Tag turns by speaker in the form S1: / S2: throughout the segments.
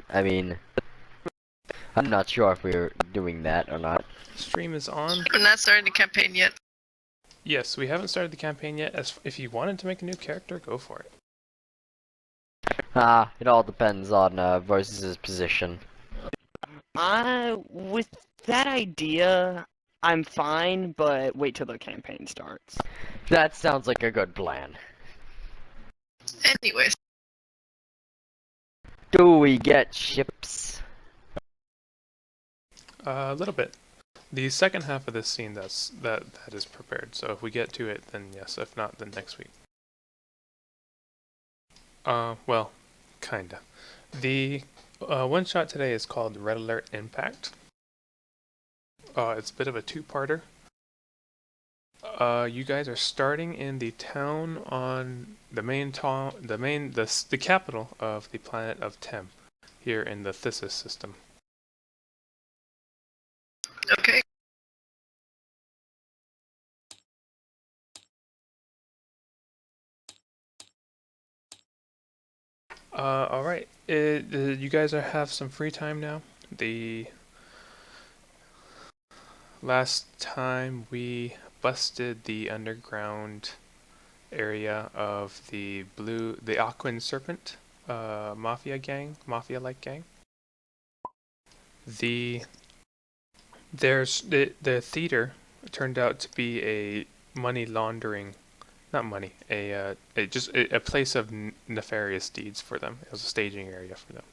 S1: I mean, I'm not sure if we're doing that or not.
S2: Stream is on.
S3: We're not starting the campaign yet.
S2: Yes, we haven't started the campaign yet. As if you wanted to make a new character, go for it.
S1: It all depends on Versus's position.
S4: With that idea, I'm fine, but wait till the campaign starts.
S1: That sounds like a good plan.
S3: Anyways,
S1: Do we get ships?
S2: A little bit. The second half of this scene that is prepared. So if we get to it, then yes. If not, then next week. Well, kinda. The one shot today is called Red Alert Impact. It's a bit of a two-parter. You guys are starting in the town on the main town, the capital of the planet of Tem, here in the Thissis system.
S3: okay.
S2: All right. You guys have some free time now. The last time we busted the underground area of the Aquan Serpent mafia-like gang. The theater turned out to be a money laundering, not money, a place of nefarious deeds for them. It was a staging area for them.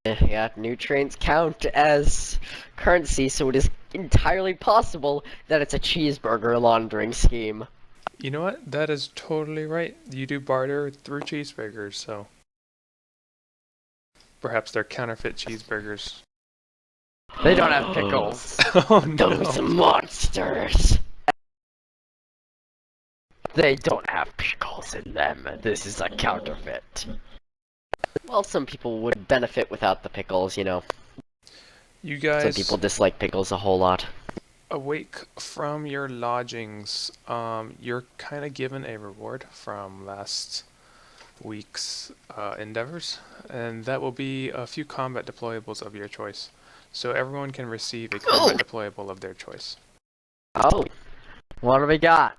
S1: Yeah, nutrients count as currency, so it is entirely possible that it's a cheeseburger laundering scheme.
S2: You know what? That is totally right. You do barter through cheeseburgers, so perhaps they're counterfeit cheeseburgers.
S1: They don't have pickles.
S2: Oh no!
S1: Those monsters. They don't have pickles in them. This is a counterfeit. Well, some people would benefit without the pickles, you know.
S2: You guys
S1: Some people dislike pickles a whole lot.
S2: awake from your lodgings. You're kind of given a reward from last week's endeavors, and that will be a few combat deployables of your choice. So everyone can receive a combat deployable of their choice.
S1: Oh, what do we got?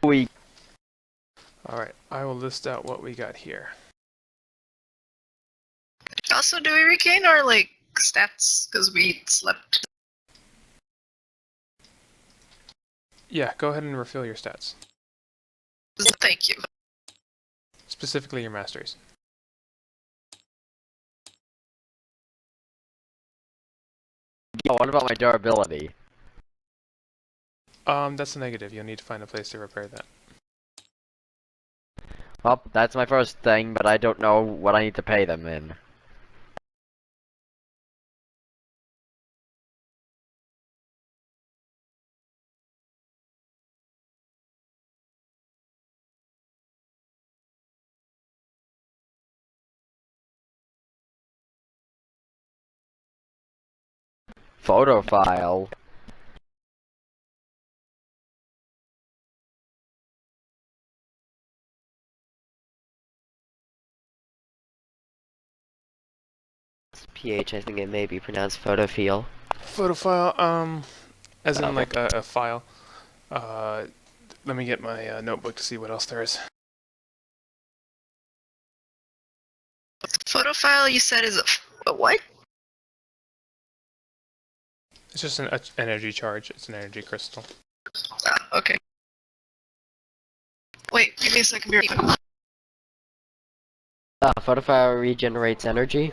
S2: Alright, I will list out what we got here.
S3: Also, do we regain our, like, stats because we slept?
S2: Yeah, go ahead and refill your stats.
S3: Thank you.
S2: Specifically your masteries.
S1: Oh, what about my durability?
S2: That's a negative. You'll need to find a place to repair that.
S1: Well, that's my first thing, but I don't know what I need to pay them in. Photo file. PH, I think it may be pronounced photophile.
S2: Photo file, as in like a file. Let me get my notebook to see what else there is.
S3: Photo file you said is a what?
S2: It's just an energy charge. It's an energy crystal.
S3: Ah, okay. Wait, give me a second.
S1: Photophile regenerates energy.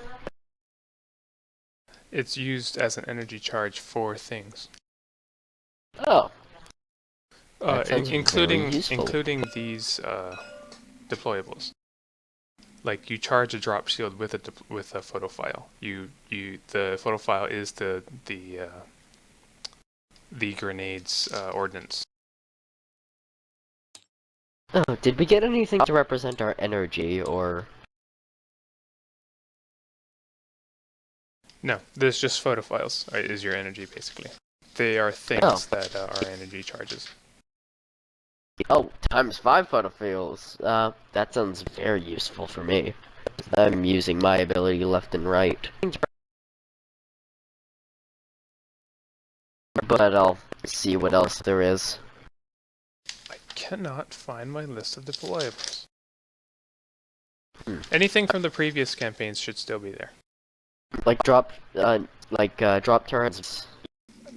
S2: It's used as an energy charge for things.
S1: Oh. That sounds
S2: Including
S1: very useful.
S2: these deployables. Like you charge a drop shield with a photophile. The photophile is the grenade's ordnance.
S1: Oh, did we get anything to represent our energy, or...
S2: No, there's just photophiles is your energy basically. They are things that are energy charges.
S1: Oh, times 5 photophiles. That sounds very useful for me. I'm using my ability left and right. But I'll see what else there is.
S2: I cannot find my list of deployables.
S1: Hmm.
S2: Anything from the previous campaigns should still be there.
S1: Like drop turrets,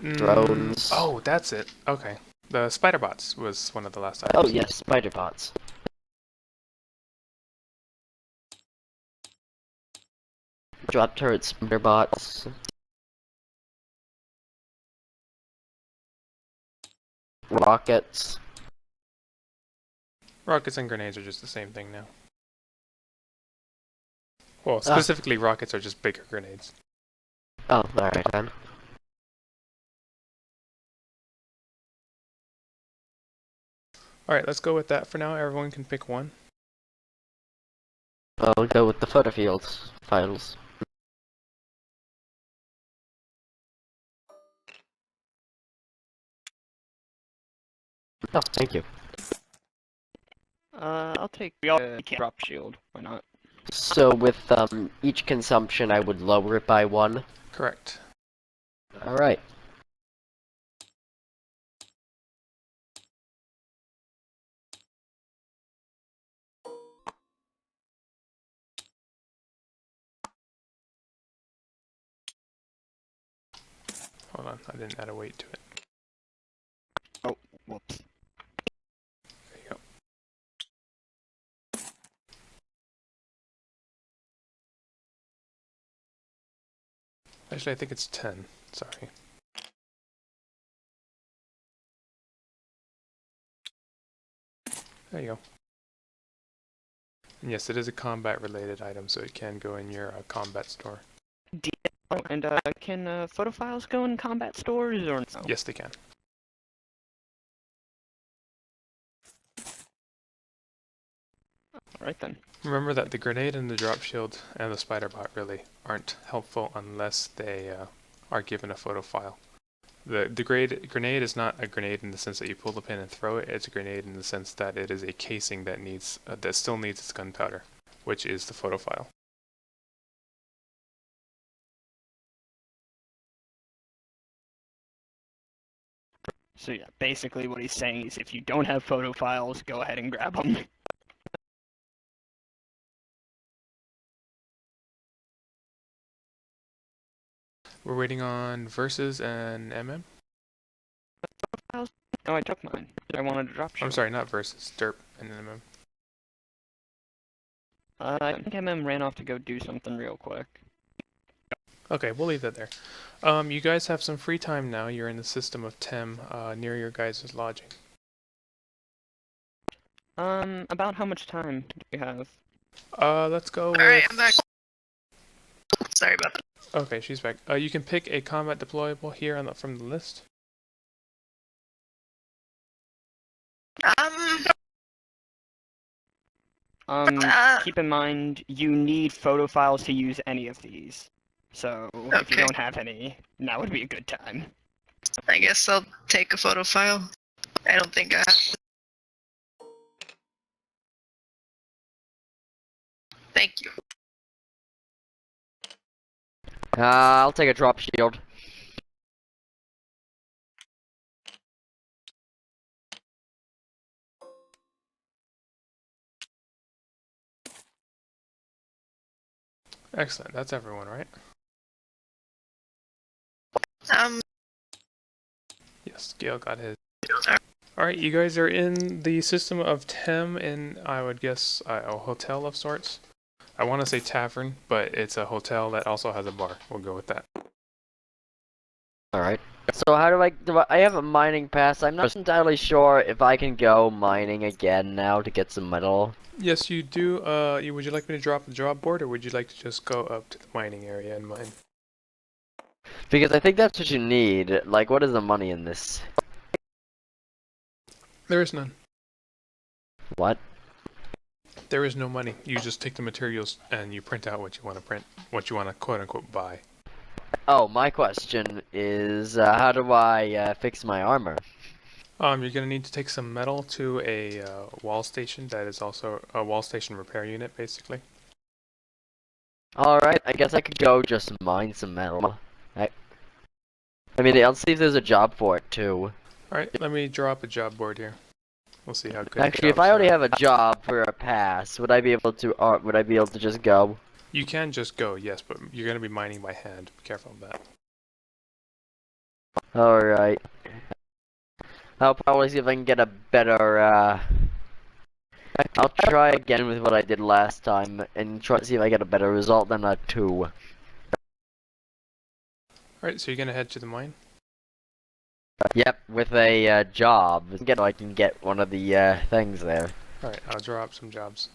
S1: drones.
S2: Oh, that's it. Okay. The spider bots was one of the last
S1: Oh
S2: items.
S1: yes, spider bots. Drop turrets, spider bots. Rockets.
S2: Rockets and grenades are just the same thing now. Well, specifically rockets are just bigger grenades.
S1: Oh, alright then.
S2: Alright, let's go with that for now. Everyone can pick one.
S1: I'll go with the photo fields files. Oh, thank you.
S4: I'll take the drop shield. Why not?
S1: So with each consumption, I would lower it by 1.
S2: Correct.
S1: Alright.
S2: Hold on, I didn't add a weight to it.
S4: Oh, whoops.
S2: There you go. Actually, I think it's 10. Sorry. There you go. And yes, it is a combat-related item, so it can go in your combat store.
S4: Oh, and can photo files go in combat stores or no?
S2: Yes, they can.
S4: Alright then.
S2: Remember that the grenade and the drop shield and the spider bot really aren't helpful unless they are given a photo file. The grenade is not a grenade in the sense that you pull the pin and throw it. It's a grenade in the sense that it is a casing that needs that still needs its gunpowder, which is the photo file.
S4: So yeah, basically what he's saying is if you don't have photo files, go ahead and grab them.
S2: We're waiting on Versus and MM.
S4: Oh, I took mine. I wanted to drop shield.
S2: I'm sorry, not Versus, Derp and MM.
S4: I think MM ran off to go do something real quick.
S2: Okay, we'll leave that there. You guys have some free time now. You're in the system of Tem, near your guys' lodging.
S4: About how much time do we have?
S2: Let's go with...
S3: Alright, I'm back. Sorry about that.
S2: Okay, she's back. You can pick a combat deployable here on from the list.
S4: Keep in mind, you need photo files to use any of these. So, if you
S3: Okay.
S4: don't have any, now would be a good time.
S3: I guess I'll take a photo file. I don't think I have. Thank you.
S1: I'll take a drop shield.
S2: Excellent, that's everyone, right? Yes, Gale got his. Alright, you guys are in the system of Tem in, I would guess, a hotel of sorts. I want to say tavern, but it's a hotel that also has a bar. We'll go with that.
S1: Alright. So how I have a mining pass. I'm not entirely sure if I can go mining again now to get some metal.
S2: Yes, you do. Would you like me to drop the job board, or would you like to just go up to the mining area and mine?
S1: Because I think that's what you need. Like, what is the money in this?
S2: There is none.
S1: What?
S2: There is no money. You just take the materials and you print out what you want to print, what you want to quote-unquote buy.
S1: Oh, my question is, how do I fix my armor?
S2: You're gonna need to take some metal to a wall station that is also a wall station repair unit, basically.
S1: Alright, I guess I could go just mine some metal. I mean, I'll see if there's a job for it, too.
S2: Alright, let me draw up a job board here. We'll see how good
S1: Actually, if
S2: jobs
S1: I already
S2: are.
S1: have a job for a pass, would I be able to just go?
S2: You can just go, yes, but you're going to be mining by hand. Be careful of that.
S1: Alright. I'll probably see if I can get a better, I'll try again with what I did last time, and try to see if I get a better result than a 2.
S2: Alright, so you're going to head to the mine?
S1: Yep, with a, job. I can get one of the, things there.
S2: Alright, I'll draw up some jobs.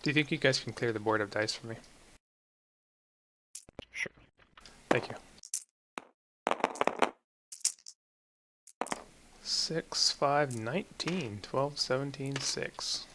S2: Do you think you guys can clear the board of dice for me?
S4: Sure.
S2: Thank you. 6, 5, 19, 12, 17, 6.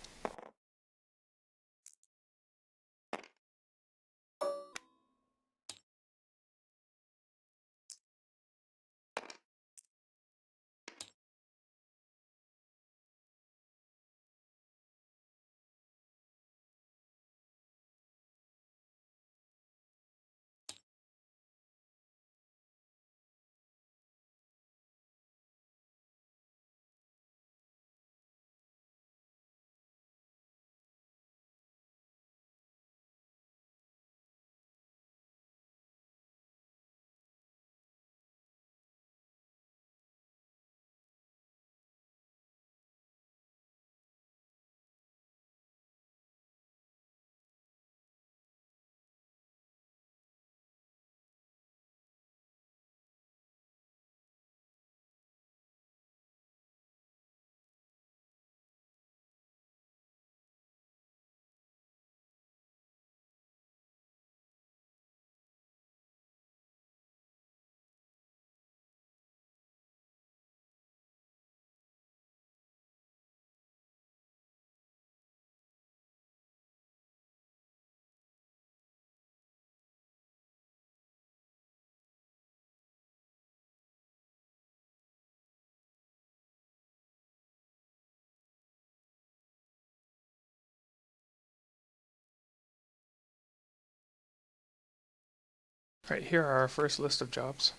S2: Alright, here are our first list of jobs.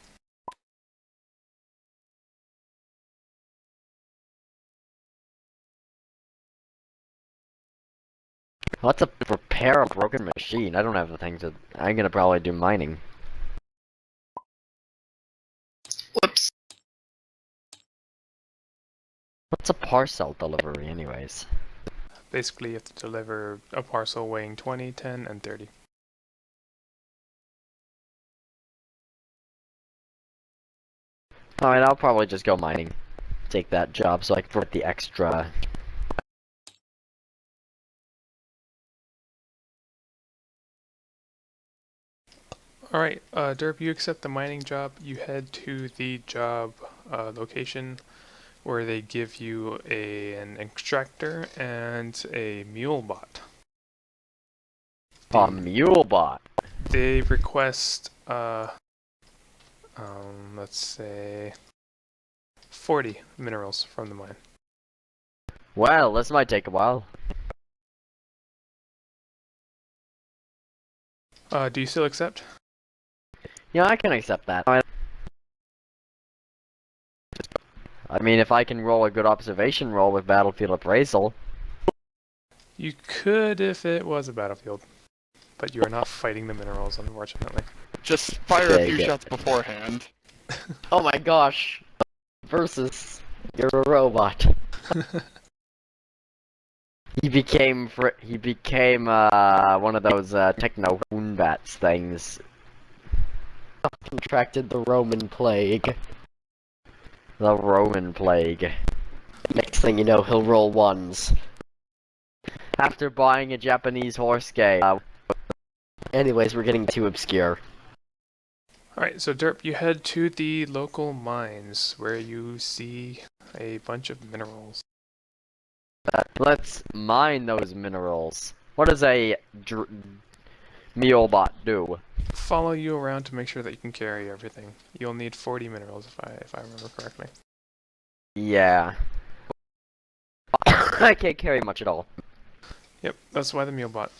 S1: What's a repair a broken machine? I don't have the thing to. I'm gonna probably do mining.
S3: Whoops.
S1: What's a parcel delivery, anyways?
S2: Basically, you have to deliver a parcel weighing 20, 10, and 30.
S1: Alright, I'll probably just go mining. Take that job so I can get the extra.
S2: Alright, Derp, you accept the mining job. You head to the job location where they give you an extractor and a mule bot.
S1: A mule bot.
S2: They request, let's say, 40 minerals from the mine.
S1: Well, this might take a while.
S2: Do you still accept?
S1: Yeah, I can accept that. I mean, if I can roll a good observation roll with Battlefield Appraisal.
S2: You could if it was a battlefield, but you are not fighting the minerals, unfortunately.
S4: Just fire a few shots beforehand.
S1: Oh my gosh. Versus, you're a robot. He became one of those techno bats things. Contracted the Roman plague. The Roman plague. Next thing you know, he'll roll ones. After buying a Japanese horse game. Anyways, we're getting too obscure.
S2: Alright, so Derp, you head to the local mines where you see a bunch of minerals.
S1: Let's mine those minerals. What does a Meobot do?
S2: Follow you around to make sure that you can carry everything. You'll need 40 minerals if I remember correctly.
S1: Yeah. I can't carry much at all.
S2: Yep, that's why the mule bot.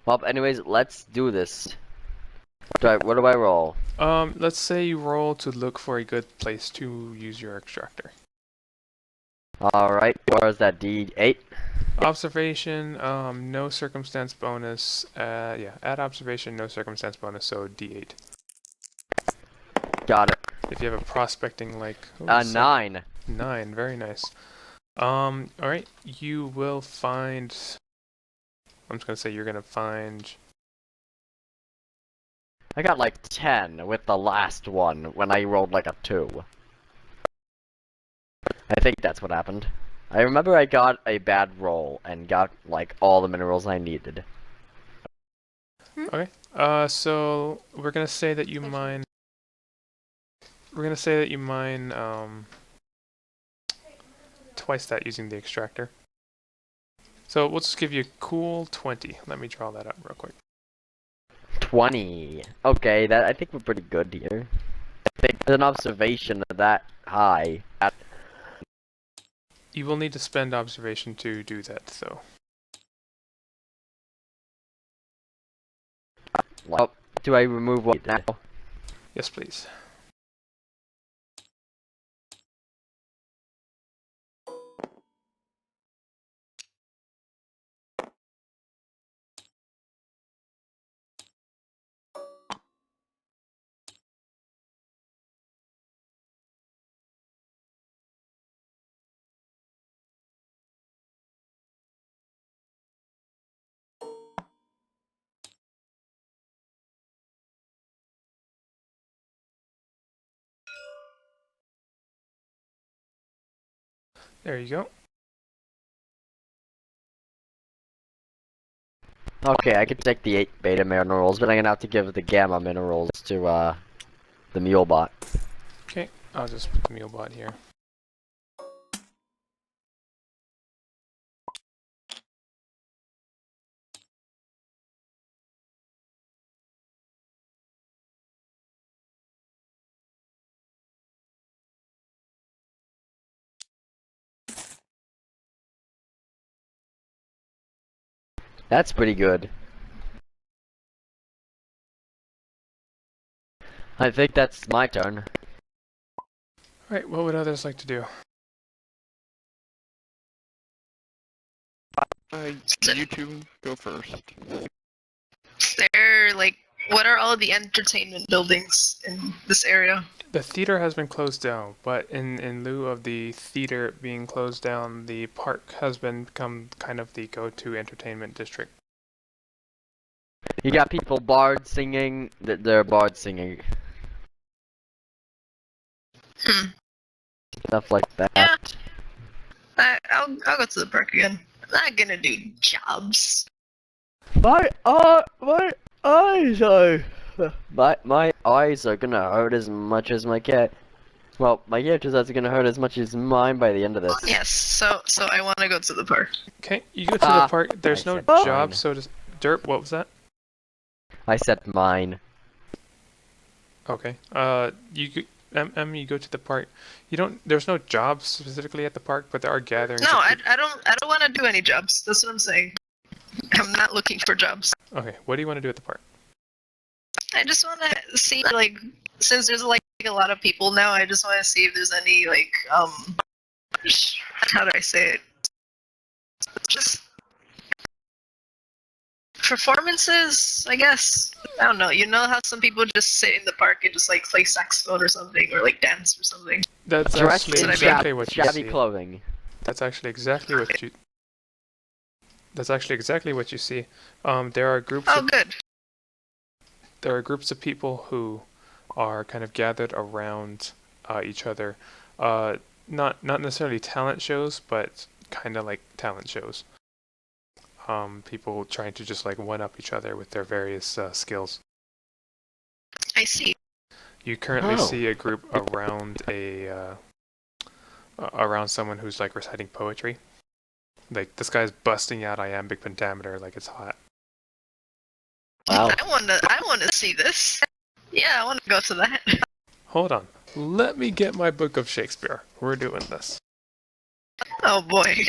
S1: Well, anyways, let's do this. What do I roll?
S2: Let's say you roll to look for a good place to use your extractor.
S1: Alright, where's that D8?
S2: Observation, no circumstance bonus. Yeah, add observation, no circumstance bonus, so D8.
S1: Got it.
S2: If you have a prospecting like...
S1: 9.
S2: 9, very nice. Alright, you will find... I'm just gonna say you're gonna find...
S1: I got like 10 with the last one when I rolled like a 2. I think that's what happened. I remember I got a bad roll and got like all the minerals I needed.
S2: Okay, so we're gonna say that you mine... We're gonna say that you mine, twice that using the extractor. So we'll just give you a cool 20. Let me draw that up real quick.
S1: 20. Okay, that I think we're pretty good here. I think there's an observation that high.
S2: You will need to spend observation to do that, though.
S1: Oh, do I remove what now?
S2: Yes, please. There you go.
S1: Okay, I could take the 8 beta minerals, but I'm gonna have to give the gamma minerals to the mule bot.
S2: Okay, I'll just put the mule bot here.
S1: That's pretty good. I think that's my turn.
S2: Alright, what would others like to do?
S4: You two go first.
S3: Is there, like, what are all the entertainment buildings in this area?
S2: The theater has been closed down, but in lieu of the theater being closed down, the park has become kind of the go-to entertainment district.
S1: You got people bard singing, they're bard singing.
S3: Hmm.
S1: Stuff like that.
S3: Yeah. I'll go to the park again. I'm not gonna do jobs.
S1: My eyes are... My eyes are gonna hurt as much as my cat. Well, my character's eyes are gonna hurt as much as mine by the end of this.
S3: Yes, so I want to go to the park.
S2: Okay, you go to the park. There's
S1: I
S2: no
S1: said mine.
S2: job, so does... Derp, what was that?
S1: I said mine.
S2: Okay. You go to the park. You don't. There's no jobs specifically at the park, but there are gatherings.
S3: No, I don't want to do any jobs. That's what I'm saying. I'm not looking for jobs.
S2: Okay. What do you want to do at the park?
S3: I just want to see, like, since there's like a lot of people now, I just want to see if there's any, like, how do I say it? Just performances, I guess. I don't know. You know how some people just sit in the park and just like play saxophone or something, or like dance or something.
S2: That's
S1: Dressed
S2: actually
S1: in
S2: exactly what you
S1: shabby
S2: see.
S1: clothing.
S2: That's actually exactly what you. That's actually exactly what you see. There are groups.
S3: Oh, good.
S2: There are groups of people who are kind of gathered around each other. Not necessarily talent shows, but kind of like talent shows. People trying to just like one up each other with their various skills.
S3: I see.
S2: You currently
S1: Oh.
S2: see a group around around someone who's like reciting poetry. Like this guy's busting out iambic pentameter like it's hot.
S1: Wow.
S3: I wanna see this. Yeah, I wanna go to that.
S2: Hold on. Let me get my book of Shakespeare. We're doing this.
S3: Oh boy.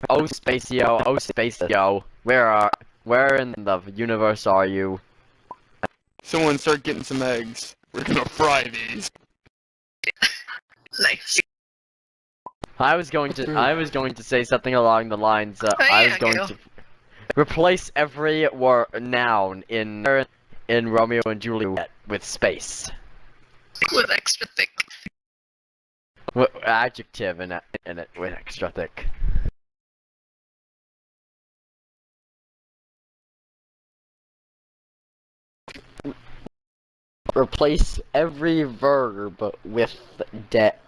S1: Oh Spacio, where in the universe are you?
S4: Someone start getting some eggs. We're gonna fry these.
S3: Nice.
S1: I was going to say something along the lines.
S3: Oh,
S1: I
S3: yeah,
S1: was going
S3: go.
S1: to replace every noun in Romeo and Juliet with space.
S3: With extra thick.
S1: Adjective in it with extra thick. Replace every verb with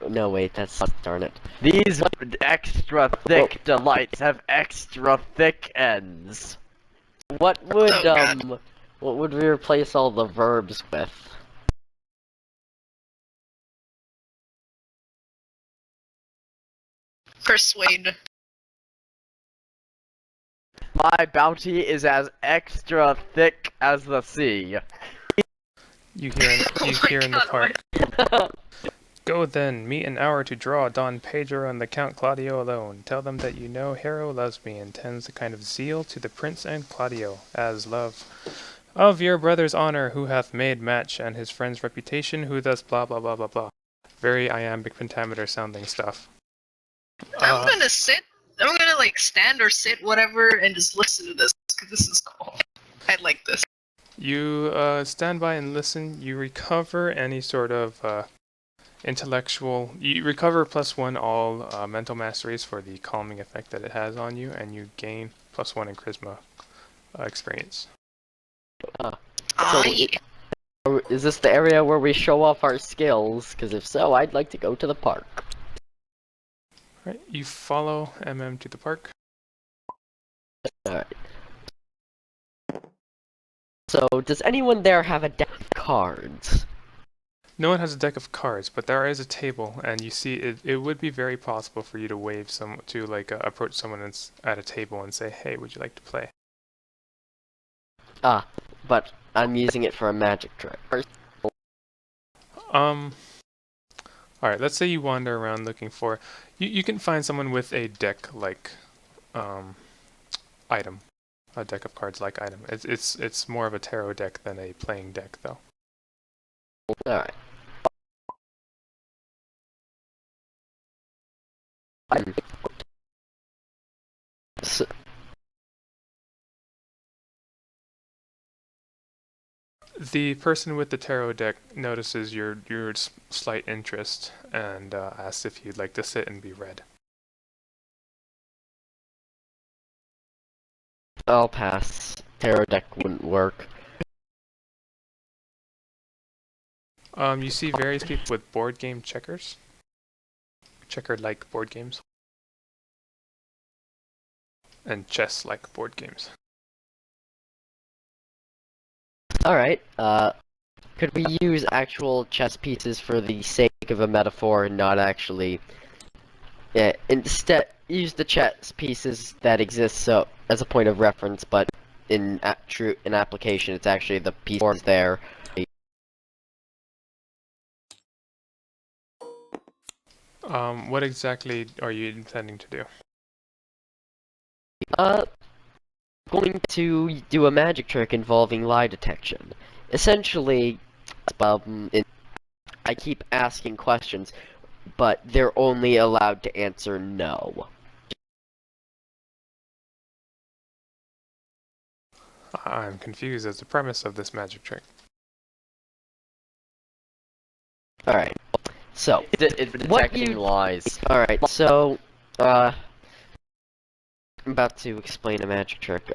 S1: no wait, that's darn it. These extra thick delights have extra thick ends. What would
S3: Oh, God.
S1: what would we replace all the verbs with?
S3: Persuade.
S1: My bounty is as extra thick as the sea.
S2: You hear in the
S3: God,
S2: park. Go then, meet an hour to draw Don Pedro and the Count Claudio alone. Tell them that you know Hero loves me and tends a kind of zeal to the Prince and Claudio, as love of your brother's honor, who hath made match, and his friend's reputation, who thus blah blah blah blah blah. Very iambic pentameter sounding stuff.
S3: I'm gonna sit. I'm gonna like stand or sit, whatever, and just listen to this because this is cool. I like this.
S2: You stand by and listen. You recover any sort of intellectual. You recover +1 all mental masteries for the calming effect that it has on you, and you gain +1 in charisma experience.
S3: Oh, yeah.
S1: Is this the area where we show off our skills? Because if so, I'd like to go to the park.
S2: Right, you follow MM to the park.
S1: Alright. So, does anyone there have a deck of cards?
S2: No one has a deck of cards, but there is a table, and you see it would be very possible for you to wave approach someone at a table and say, "Hey, would you like to play?"
S1: Ah, but I'm using it for a magic trick.
S2: Alright, let's say you wander around looking for... You can find someone with a deck-like item. A deck of cards-like item. It's more of a tarot deck than a playing deck, though.
S1: Alright. So,
S2: the person with the tarot deck notices your slight interest and asks if you'd like to sit and be read.
S1: I'll pass. Tarot deck wouldn't work.
S2: You see various people with board game checkers. Checker-like board games. And chess-like board games.
S1: Alright, could we use actual chess pieces for the sake of a metaphor and not actually... Yeah, instead, use the chess pieces that exist so as a point of reference, but in application, it's actually the pieces there.
S2: What exactly are you intending to do?
S1: Going to do a magic trick involving lie detection. Essentially, I keep asking questions, but they're only allowed to answer no.
S2: I'm confused as the premise of this magic trick.
S1: Alright, so,
S5: It's detecting lies.
S1: alright, so, I'm about to explain a magic trick.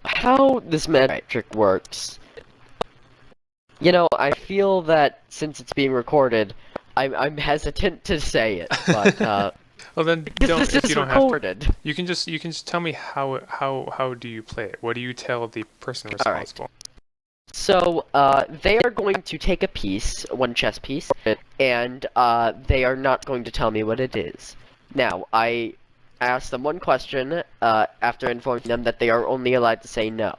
S1: How this magic trick works. You know, I feel that since it's being recorded, I'm hesitant to say it, but
S2: Well then,
S1: because this
S2: if
S1: is
S2: you don't have to,
S1: recorded.
S2: you can just tell me how do you play it? What do you tell the person
S1: Alright.
S2: responsible?
S1: So, they are going to take a piece, one chess piece, and they are not going to tell me what it is. Now, I asked them one question, after informing them that they are only allowed to say no.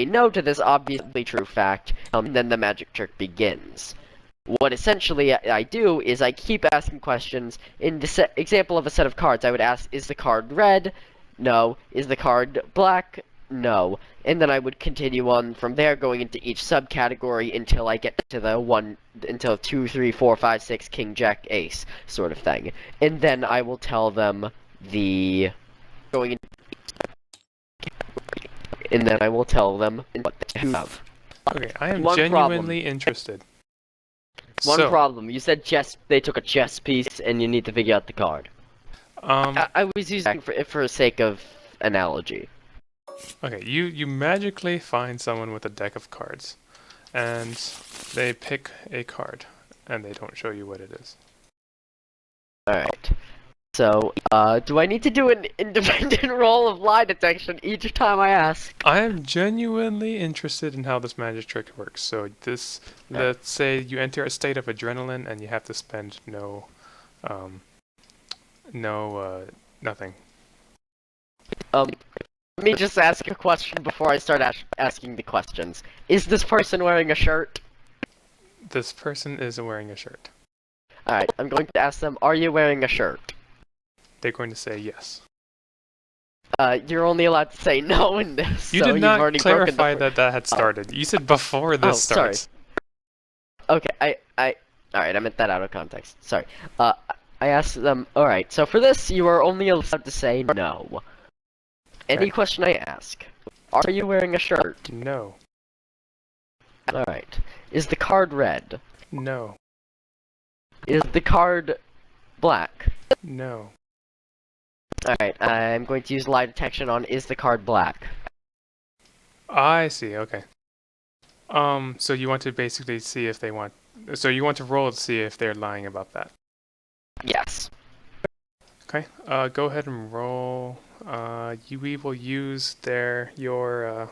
S1: no to this obviously true fact, then the magic trick begins. What essentially I do is I keep asking questions. In the example of a set of cards, I would ask, is the card red? No. Is the card black? No. And then I would continue on from there, going into each subcategory until I get to until 2, 3, 4, 5, 6, king, jack, ace, sort of thing. And then I will tell them going into, and then I will tell them what they have.
S2: Okay, I am
S1: One
S2: genuinely interested.
S1: One
S2: So,
S1: problem, you said they took a chess piece and you need to figure out the card. I was using it for the sake of analogy.
S2: okay, you magically find someone with a deck of cards, and they pick a card, and they don't show you what it is.
S1: Alright. So, do I need to do an independent roll of lie detection each time I ask?
S2: I am genuinely interested in how this magic trick works. So let's say you enter a state of adrenaline and you have to spend nothing.
S1: Let me just ask a question before I start asking the questions. Is this person wearing a shirt?
S2: This person is wearing a shirt.
S1: Alright, I'm going to ask them, are you wearing a shirt?
S2: They're going to say yes.
S1: You're only allowed to say no in this.
S2: You
S1: so
S2: did
S1: you've
S2: not
S1: already broken
S2: clarify
S1: the...
S2: that had started. You said before this starts.
S1: Sorry. Okay, alright, I meant that out of context. Sorry. I asked them, alright, so for this, you are only allowed to say no. Any
S2: Okay.
S1: question I ask, are you wearing a shirt?
S2: No.
S1: Alright. Is the card red?
S2: No.
S1: Is the card black?
S2: No.
S1: Alright, I'm going to use lie detection on is the card black?
S2: I see, okay. So you want to basically see if they want... So you want to roll to see if they're lying about that.
S1: Yes.
S2: Okay, go ahead and roll. We will use your...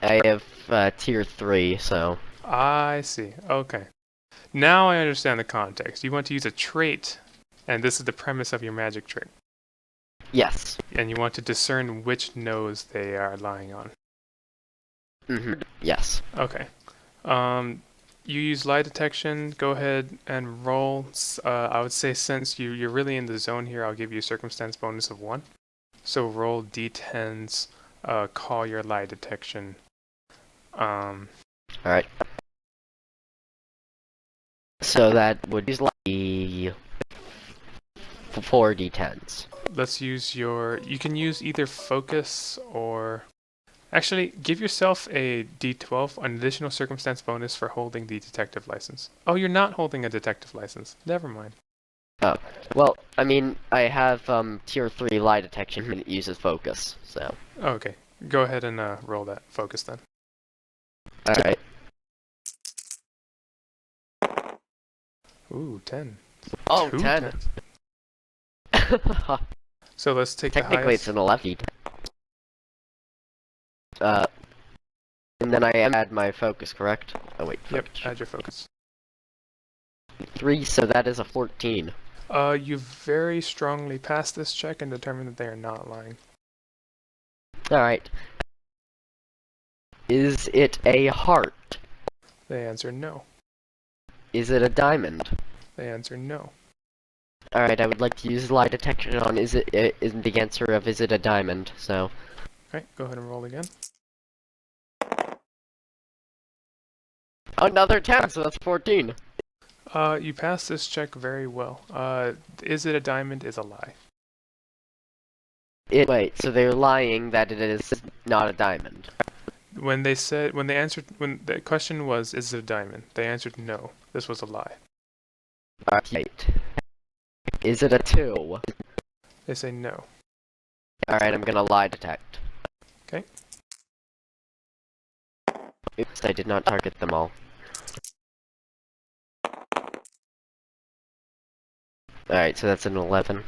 S1: I have tier 3, so...
S2: I see, okay. Now I understand the context. You want to use a trait, and this is the premise of your magic trick.
S1: Yes.
S2: And you want to discern which nose they are lying on.
S1: Yes.
S2: Okay. You use lie detection. Go ahead and roll. I would say since you're really in the zone here, I'll give you a circumstance bonus of 1. So roll d10s. Call your lie detection.
S1: Alright. So that would be 4 d10s.
S2: Let's use you can use either focus or... Actually, give yourself a d12, an additional circumstance bonus for holding the detective license. Oh, you're not holding a detective license. Never mind.
S1: Oh. Well, I mean, I have tier 3 lie detection and it uses focus, so...
S2: Okay. Go ahead and roll that focus then.
S1: Alright.
S2: Ooh, 10.
S1: Oh,
S2: 2
S1: 10.
S2: 10s. So let's take
S1: Technically,
S2: the
S1: it's an 11. And then I add my focus, correct? Oh, wait.
S2: Yep,
S1: Focus.
S2: add your focus.
S1: 3, so that is a 14.
S2: You very strongly pass this check and determine that they are not lying.
S1: Alright. Is it a heart?
S2: They answer no.
S1: Is it a diamond?
S2: They answer no.
S1: Alright, I would like to use lie detection on isn't the answer of is it a diamond, so...
S2: Okay, go ahead and roll again.
S1: Another 10, so that's 14.
S2: You pass this check very well. Is it a diamond is a lie.
S1: Wait, so they're lying that it is not a diamond.
S2: When the question was, is it a diamond? They answered no. This was a lie.
S1: Alright. Is it a 2?
S2: They say no.
S1: Alright, I'm gonna lie detect.
S2: Okay.
S1: Oops, I did not target them all. Alright, so that's an 11.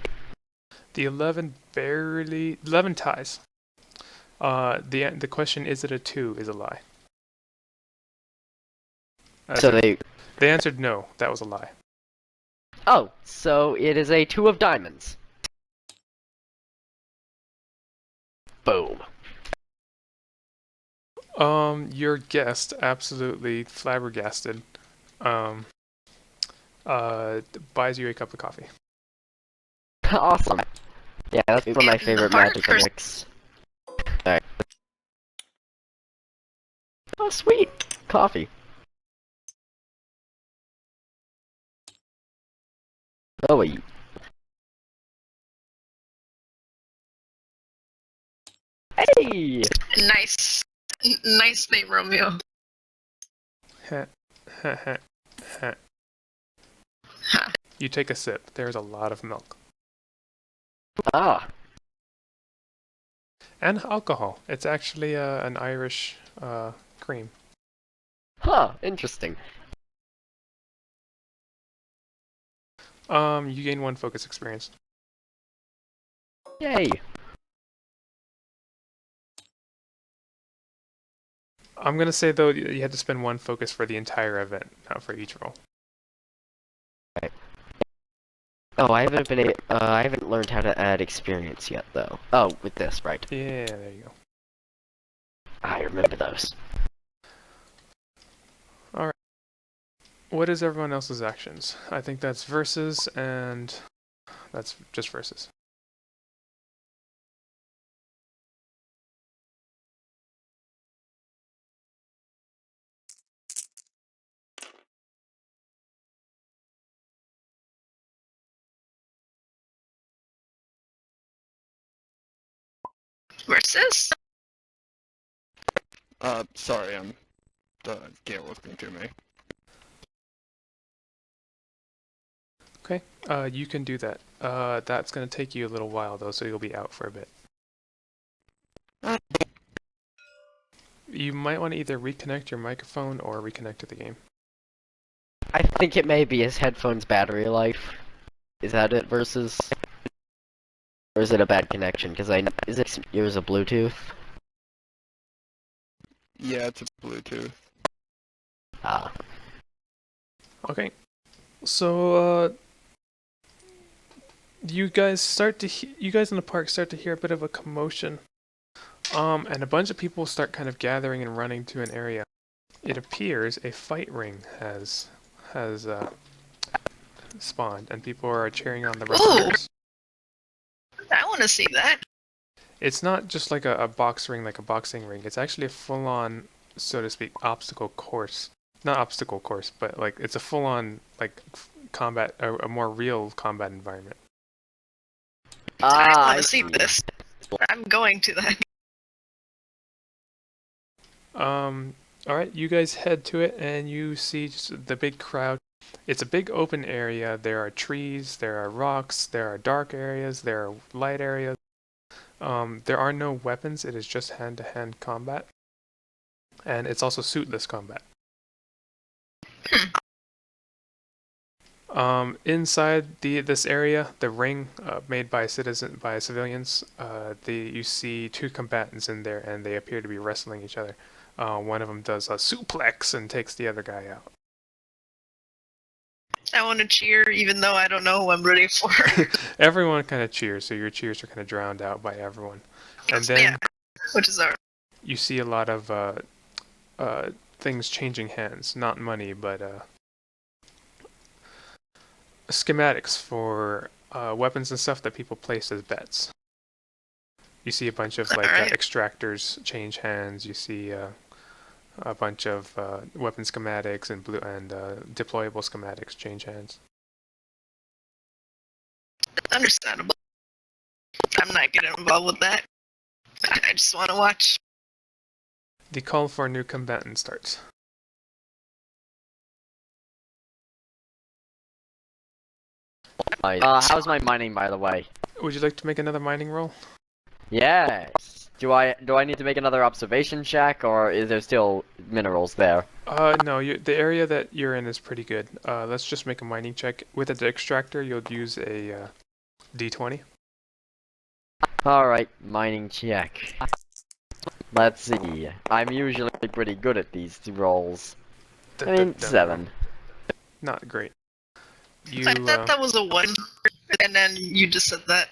S2: The 11 ties. The question, is it a 2, is a lie.
S1: So they...
S2: They answered no. That was a lie.
S1: Oh, so it is a 2 of diamonds. Boom.
S2: Your guest, absolutely flabbergasted, um, buys you a cup of coffee.
S1: Awesome. Yeah, that's one of my
S3: In the
S1: favorite
S3: park
S1: magic
S3: or-
S1: mix. Alright. Oh, sweet! Coffee. Oh, wait. Hey!
S3: Nice. Nice name, Romeo.
S2: Heh, heh, heh, heh.
S3: Ha.
S2: You take a sip. There's a lot of milk.
S1: Ah.
S2: And alcohol. It's actually an Irish cream.
S1: Huh, interesting.
S2: You gain 1 focus experience.
S1: Yay!
S2: I'm gonna say though you had to spend 1 focus for the entire event, not for each roll.
S1: Oh, I haven't learned how to add experience yet, though. Oh, with this, right.
S2: Yeah, there you go.
S1: I remember those.
S2: Alright. What is everyone else's actions? I think that's versus, and that's just versus.
S3: Versus?
S4: Sorry, I'm can't listen to me.
S2: Okay, you can do that. That's gonna take you a little while though, so you'll be out for a bit. You might want to either reconnect your microphone or reconnect to the game.
S1: I think it may be his headphones battery life. Is that it versus? Or is it a bad connection? Because is it yours a Bluetooth?
S4: Yeah, it's a Bluetooth.
S1: Ah.
S2: Okay, so you guys in the park start to hear a bit of a commotion, and a bunch of people start kind of gathering and running to an area. It appears a fight ring has spawned, and people are cheering on the wrestlers.
S3: I want to see that.
S2: It's not just like a box ring, like a boxing ring. It's actually a full-on, so to speak, obstacle course. Not obstacle course, but like it's a full-on like combat, a more real combat environment.
S3: I
S1: Ah,
S3: want to see this. I'm going to that.
S2: All right, you guys head to it, and you see just the big crowd. It's a big open area. There are trees, there are rocks, there are dark areas, there are light areas. There are no weapons. It is just hand-to-hand combat, and it's also suitless combat. Inside this area, the ring made by civilians, you see 2 combatants in there, and they appear to be wrestling each other. One of them does a suplex and takes the other guy out.
S3: I want to cheer, even though I don't know who I'm rooting for.
S2: Everyone kind of cheers, so your cheers are kind of drowned out by everyone. And then
S3: Yeah, which is our.
S2: you see a lot of things changing hands. Not money, but schematics for weapons and stuff that people place as bets. You see a bunch of like
S3: Alright.
S2: extractors change hands. You see a bunch of weapon schematics and deployable schematics change hands.
S3: Understandable. I'm not getting involved with that. I just want to watch.
S2: The call for a new combatant starts.
S1: how's my mining, by the way?
S2: Would you like to make another mining roll?
S1: Yes. Do I need to make another observation check, or is there still minerals there?
S2: No, the area that you're in is pretty good. Let's just make a mining check. With the extractor, you'll use a D20.
S1: Alright, mining check. Let's see. I'm usually pretty good at these rolls. I mean, 7.
S2: Not great.
S3: I thought that was a 1, and then you just said that.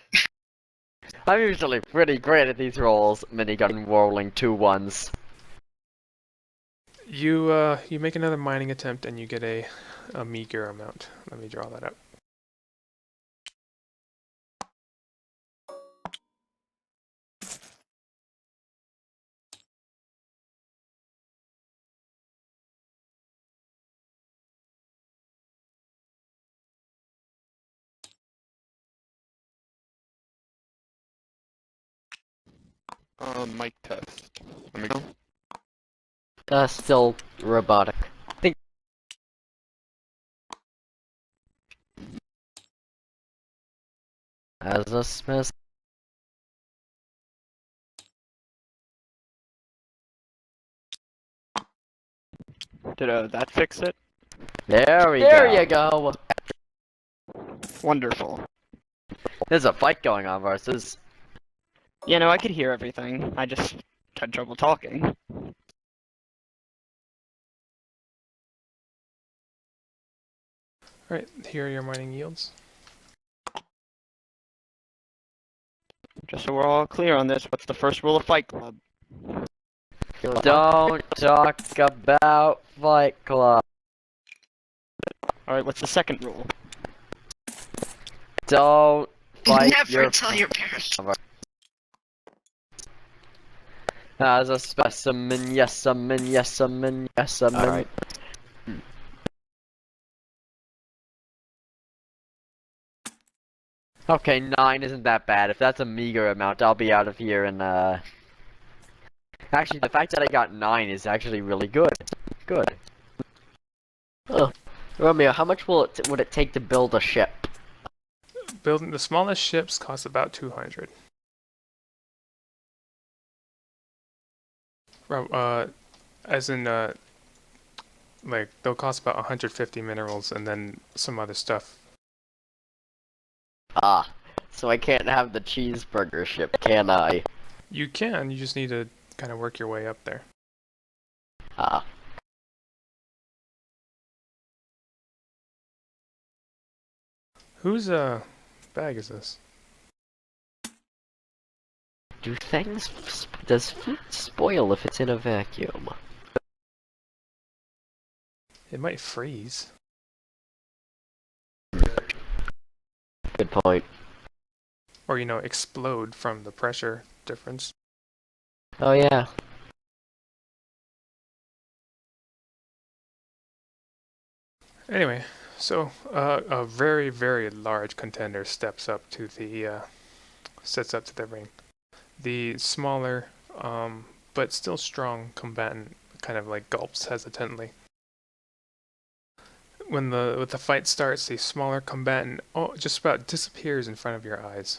S1: I'm usually pretty great at these rolls. Minigun rolling 2 1s.
S2: You make another mining attempt and you get a meager amount. Let me draw that up.
S4: Mic test. Let me go.
S1: Still robotic. Think. As a Smith.
S4: Did that fix it?
S1: There you go.
S4: Wonderful.
S1: There's a fight going on versus.
S4: Yeah, no, I could hear everything. I just had trouble talking.
S2: Alright, here are your mining yields.
S4: Just so we're all clear on this, what's the first rule of Fight Club?
S1: Don't talk about Fight Club.
S4: Alright, what's the second rule?
S1: Don't fight
S3: Never
S1: your
S3: tell your parents.
S1: As a specimen, yesaman, yesaman, yesaman.
S5: Alright.
S1: Okay, 9 isn't that bad. If that's a meager amount, I'll be out of here and, Actually, the fact that I got 9 is actually really good. Good. Oh. Romeo, how much would it take to build a ship?
S2: Building the smallest ships cost about 200. As in, like, they'll cost about 150 minerals and then some other stuff.
S1: Ah, so I can't have the cheeseburger ship, can I?
S2: You can, you just need to kind of work your way up there.
S1: Ah.
S2: Whose, bag is this?
S1: Does food spoil if it's in a vacuum?
S2: It might freeze.
S1: Good point.
S2: Or, you know, explode from the pressure difference.
S1: Oh yeah.
S2: Anyway, so, a very, very large contender steps up to the, sets up to the ring. The smaller, but still strong combatant kind of like gulps hesitantly. When the fight starts, the smaller combatant just about disappears in front of your eyes.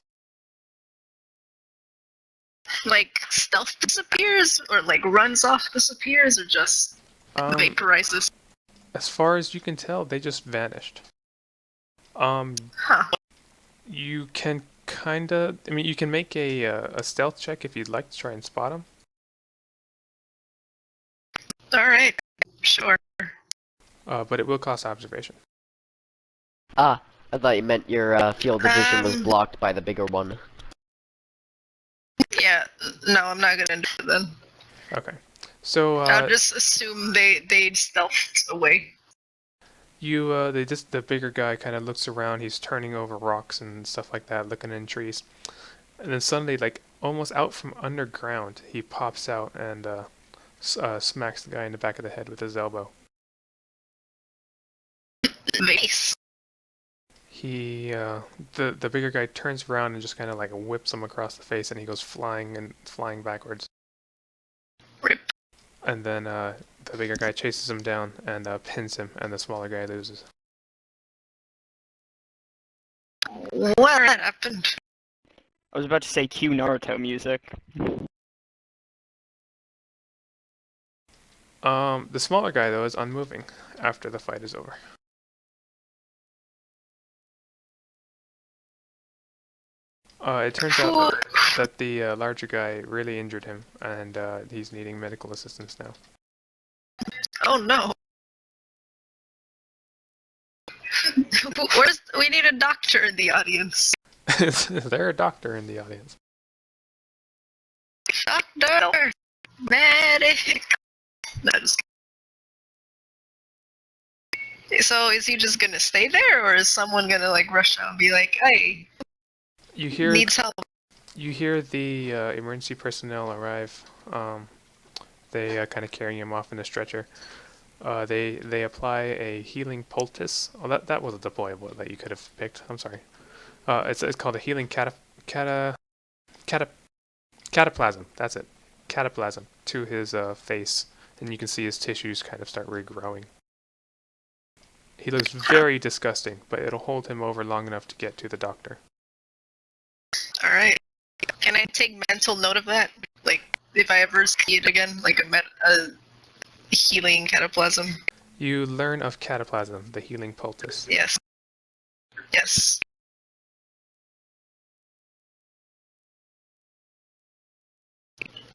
S3: Like stealth disappears, or like runs off disappears, or just vaporizes.
S2: As far as you can tell, they just vanished.
S3: Huh.
S2: You can kinda, I mean, you can make a stealth check if you'd like to try and spot them.
S3: Alright, sure.
S2: But it will cost observation.
S1: Ah, I thought you meant your field of vision was blocked by the bigger one.
S3: Yeah, no, I'm not gonna do it then.
S2: Okay. So,
S3: I'll just assume they stealthed away.
S2: the bigger guy kind of looks around, he's turning over rocks and stuff like that, looking in trees. And then suddenly, like, almost out from underground, he pops out and smacks the guy in the back of the head with his elbow.
S3: Vase.
S2: The bigger guy turns around and just kind of like whips him across the face, and he goes flying backwards.
S3: Rip.
S2: And then the bigger guy chases him down and pins him, and the smaller guy loses.
S3: What happened?
S4: I was about to say cue Naruto music.
S2: The smaller guy though is unmoving after the fight is over. It turns out that the larger guy really injured him, and he's needing medical assistance now.
S3: Oh no. We need a doctor in the audience.
S2: Is there a doctor in the audience?
S3: Doctor! Medic! No, just So is he just gonna stay there, or is someone gonna like rush out and be like, "Hey,
S2: You hear
S3: needs help"?
S2: you hear the emergency personnel arrive. They kind of carrying him off in a stretcher. They apply a healing poultice. Oh, that was a deployable that you could have picked. I'm sorry. It's called a healing cataplasm. That's it. Cataplasm to his face, and you can see his tissues kind of start regrowing. He looks very disgusting, but it'll hold him over long enough to get to the doctor.
S3: All right. Can I take mental note of that? Like, if I ever see it again, like a healing cataplasm.
S2: You learn of cataplasm, the healing poultice.
S3: Yes. Yes.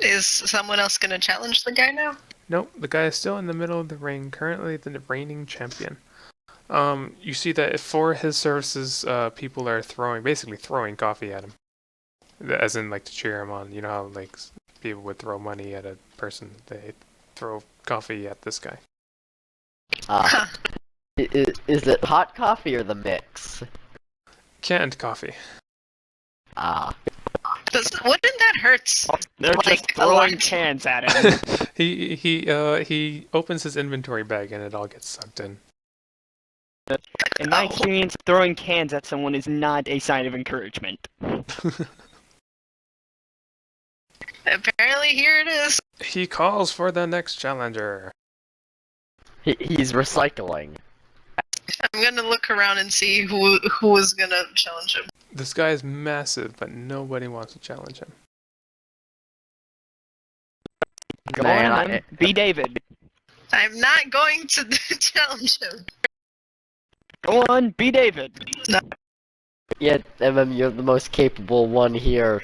S3: Is someone else gonna challenge the guy now?
S2: Nope, the guy is still in the middle of the ring, currently the reigning champion. You see that for his services, people are basically throwing coffee at him. As in, like, to cheer him on. You know how, like, people would throw money at a person? They throw coffee at this guy.
S1: Is it hot coffee or the mix?
S2: Canned coffee.
S3: Wouldn't that hurt?
S4: They're
S3: Like,
S4: just
S3: a lot.
S4: throwing cans at him.
S2: He opens his inventory bag and it all gets sucked in.
S4: In my experience, throwing cans at someone is not a sign of encouragement.
S3: Apparently, here it is.
S2: He calls for the next challenger.
S1: He's recycling.
S3: I'm gonna look around and see who is gonna challenge him.
S2: This guy is massive, but nobody wants to challenge him.
S4: Go
S1: Man,
S4: on, then. Be David.
S3: I'm not going to challenge him.
S4: Go on, be David.
S1: Yeah, you're the most capable one here.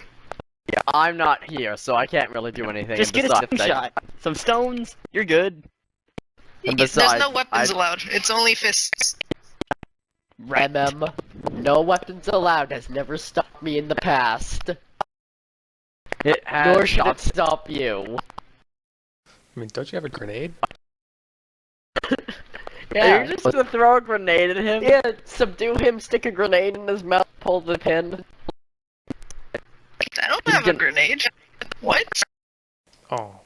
S1: Yeah, I'm not here, so I can't really do anything.
S4: Just get a
S1: besides
S4: slingshot. Some stones, you're good.
S1: And
S3: There's
S1: besides,
S3: no weapons allowed. It's only fists.
S4: Right.
S1: No weapons allowed has never stopped me in the past. It
S4: Nor
S1: has
S4: should
S1: not
S4: it
S1: stop you.
S2: I mean, don't you have a grenade?
S1: Yeah, you're just gonna throw a grenade at him? Yeah, subdue him, stick a grenade in his mouth, pull the pin.
S3: I don't
S1: He's
S3: have a
S1: gonna-
S3: grenade. What?
S2: Oh.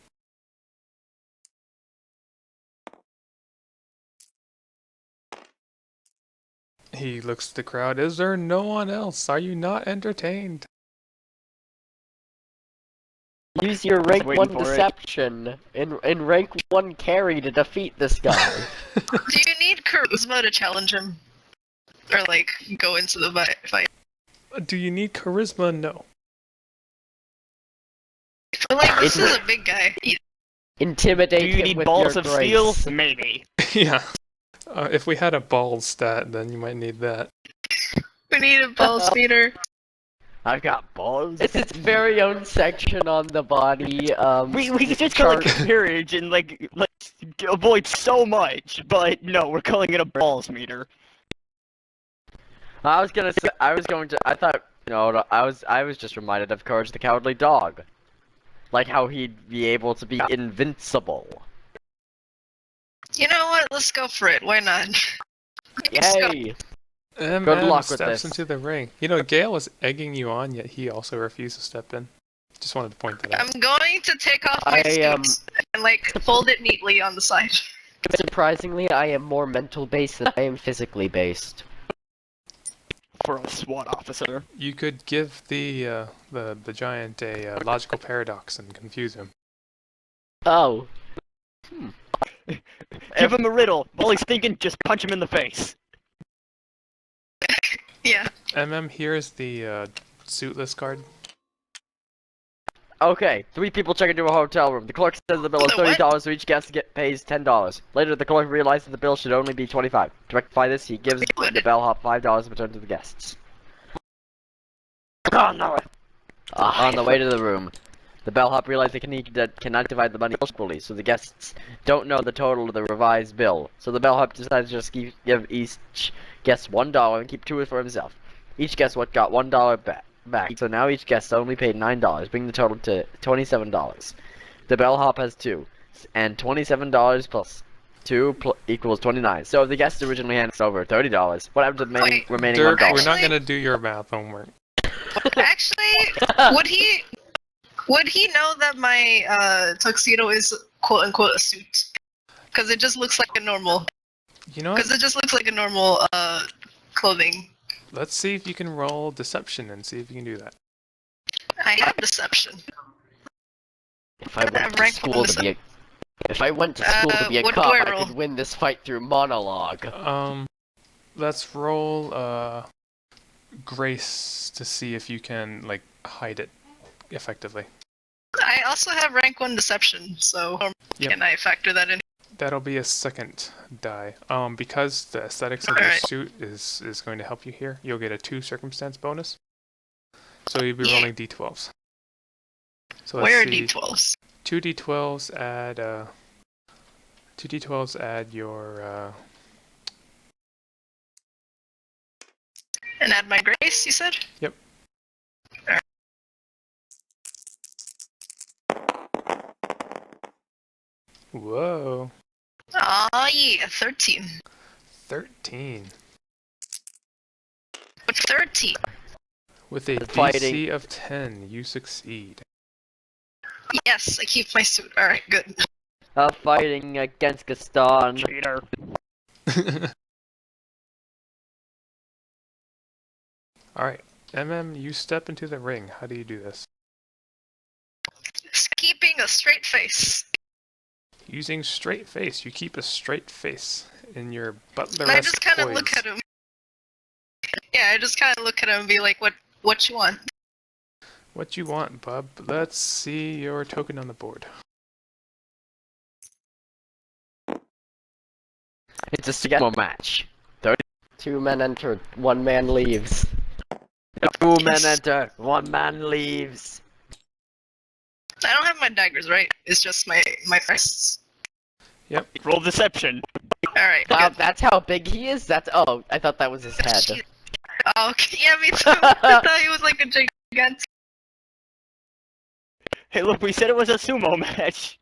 S2: He looks at the crowd. Is there no one else? Are you not entertained?
S1: Use your rank
S4: waiting
S1: 1
S4: for it.
S1: deception in rank 1 carry to defeat this guy.
S3: Do you need charisma to challenge him? Or, like, go into the fight?
S2: Do you need charisma? No.
S3: But, like, this is a big guy.
S1: Intimidate
S4: Do you
S1: him
S4: need
S1: with
S4: balls
S1: your
S4: of
S1: grace.
S4: steel? Maybe.
S2: Yeah. If we had a ball stat, then you might need that.
S3: We need a ball speeder.
S1: I've got balls. It's its very own section on the body.
S4: We just call it courage and like avoid so much, but no, we're calling it a balls meter.
S1: I was just reminded of Courage the Cowardly Dog. Like how he'd be able to be invincible.
S3: You know what? Let's go for it. Why not? Let's go.
S1: Yay!
S2: Good
S1: luck with
S2: steps
S1: this.
S2: into the ring. You know, Gale was egging you on, yet he also refused to step in. Just wanted to point that out.
S3: I'm going to take off my scoots and, like, fold it neatly on the side.
S1: Surprisingly, I am more mental based than I am physically based.
S4: For a SWAT officer.
S2: You could give the giant a logical paradox and confuse him.
S1: Oh.
S4: Give him a riddle. While he's thinking, just punch him in the face.
S3: Yeah.
S2: Here is the suitless card.
S1: Okay, 3 people check into a hotel room. The clerk says the bill is
S3: The what?
S1: $30, so each guest pays $10. Later, the clerk realizes the bill should only be $25. To rectify this, he gives the bellhop $5 in return to the guests. On the way to the room, the bellhop realizes he cannot divide the money equally, so the guests don't know the total of the revised bill. So the bellhop decides to just give each guest $1 and keep 2 for himself. Each guest got $1 back. So now each guest only paid $9, bringing the total to $27. The bellhop has 2, and $27 plus 2 equals 29. So if the guest originally handed over $30, what happened to the remaining
S2: Dirk,
S1: $1?
S2: we're not gonna do your math homework.
S3: Actually, would he know that my tuxedo is quote unquote a suit? Because it just looks like a normal.
S2: You know
S3: Because
S2: what?
S3: it just looks like a normal clothing.
S2: Let's see if you can roll deception and see if you can do that.
S3: I have deception.
S1: If I went to
S3: Rank
S1: school
S3: one
S1: to be a If I went to school to be a
S3: what do
S1: cop,
S3: I
S1: I
S3: roll?
S1: could win this fight through monologue.
S2: Let's roll grace to see if you can like hide it effectively.
S3: I also have rank 1 deception, so
S2: Yep.
S3: can I factor that in?
S2: That'll be a second die. Because the aesthetics of your suit is going to help you here, you'll get a 2 circumstance bonus. So you'll be rolling d12s. So
S3: Where are
S2: let's see.
S3: d12s?
S2: 2 d12s add your
S3: And add my grace, you said?
S2: Yep.
S3: Alright.
S2: Whoa.
S3: Aw, yeah, 13.
S2: 13.
S3: But 13.
S2: With a
S1: Fighting.
S2: DC of 10, you succeed.
S3: Yes, I keep my suit. Alright, good.
S1: Fighting against Gaston.
S4: Cheater.
S2: Alright, you step into the ring. How do you do this?
S3: Just keeping a straight face.
S2: Using straight face. You keep a straight face in your
S3: And
S2: butler-esque
S3: I just kind of
S2: poise.
S3: look at him. Yeah, I just kind of look at him and be like, what you want?
S2: What you want, bub? Let's see your token on the board.
S1: It's a sumo match. 2 men enter, 1 man leaves. 2 men enter, 1 man leaves.
S3: I don't have my daggers, right? It's just my fists.
S4: Roll deception.
S3: Alright,
S1: Wow,
S3: good.
S1: that's how big he is? Oh, I thought that was his head.
S3: Shit. Oh, okay. Yeah, me too. I thought he was like a gigantic.
S4: Hey, look, we said it was a sumo match.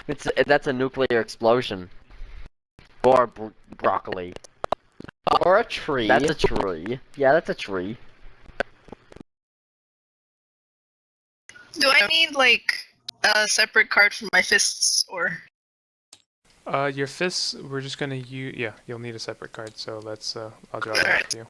S1: That's a nuclear explosion. Or broccoli. Or a tree. That's a tree. Yeah, that's a tree.
S3: Do I need like a separate card for my fists, or?
S2: Your fists, we're just gonna use... Yeah, you'll need a separate card, so let's, I'll draw that out for you.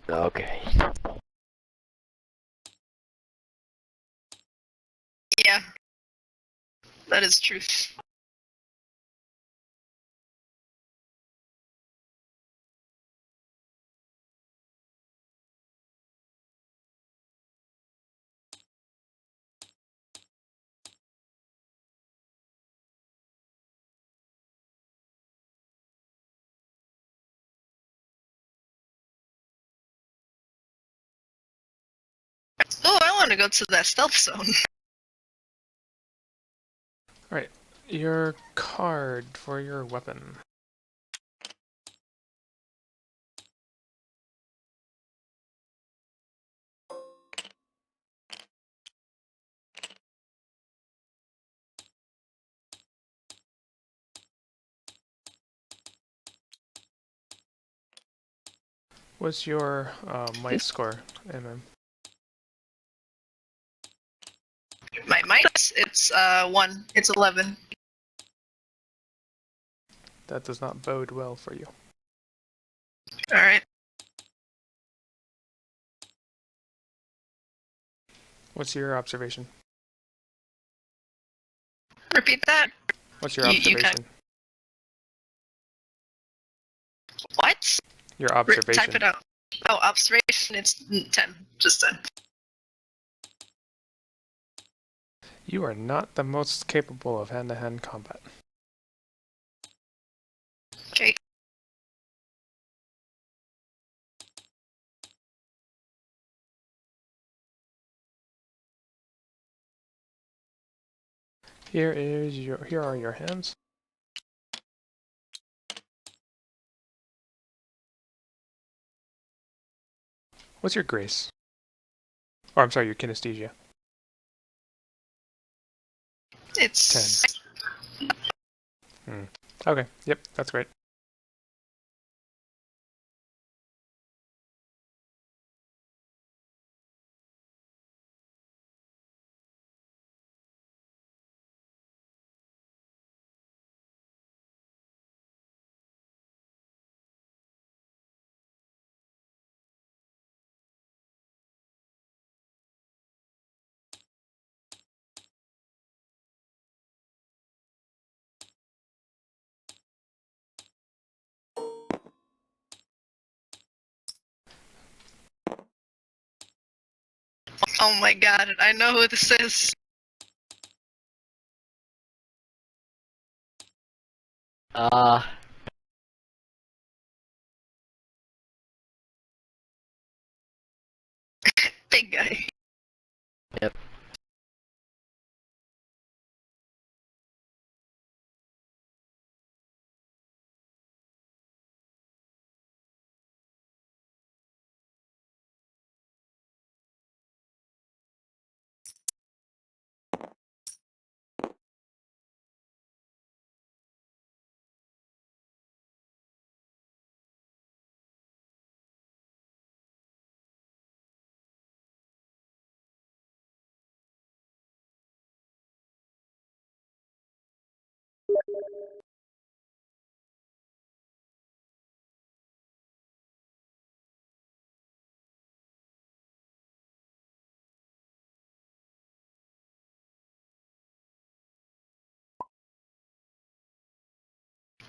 S1: Okay.
S3: Yeah, that is truth. Oh, I want to go to that stealth zone.
S2: Alright, your card for your weapon. What's your might score, MM?
S3: My might, it's 1. It's 11.
S2: That does not bode well for you.
S3: Alright.
S2: What's your observation?
S3: Repeat that.
S2: What's your
S3: You
S2: observation?
S3: can't- What?
S2: Your observation.
S3: Type it out. Oh, observation, it's 10. Just 10.
S2: You are not the most capable of hand-to-hand combat.
S3: Okay.
S2: Here are your hands. What's your grace? Or I'm sorry, your kinesthesia.
S3: It's
S2: 10. Okay, yep, that's great.
S3: oh my god, I know who this is. Big guy.
S1: Yep.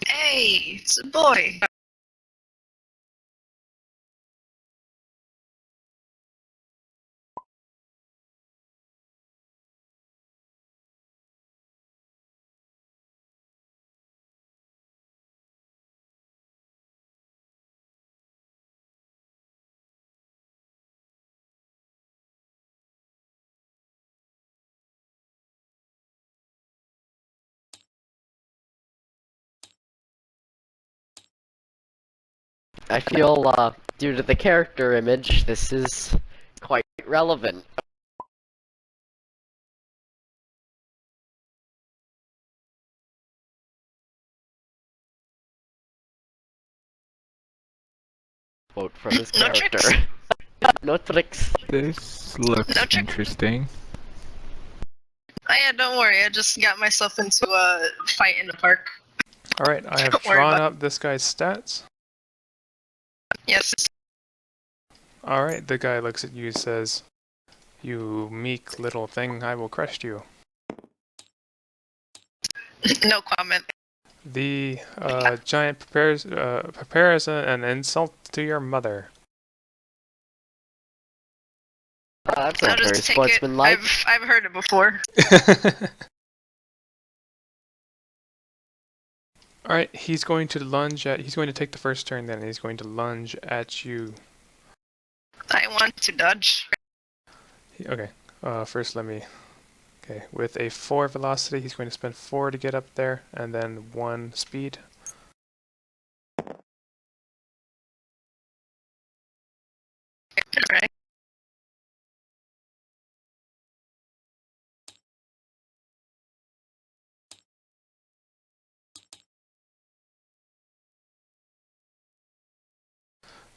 S3: Hey, it's a boy.
S1: I feel, due to the character image, this is quite relevant. Quote from his
S3: No
S1: character.
S3: tricks.
S1: No tricks.
S6: This looks
S3: No trick.
S6: interesting.
S3: Oh yeah, don't worry, I just got myself into a fight in the park.
S2: Alright, I have
S3: Don't worry
S2: drawn
S3: about
S2: up this guy's stats.
S3: Yes.
S2: Alright, the guy looks at you and says, "You meek little thing, I will crush you."
S3: No comment.
S2: The giant prepares an insult to your mother.
S1: That's
S3: I'll
S1: not very
S3: just take it.
S1: sportsmanlike.
S3: I've heard it before.
S2: Alright, he's going to take the first turn then, and he's going to lunge at you.
S3: I want to dodge.
S2: Okay, first let me... Okay, with a 4 velocity, he's going to spend 4 to get up there, and then 1 speed.
S3: Alright.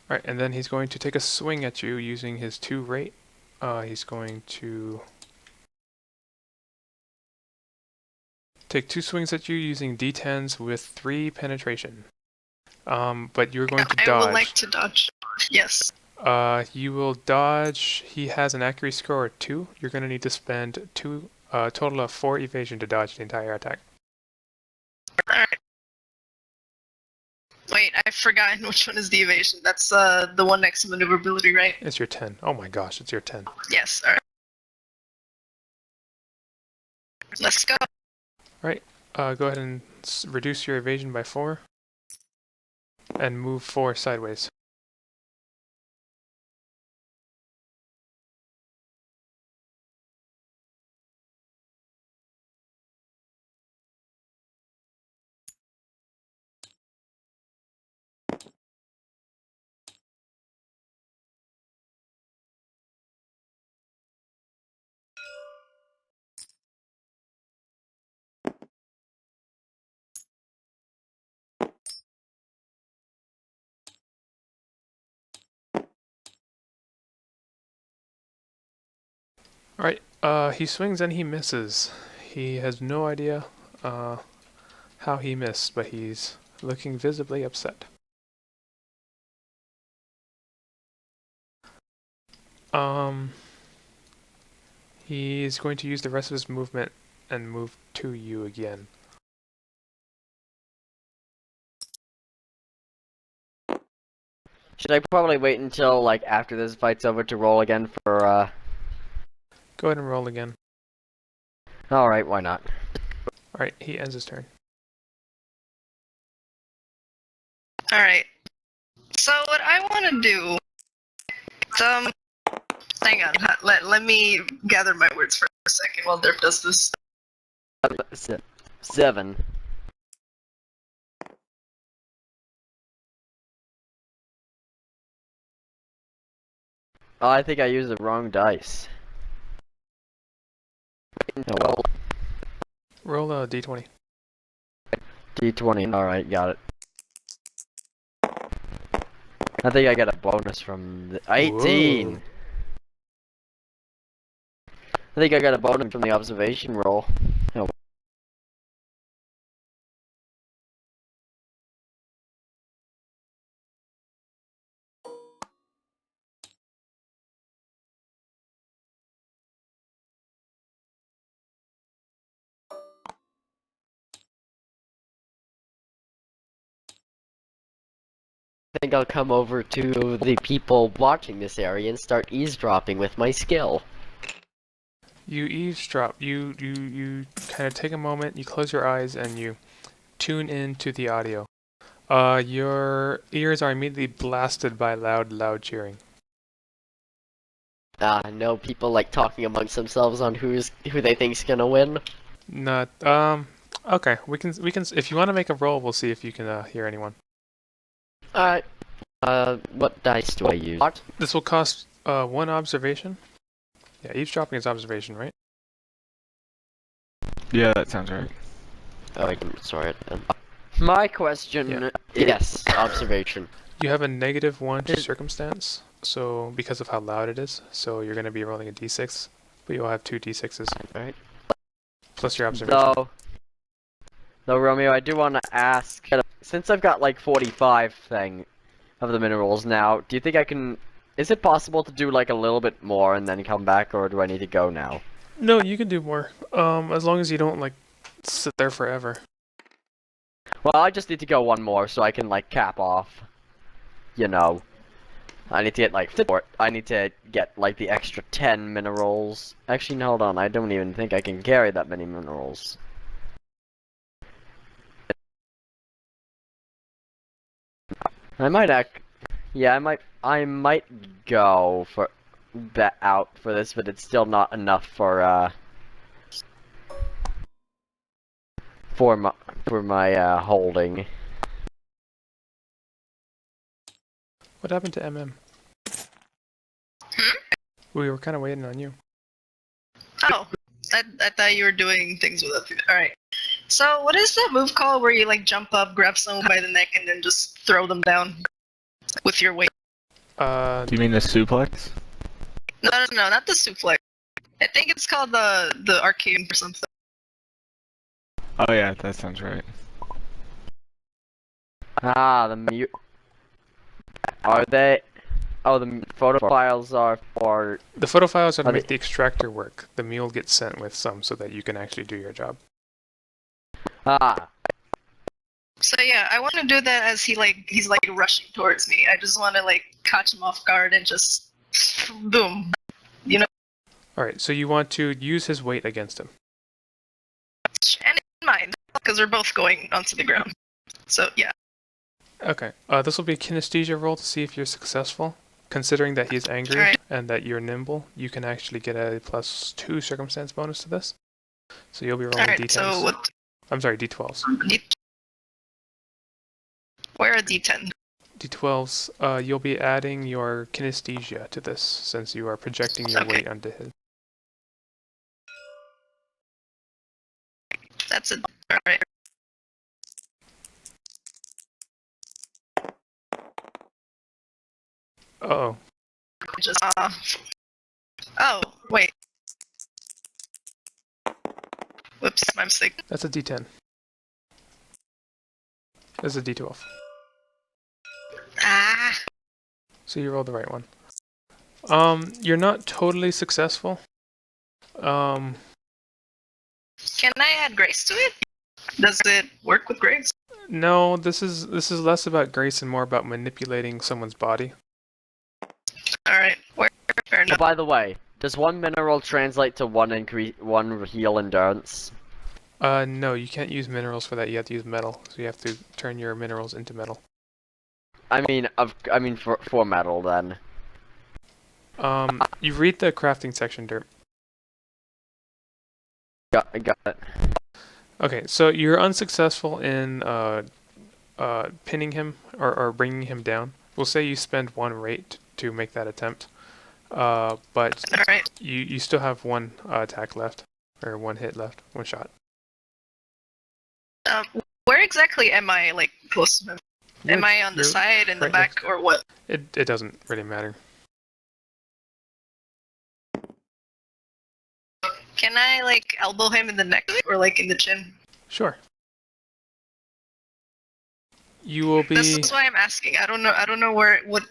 S2: Alright, and then he's going to take a swing at you using his 2 rate. He's going to take 2 swings at you using d10s with 3 penetration. But you're going to dodge.
S3: I would like to dodge. Yes.
S2: You will dodge. He has an accuracy score of 2. You're going to need to spend total of 4 evasion to dodge the entire attack.
S3: Alright. Wait, I've forgotten which one is the evasion. That's the one next to maneuverability, right?
S2: It's your 10. Oh my gosh, it's your 10.
S3: Yes, alright. Let's go.
S2: Go ahead and reduce your evasion by 4. And move 4 sideways. Alright, he swings and he misses. He has no idea how he missed, but he's looking visibly upset. He's going to use the rest of his movement and move to you again.
S1: Should I probably wait until, like, after this fight's over to roll again for,
S2: Go ahead and roll again.
S1: Alright, why not?
S2: Alright, he ends his turn.
S3: Alright. So what I want to do, hang on, let me gather my words for a second while Derp does this.
S1: 7. Oh, I think I used the wrong dice. Oh well.
S2: Roll a d20.
S1: D20, alright, got it. I think I got a bonus from the 18!
S2: Whoa.
S1: I think I got a bonus from the observation roll. Oh. I think I'll come over to the people watching this area and start eavesdropping with my skill.
S2: You eavesdrop. You kind of take a moment, you close your eyes, and you tune into the audio. Your ears are immediately blasted by loud cheering.
S1: No, people like talking amongst themselves on who they think's gonna win.
S2: Not, okay, we can, if you want to make a roll, we'll see if you can, hear anyone.
S1: Alright. What dice do I use? What?
S2: This will cost, 1 observation. Yeah, eavesdropping is observation, right?
S6: Yeah, that sounds right.
S1: Oh, I'm sorry. My question,
S2: Yeah.
S1: yes, observation.
S2: You have a -1 to circumstance, so because of how loud it is, so you're going to be rolling a d6, but you'll have 2 d6s.
S1: Alright.
S2: Plus your observation.
S1: Though, Romeo, I do want to ask, since I've got like 45 of the minerals now, do you think I can, is it possible to do like a little bit more and then come back, or do I need to go now?
S2: No, you can do more, as long as you don't, like, sit there forever.
S1: Well, I just need to go one more so I can like cap off, you know. I need to get like I need to get like the extra 10 minerals. Actually, no, hold on, I don't even think I can carry that many minerals. I might yeah, I might go for that out for this, but it's still not enough for my holding.
S2: What happened to MM? We were kind of waiting on you.
S3: Oh, I thought you were doing things with it. Alright. So what is that move called where you like jump up, grab someone by the neck, and then just throw them down with your weight?
S6: Do you mean the suplex?
S3: No, not the suplex. I think it's called the arcade or something.
S6: Oh yeah, that sounds right.
S1: Ah, the mute. Are they? Oh, the photo files are for.
S2: The photo files are to
S1: Are
S2: make
S1: they-
S2: the extractor work. The mule gets sent with some so that you can actually do your job.
S1: Ah,
S3: So yeah, I want to do that as he's like rushing towards me. I just want to like catch him off guard and just boom. You know,
S2: Alright, so you want to use his weight against him.
S3: and in mind because we're both going onto the ground. So yeah.
S2: Okay, this will be a kinesthesia roll to see if you're successful. Considering that he's angry
S3: Alright.
S2: and that you're nimble, you can actually get a +2 circumstance bonus to this. So you'll be rolling
S3: Alright.
S2: d10s.
S3: So what?
S2: I'm sorry, d12s.
S3: Where are D10?
S2: D12s, you'll be adding your kinesthesia to this, since you are projecting your
S3: Okay.
S2: weight onto him.
S3: That's it. Alright.
S2: Uh-oh.
S3: Just oh wait. Whoops, my mistake.
S2: That's a D10. This is a D12.
S3: Ah.
S2: So you rolled the right one. You're not totally successful.
S3: Can I add grace to it? Does it work with grace?
S2: No, this is less about grace and more about manipulating someone's body.
S3: Alright, fair
S1: Oh,
S3: enough.
S1: by the way, does one mineral translate to one heal endurance?
S2: No, you can't use minerals for that. You have to use metal. So you have to turn your minerals into metal.
S1: I mean for metal then.
S2: You read the crafting section, Derp.
S1: Got it.
S2: Okay, so you're unsuccessful in pinning him or bringing him down. We'll say you spend 1 rate to make that attempt, but
S3: Alright.
S2: you still have 1 attack left, or 1 hit left, 1 shot.
S3: Where exactly am I, like, close to him? Am I on the side, in the
S2: right
S3: back, or what?
S2: It doesn't really matter.
S3: Can I, like, elbow him in the neck, or, like, in the chin?
S2: Sure. You will be.
S3: This is why I'm asking. I don't know what...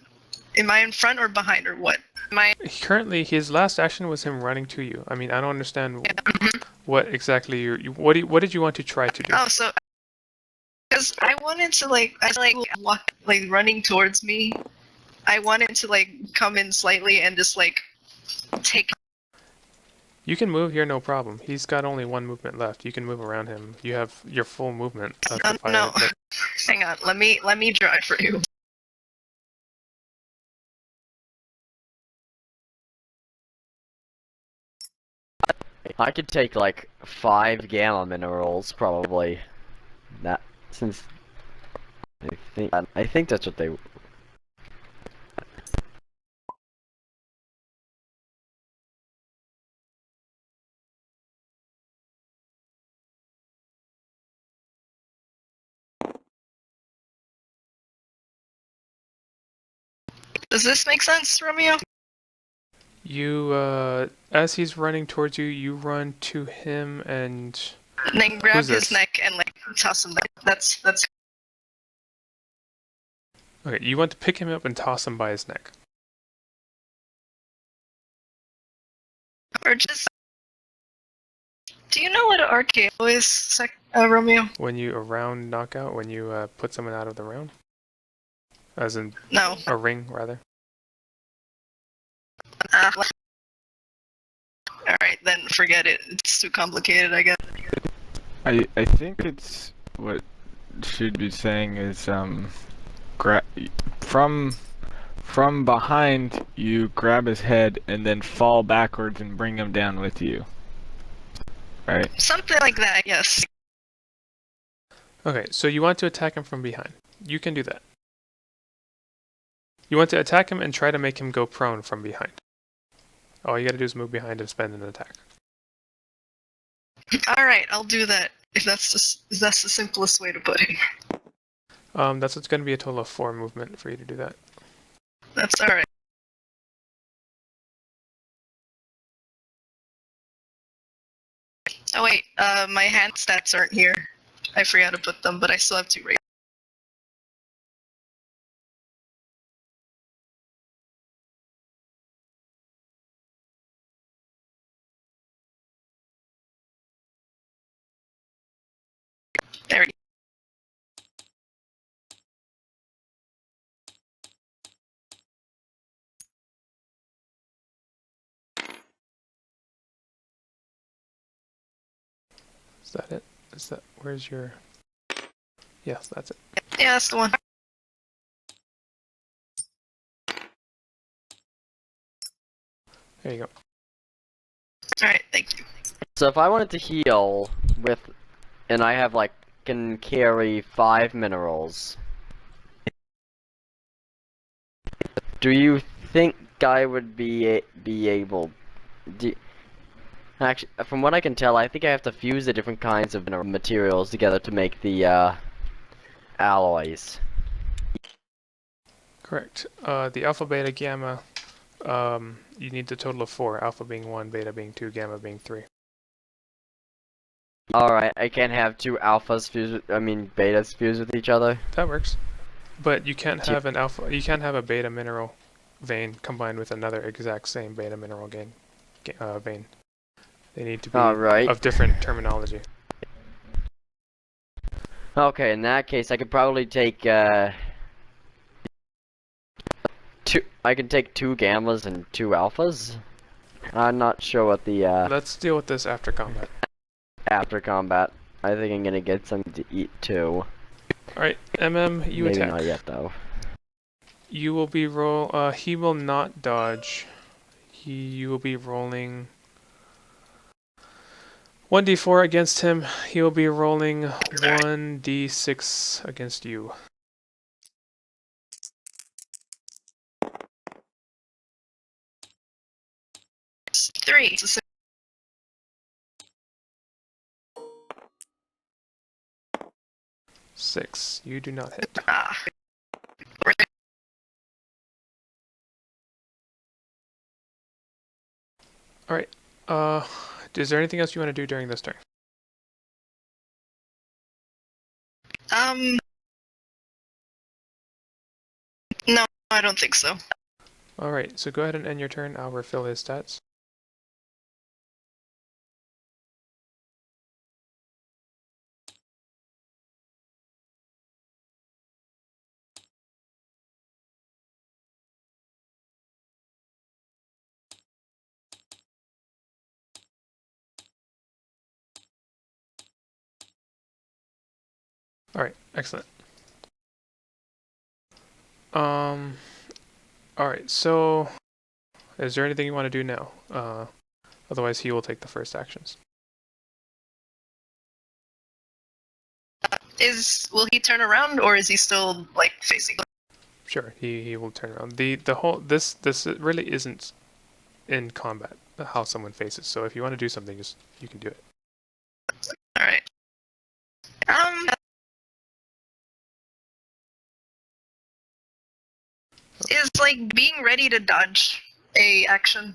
S3: Am I in front or behind, or what? Am I...
S2: Currently, his last action was him running to you. I mean, I don't understand what exactly what did you want to try to do?
S3: Oh, so... Because I wanted to, like, walk, like, running towards me. I wanted to, like, come in slightly and just, like, take...
S2: You can move here, no problem. He's got only 1 movement left. You can move around him. You have your full movement.
S3: No. Hang on. Let me drive for you.
S1: I could take like 5 gamma minerals probably. That since I think that's what they.
S3: Does this make sense, Romeo?
S2: You, as he's running towards you, you run to him and...
S3: And then grab
S2: Who's
S3: his
S2: this?
S3: neck and, like, toss him back. That's...
S2: Okay, you want to pick him up and toss him by his neck.
S3: Or just... Do you know what an RKO is, Romeo?
S2: When you around knockout, when you put someone out of the round? As in
S3: No.
S2: a ring, rather.
S3: Alright, then forget it. It's too complicated, I guess.
S6: I think it's what should be saying is from behind you grab his head and then fall backwards and bring him down with you. Right.
S3: Something like that, yes.
S2: Okay, so you want to attack him from behind. You can do that. You want to attack him and try to make him go prone from behind. All you gotta do is move behind and spend an attack.
S3: Alright, I'll do that. If that's the simplest way to put it.
S2: That's what's gonna be a total of 4 movement for you to do that.
S3: That's alright. Oh wait, my hand stats aren't here. I forgot to put them, but I still have 2 rates. There we go.
S2: Is that it? Is that where's your? Yes, that's it.
S3: Yeah, that's the one.
S2: There you go.
S3: Alright, thank you.
S1: So if I wanted to heal with, and I have like can carry 5 minerals. Do you think I would be able? Actually, from what I can tell, I think I have to fuse the different kinds of materials together to make the alloys.
S2: Correct. The alpha, beta, gamma. You need the total of 4. Alpha being 1, beta being 2, gamma being 3.
S1: Alright, I can't have two alphas fuse with, betas fuse with each other.
S2: That works. But you can't have an alpha. You can't have a beta mineral vein combined with another exact same beta mineral vein. They need to be of different terminology.
S1: Okay, in that case, I could probably take, I can take 2 gammas and 2 alphas. I'm not sure what the,
S2: Let's deal with this after combat.
S1: after combat. I think I'm gonna get something to eat too.
S2: Alright, you
S1: Maybe
S2: attack.
S1: not yet, though.
S2: You will be he will not dodge. You will be rolling 1d4 against him. He will be rolling 1d6 against you.
S3: 3.
S2: 6. You do not hit.
S3: Ah.
S2: Alright. Is there anything else you want to do during this turn?
S3: No, I don't think so.
S2: Alright, so go ahead and end your turn. I'll refill his stats. Alright, excellent. Alright, so is there anything you want to do now? Otherwise he will take the first actions.
S3: Will he turn around, or is he still like facing?
S2: Sure, he will turn around. This really isn't in combat how someone faces. So if you want to do something, you can do it.
S3: All right. Is like being ready to dodge a action,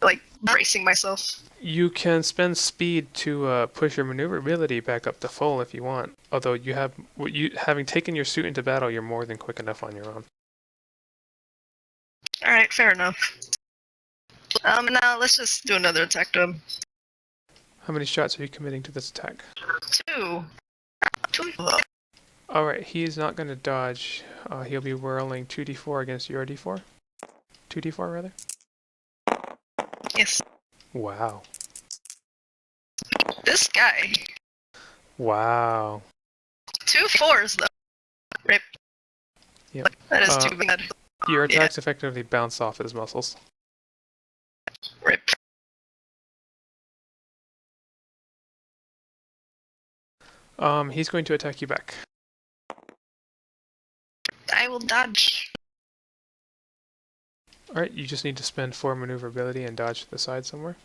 S3: like bracing myself?
S2: You can spend speed to push your maneuverability back up to full if you want. Although having taken your suit into battle, you're more than quick enough on your own.
S3: All right, fair enough. Now let's just do another attack to him.
S2: How many shots are you committing to this attack?
S3: 2. 2.
S2: Alright, he's not going to dodge. He'll be rolling 2d4 against your d4. 2d4 rather.
S3: Yes.
S2: Wow.
S3: This guy.
S2: Wow.
S3: 2 4s though. Rip.
S2: Yep.
S3: That is too bad.
S2: Your attacks effectively bounce off his muscles.
S3: Rip.
S2: He's going to attack you back.
S3: I will dodge.
S2: Alright, you just need to spend 4 maneuverability and dodge to the side somewhere.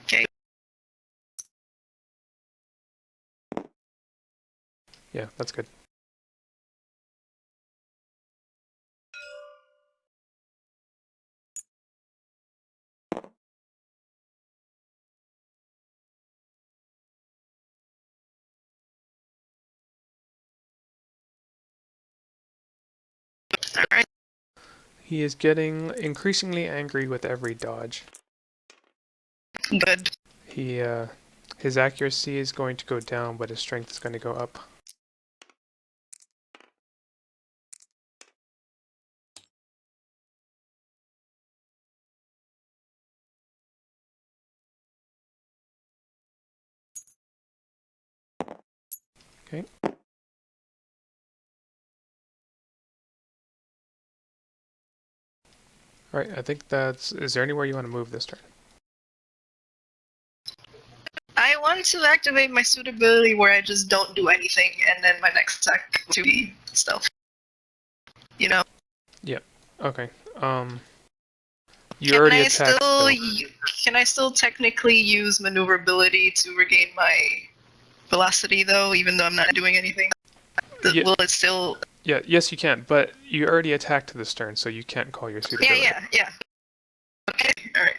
S3: Okay.
S2: Yeah, that's good.
S3: Alright.
S2: He is getting increasingly angry with every dodge.
S3: Good.
S2: His accuracy is going to go down, but his strength is going to go up. Okay. Alright, I think is there anywhere you want to move this turn?
S3: I want to activate my suitability where I just don't do anything, and then my next attack to be stealth. You know?
S2: Yep. Okay. You already attacked.
S3: Can I still technically use maneuverability to regain my velocity, though, even though I'm not doing anything?
S2: Yeah.
S3: Will it still...
S2: Yeah, yes you can, but you already attacked this turn, so you can't call your suitability.
S3: Yeah. Okay, alright.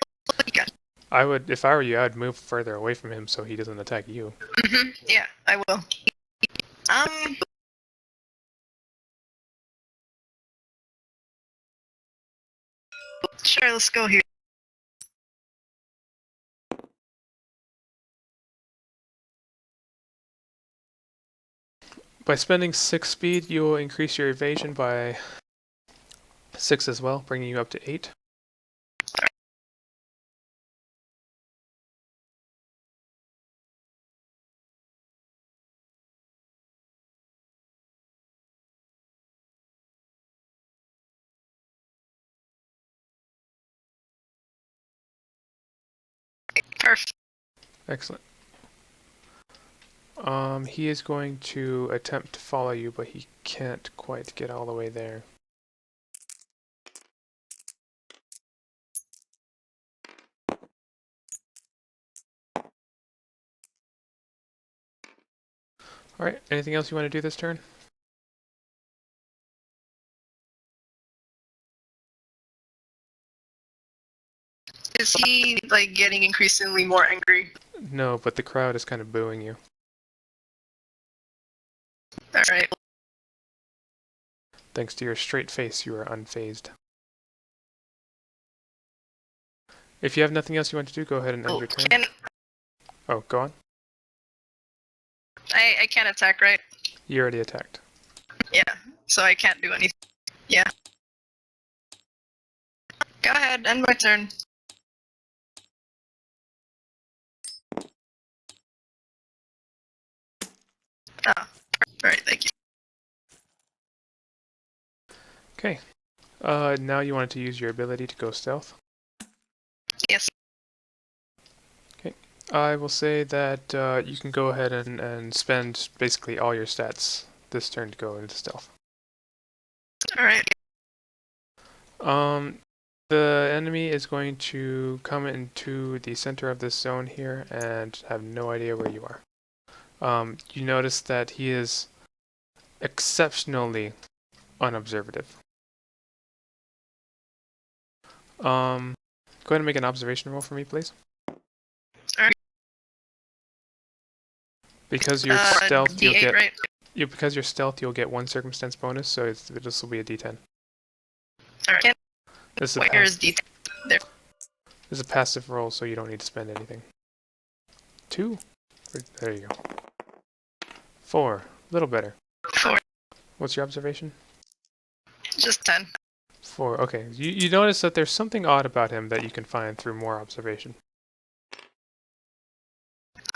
S2: I would, if I were you, I'd move further away from him so he doesn't attack you.
S3: Yeah, I will. Sure, let's go here.
S2: By spending 6 speed, you will increase your evasion by 6 as well, bringing you up to 8.
S3: Perfect.
S2: Excellent. He is going to attempt to follow you, but he can't quite get all the way there. Alright, anything else you want to do this turn?
S3: Is he, like, getting increasingly more angry?
S2: No, but the crowd is kind of booing you.
S3: Alright.
S2: Thanks to your straight face, you are unfazed. If you have nothing else you want to do, go ahead and end your turn. Oh, go on.
S3: I can't attack, right?
S2: You already attacked.
S3: Yeah, so I can't do anything. Yeah. Go ahead, end my turn. Oh, alright, thank you.
S2: Okay. Now you wanted to use your ability to go stealth.
S3: Yes.
S2: Okay. I will say that you can go ahead and spend basically all your stats this turn to go into stealth.
S3: Alright.
S2: The enemy is going to come into the center of this zone here and have no idea where you are. You notice that he is exceptionally unobservative. Go ahead and make an observation roll for me, please.
S3: Alright.
S2: Because you're stealth, you'll
S3: D8,
S2: get
S3: right?
S2: because you're stealth, you'll get 1 circumstance bonus, so this will be a D10.
S3: Alright.
S2: This is
S3: Where is D10? There.
S2: This is a passive roll, so you don't need to spend anything. 2. There you go. 4. A little better.
S3: 4.
S2: What's your observation?
S3: Just 10.
S2: 4. Okay. You notice that there's something odd about him that you can find through more observation.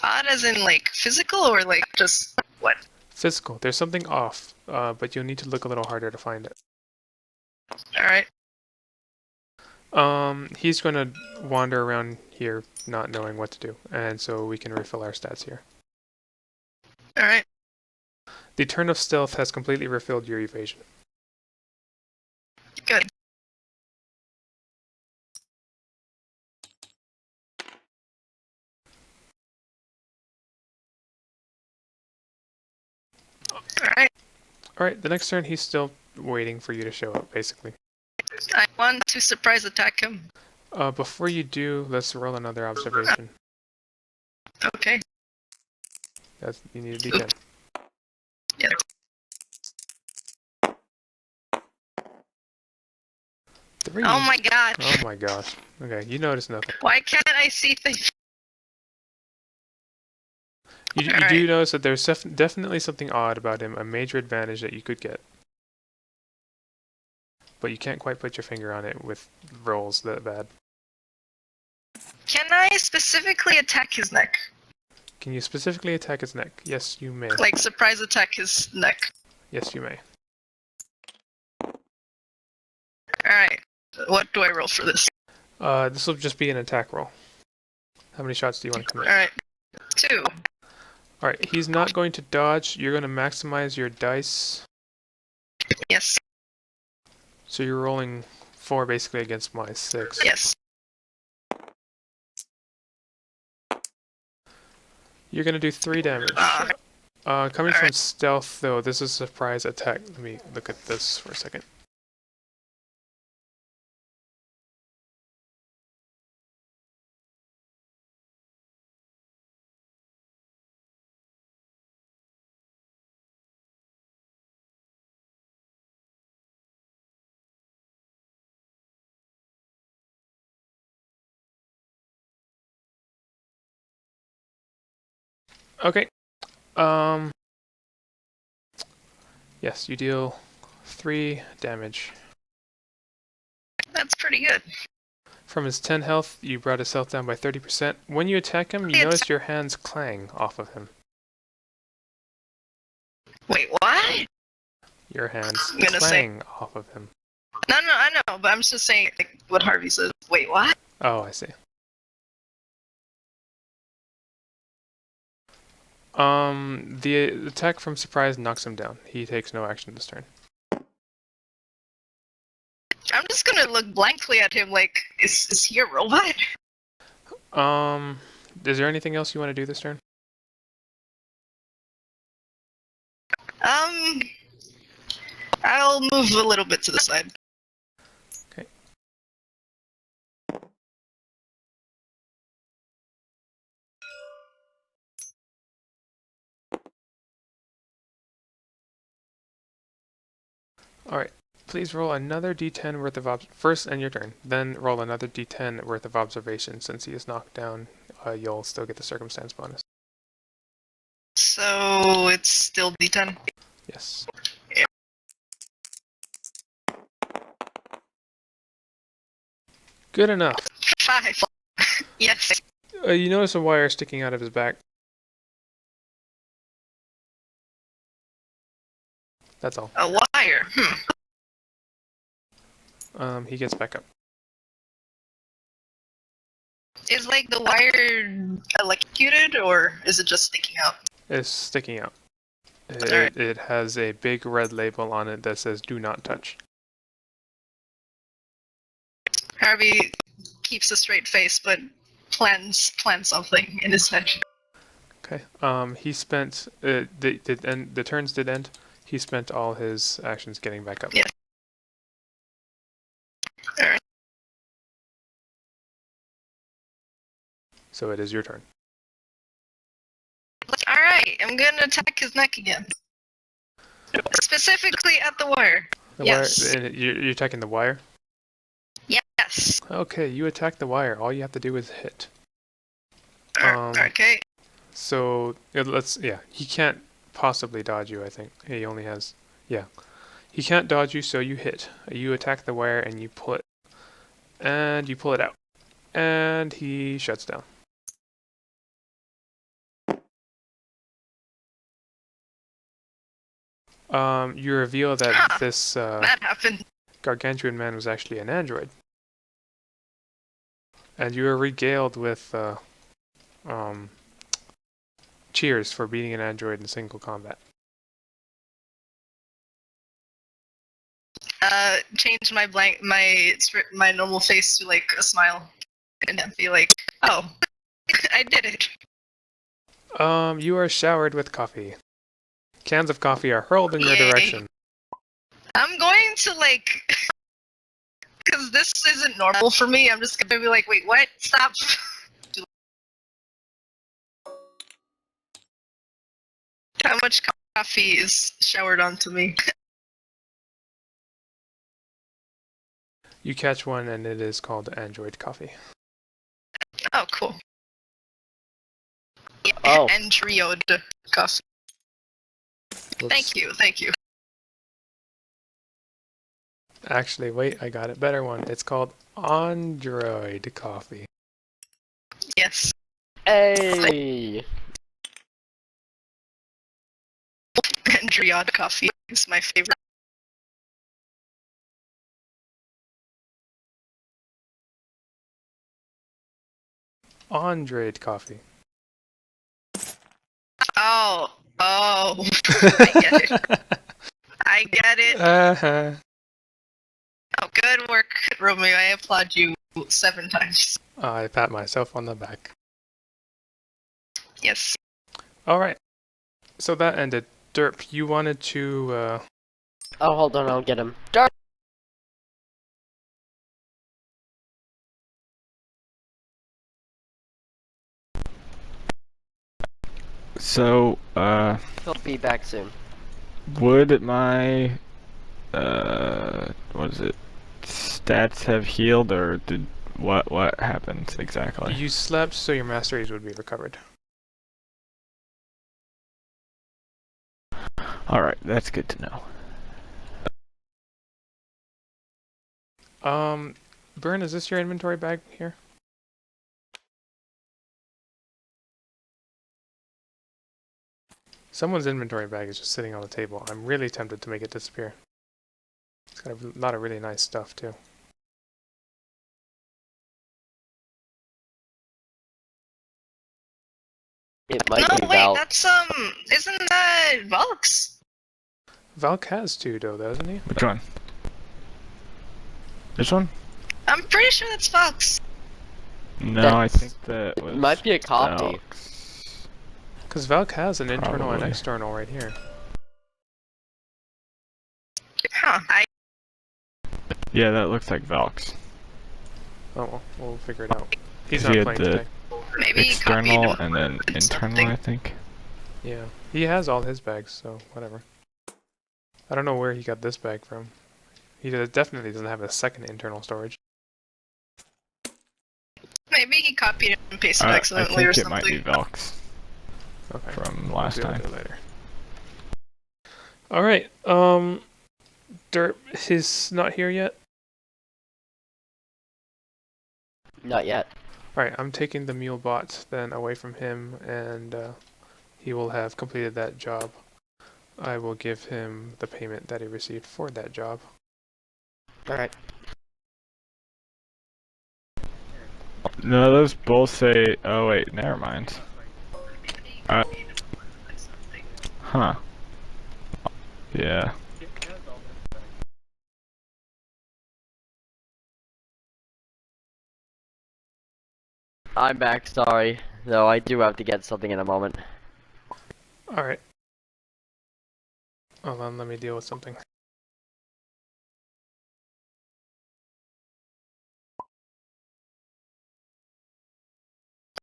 S3: Odd as in, like, physical or, like, just what?
S2: Physical. There's something off, but you'll need to look a little harder to find it.
S3: Alright.
S2: He's going to wander around here not knowing what to do, and so we can refill our stats here.
S3: Alright.
S2: The turn of stealth has completely refilled your evasion.
S3: Good. Alright.
S2: Alright, the next turn he's still waiting for you to show up, basically.
S3: I want to surprise attack him.
S2: Before you do, let's roll another observation.
S3: Okay.
S2: You need a D10.
S3: Yeah.
S2: 3.
S3: Oh my god.
S2: Oh my gosh. Okay, you notice nothing.
S3: Why can't I see things?
S2: You
S3: Alright.
S2: do notice that there's definitely something odd about him, a major advantage that you could get. But you can't quite put your finger on it with rolls that bad.
S3: Can I specifically attack his neck?
S2: Can you specifically attack his neck? Yes, you may.
S3: Like, surprise attack his neck.
S2: Yes, you may.
S3: Alright. What do I roll for this?
S2: This will just be an attack roll. How many shots do you want to commit?
S3: Alright. 2.
S2: Alright, he's not going to dodge. You're going to maximize your dice.
S3: Yes.
S2: So you're rolling 4 basically against my 6.
S3: Yes.
S2: You're going to do 3 damage. Coming from stealth, though, this is a surprise attack. Let me look at this for a second. Okay. Yes, you deal 3 damage.
S3: That's pretty good.
S2: From his 10 health, you brought his health down by 30%. When you attack him, you notice your hands clang off of him.
S3: Wait, what?
S2: Your hands
S3: I'm gonna
S2: clang off of him.
S3: No, I know, but I'm just saying like, what Harvey says. Wait, what?
S2: Oh, I see. The attack from surprise knocks him down. He takes no action this turn.
S3: I'm just gonna look blankly at him like, is he a robot?
S2: Is there anything else you want to do this turn?
S3: I'll move a little bit to the side.
S2: Okay. Alright, please roll another d10 worth of first end your turn, then roll another d10 worth of observation. Since he is knocked down, you'll still get the circumstance bonus.
S3: So it's still D10.
S2: Yes.
S3: Yeah.
S2: Good enough.
S3: 5. Yes.
S2: You notice a wire sticking out of his back. That's all.
S3: A wire.
S2: He gets back up.
S3: Is like the wire electrocuted, or is it just sticking out?
S2: It's sticking out.
S3: Alright.
S2: It has a big red label on it that says "Do not touch."
S3: Harvey keeps a straight face, but plans something in his head.
S2: Okay. He spent the turns did end. He spent all his actions getting back up.
S3: Yeah. Alright.
S2: So it is your turn.
S3: Alright, I'm gonna attack his neck again. Specifically at the wire.
S2: The
S3: Yes.
S2: wire. You're attacking the wire.
S3: Yes.
S2: Okay, you attack the wire. All you have to do is hit.
S3: Okay.
S2: So he can't possibly dodge you. I think he only has. Yeah, he can't dodge you, so you hit. You attack the wire and you pull it, and you pull it out, and he shuts down. You reveal that this
S3: That happened.
S2: gargantuan man was actually an android, and you are regaled with cheers for beating an android in single combat.
S3: Change my normal face to like a smile, and then be like, oh, I did it.
S2: You are showered with coffee. Cans of coffee are hurled in your
S3: Yay.
S2: direction.
S3: I'm going to like, because this isn't normal for me. I'm just gonna be like, wait, what? Stop. How much coffee is showered onto me?
S2: You catch one, and it is called Android Coffee.
S3: Oh, cool. Yeah,
S1: Oh.
S3: Android coffee. Thank you.
S2: Actually, wait, I got a better one. It's called Android Coffee.
S3: Yes.
S1: Hey!
S3: Android coffee is my favorite.
S2: Android Coffee.
S3: Oh. I get it. I get it.
S2: Uh-huh.
S3: Oh, good work, Romeo. I applaud you 7 times.
S2: I pat myself on the back.
S3: Yes.
S2: Alright. So that ended. Derp, you wanted to,
S1: Oh, hold on, I'll get him. Dark!
S6: So,
S1: He'll be back soon.
S6: would my, what is it? Stats have healed, or what happened exactly?
S2: you slept so your masteries would be recovered.
S6: Alright, that's good to know.
S2: Byrne, is this your inventory bag here? Someone's inventory bag is just sitting on the table. I'm really tempted to make it disappear. It's got a lot of really nice stuff, too.
S1: It might
S3: No,
S1: be
S3: wait,
S1: Val.
S3: that's isn't that Valk's?
S2: Valk has two, though, doesn't he?
S6: Which one? This one?
S3: I'm pretty sure that's Valk's.
S6: No, I
S1: That's-
S6: think that was...
S1: It might be a copy.
S6: Valk's.
S2: Because Valk has an internal and
S6: Probably.
S2: external right here.
S3: Huh.
S6: Yeah, that looks like Valk's.
S2: Oh, well, we'll figure it out. He's
S6: He
S2: not
S6: had
S2: playing
S6: the
S2: today.
S3: Maybe he copied
S6: External
S3: him
S6: and then
S3: or
S6: internal,
S3: something.
S6: I think.
S2: Yeah, he has all his bags, so whatever. I don't know where he got this bag from. He definitely doesn't have a second internal storage.
S3: Maybe he copied it and pasted it
S6: I
S3: accidentally or
S6: think it might be
S3: something.
S6: Valk's
S2: Okay.
S6: from
S2: We'll
S6: last
S2: deal with
S6: time.
S2: it later. Alright, Derp is not here yet?
S1: Not yet.
S2: Alright, I'm taking the mule bot then away from him, and he will have completed that job. I will give him the payment that he received for that job.
S1: Alright.
S6: No, those both say... Oh wait, never mind. Huh. Yeah.
S1: I'm back, sorry. Though I do have to get something in a moment.
S2: Alright. Hold on, let me deal with something.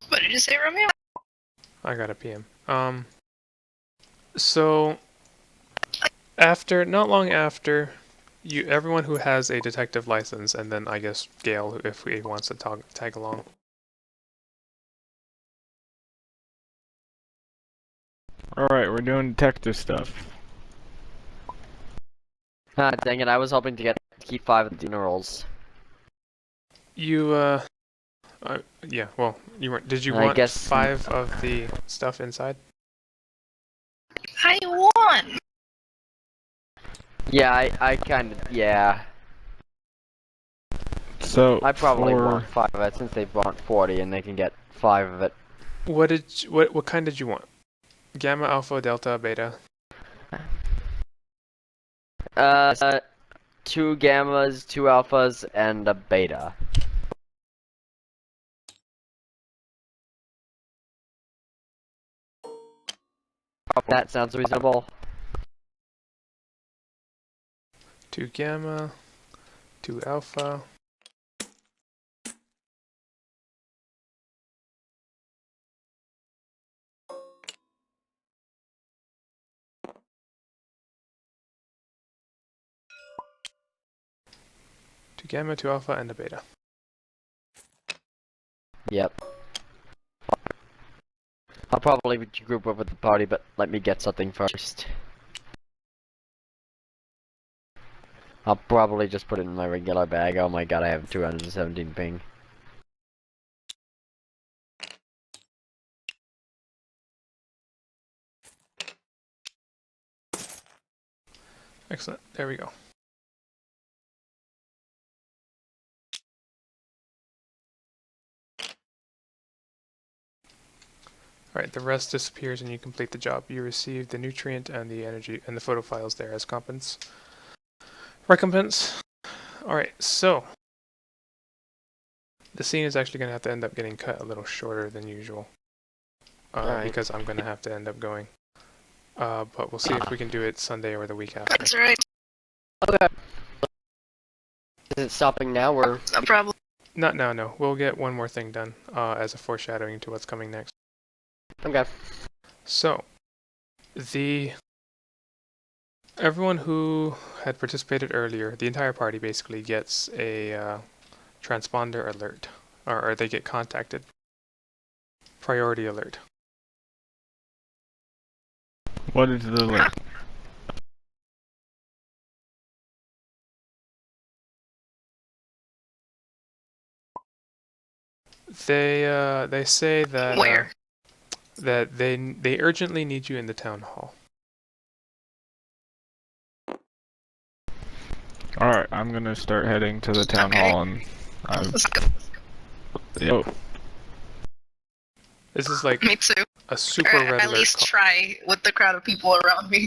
S3: What did you say, Romeo?
S2: I got a PM. So after, not long after, everyone who has a detective license, and then I guess Gale, if he wants to tag along.
S6: Alright, we're doing detective stuff.
S1: Ah, dang it, I was hoping to keep 5 of the minerals.
S2: You, yeah, well, you weren't, did you
S1: I
S2: want
S1: guess-
S2: 5 of the stuff inside?
S3: I won!
S1: Yeah, I kinda, yeah.
S6: So,
S1: I probably
S6: for...
S1: want 5 of it since they want 40 and they can get 5 of it.
S2: What kind did you want? Gamma, alpha, delta, beta?
S1: 2 gammas, 2 alphas, and a beta. That sounds reasonable.
S2: 2 gamma, 2 alpha. Two gamma, 2 alpha, and a beta.
S1: Yep. I'll probably group up with the party, but let me get something first. I'll probably just put it in my regular bag. Oh my god, I have 217 ping.
S2: Excellent, there we go. Alright, the rest disappears and you complete the job. You receive the nutrient and the energy and the photo files there as recompense. Alright, so the scene is actually going to have to end up getting cut a little shorter than usual.
S1: Alright.
S2: Because I'm going to have to end up going. But we'll see if we can do it Sunday or the week after.
S3: That's right.
S1: Okay. Is it stopping now or?
S3: No problem.
S2: Not now, no. We'll get one more thing done as a foreshadowing to what's coming next.
S1: Okay.
S2: So, everyone who had participated earlier, the entire party basically gets a transponder alert, or they get contacted. Priority alert.
S6: What is the alert?
S2: They say that
S3: Where?
S2: that they urgently need you in the town hall.
S6: Alright, I'm gonna start heading to the town
S3: Okay.
S6: hall and
S3: Let's go.
S6: Yo.
S2: This is like
S3: Me too.
S2: a super
S3: Or
S2: red
S3: at
S2: alert
S3: least
S2: call.
S3: try with the crowd of people around me.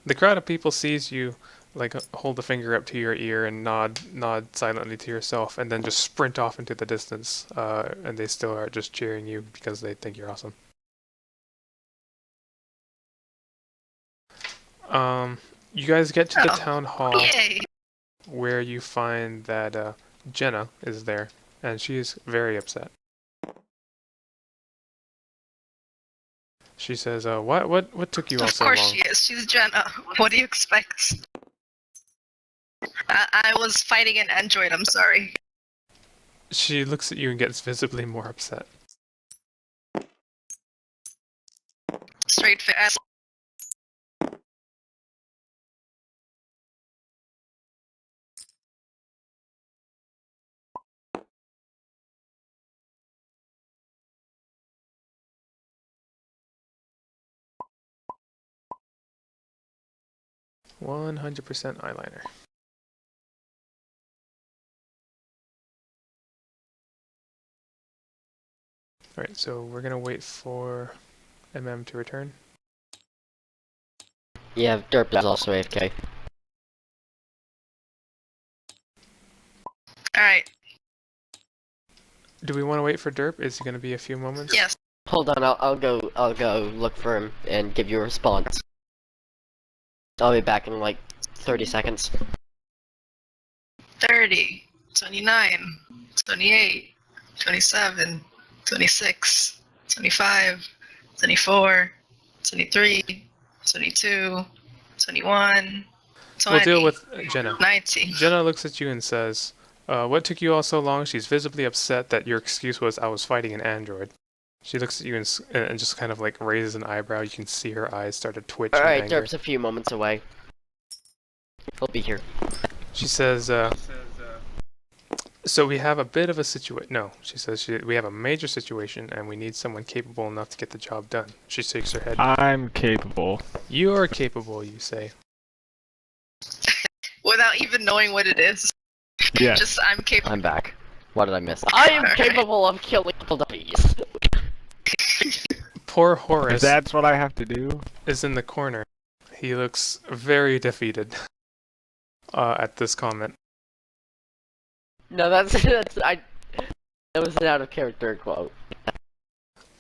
S2: The crowd of people sees you like hold a finger up to your ear and nod silently to yourself, and then just sprint off into the distance. And they still are just cheering you because they think you're awesome. You guys get to the
S3: Oh.
S2: town hall
S3: Yay!
S2: where you find that Jenna is there, and she is very upset. She says, what took you all
S3: Of
S2: so
S3: course
S2: long?"
S3: she is. She's Jenna. What do you expect? I was fighting an android, I'm sorry.
S2: She looks at you and gets visibly more upset.
S3: Straight face.
S2: 100% eyeliner. Alright, so we're gonna wait for MM to return.
S1: Yeah, Derp is also AFK.
S3: Alright,
S2: Do we want to wait for Derp? Is it gonna be a few moments?
S3: yes.
S1: Hold on, I'll go look for him and give you a response. I'll be back in like 30 seconds.
S3: 30, 29, 28, 27, 26, 25, 24, 23, 22, 21, 20,
S2: We'll deal with Jenna.
S3: 19.
S2: Jenna looks at you and says, what took you all so long? She's visibly upset that your excuse was I was fighting an android. She looks at you and just kind of like raises an eyebrow. You can see her eyes start to twitch in
S1: Alright,
S2: anger.
S1: Derp's a few moments away. He'll be here.
S2: She says, so we have a bit of a situation. No, she says we have a major situation and we need someone capable enough to get the job done. She shakes her head.
S6: I'm capable.
S2: You are capable, you say.
S3: Without even knowing what it is.
S6: Yeah.
S3: Just, I'm capable.
S1: I'm back. What did I miss? I am
S3: Alright.
S1: capable of killing bees.
S2: Poor
S6: If
S2: Horace
S6: that's what I have to do.
S2: is in the corner. He looks very defeated at this comment.
S1: No, that was an out of character quote.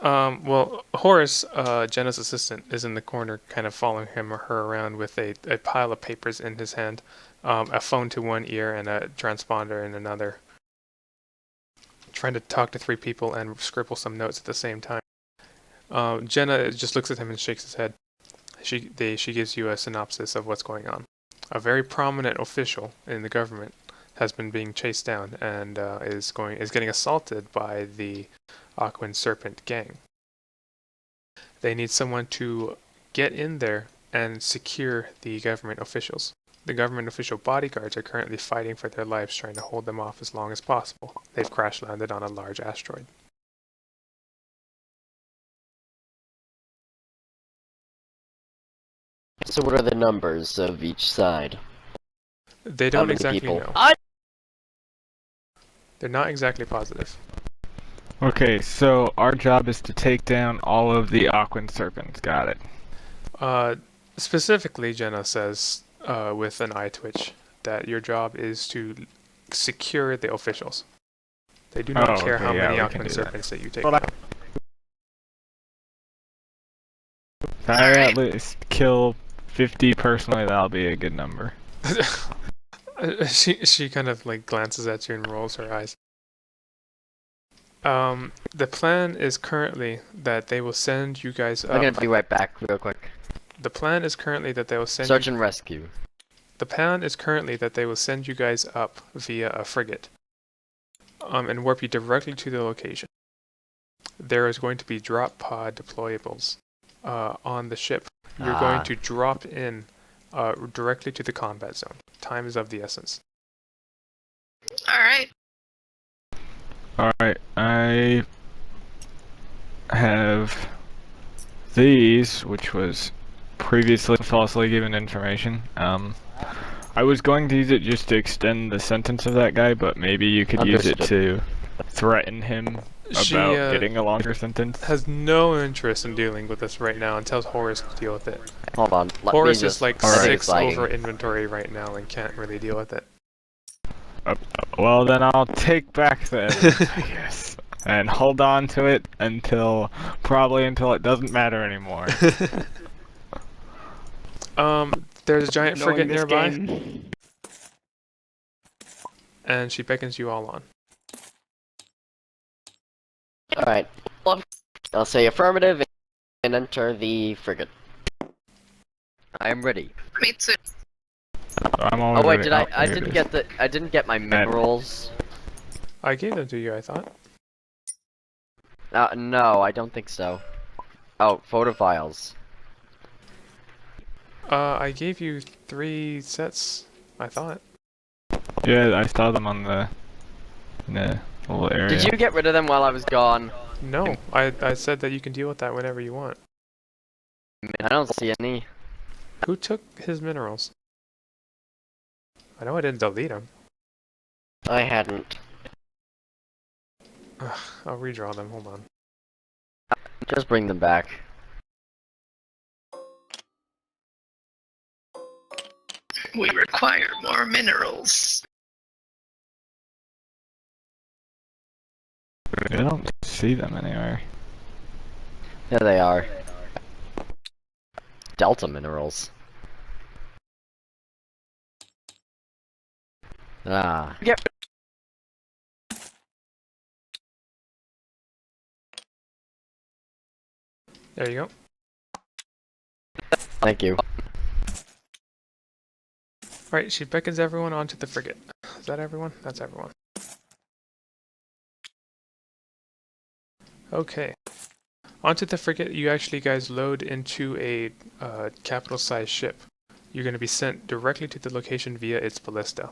S2: Well, Horace, Jenna's assistant, is in the corner kind of following him or her around with a pile of papers in his hand, a phone to one ear and a transponder in another, trying to talk to three people and scribble some notes at the same time. Jenna just looks at him and shakes his head. She gives you a synopsis of what's going on. A very prominent official in the government has been being chased down and is getting assaulted by the Aquan Serpent gang. They need someone to get in there and secure the government officials. The government official bodyguards are currently fighting for their lives, trying to hold them off as long as possible. They've crash landed on a large asteroid.
S1: So what are the numbers of each side?
S2: They
S1: How
S2: don't
S1: many
S2: exactly
S1: people?
S2: know. They're not exactly positive.
S6: Okay, so our job is to take down all of the Aquan Serpents. Got it.
S2: Specifically, Jenna says, with an eye twitch, that your job is to secure the officials. They do not care
S6: okay,
S2: how
S6: yeah,
S2: many
S6: we can
S2: Aquan
S6: do that.
S2: Serpents that you take
S6: Well,
S2: down.
S6: If I at least kill 50 personally, that'll be a good number.
S2: She kind of like glances at you and rolls her eyes. The plan is currently that they will send you guys
S1: I'm gonna
S2: up.
S1: be right back real quick.
S2: The plan is currently that they will send
S1: Search and rescue.
S2: The plan is currently that they will send you guys up via a frigate, and warp you directly to the location. There is going to be drop pod deployables on the ship. You're going to drop in directly to the combat zone. Time is of the essence.
S3: Alright.
S6: Alright, I have these, which was previously falsely given information. I was going to use it just to extend the sentence of that guy, but maybe you could use it to threaten him
S2: She
S6: about getting a longer sentence.
S2: has no interest in dealing with this right now and tells Horace to deal with it.
S1: Hold on.
S2: Horace is like
S1: I think
S2: 6
S1: it's lagging.
S2: over inventory right now and can't really deal with it.
S6: Well, then I'll take back the evidence, I guess, and hold on to it probably until it doesn't matter anymore.
S2: There's a giant
S4: Knowing
S2: frigate
S4: this
S2: nearby,
S4: game.
S2: and she beckons you all on.
S1: Alright. I'll say affirmative and enter the frigate. I am ready.
S3: Me too.
S6: I'm always
S1: Oh wait,
S6: ready.
S1: I
S6: here it
S1: didn't
S6: is.
S1: I didn't get my minerals.
S2: I gave them to you, I thought.
S1: No, I don't think so. Oh, photo files.
S2: I gave you 3 sets, I thought.
S6: Yeah, I saw them on the little area.
S1: Did you get rid of them while I was gone?
S2: No, I said that you can deal with that whenever you want.
S1: I don't see any.
S2: Who took his minerals? I know I didn't delete them.
S1: I hadn't.
S2: Ugh, I'll redraw them, hold on.
S1: Just bring them back.
S3: We require more minerals.
S6: I don't see them anywhere.
S1: There they are. Delta minerals. Ah. Yep.
S2: There you go.
S1: Thank you.
S2: Alright, she beckons everyone onto the frigate. Is that everyone? That's everyone. Okay. Onto the frigate, you actually guys load into a capital-sized ship. You're going to be sent directly to the location via its ballista.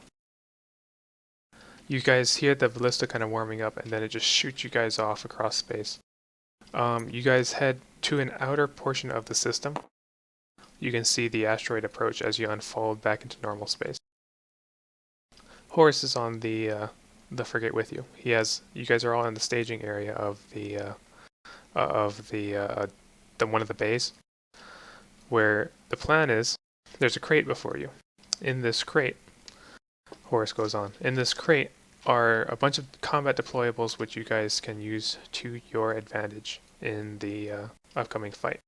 S2: You guys hear the ballista kind of warming up, and then it just shoots you guys off across space. You guys head to an outer portion of the system. You can see the asteroid approach as you unfold back into normal space. Horace is on the frigate with you. You guys are all in the staging area of the one of the bays, where the plan is. There's a crate before you. In this crate, Horace goes on. In this crate are a bunch of combat deployables which you guys can use to your advantage in the upcoming fight.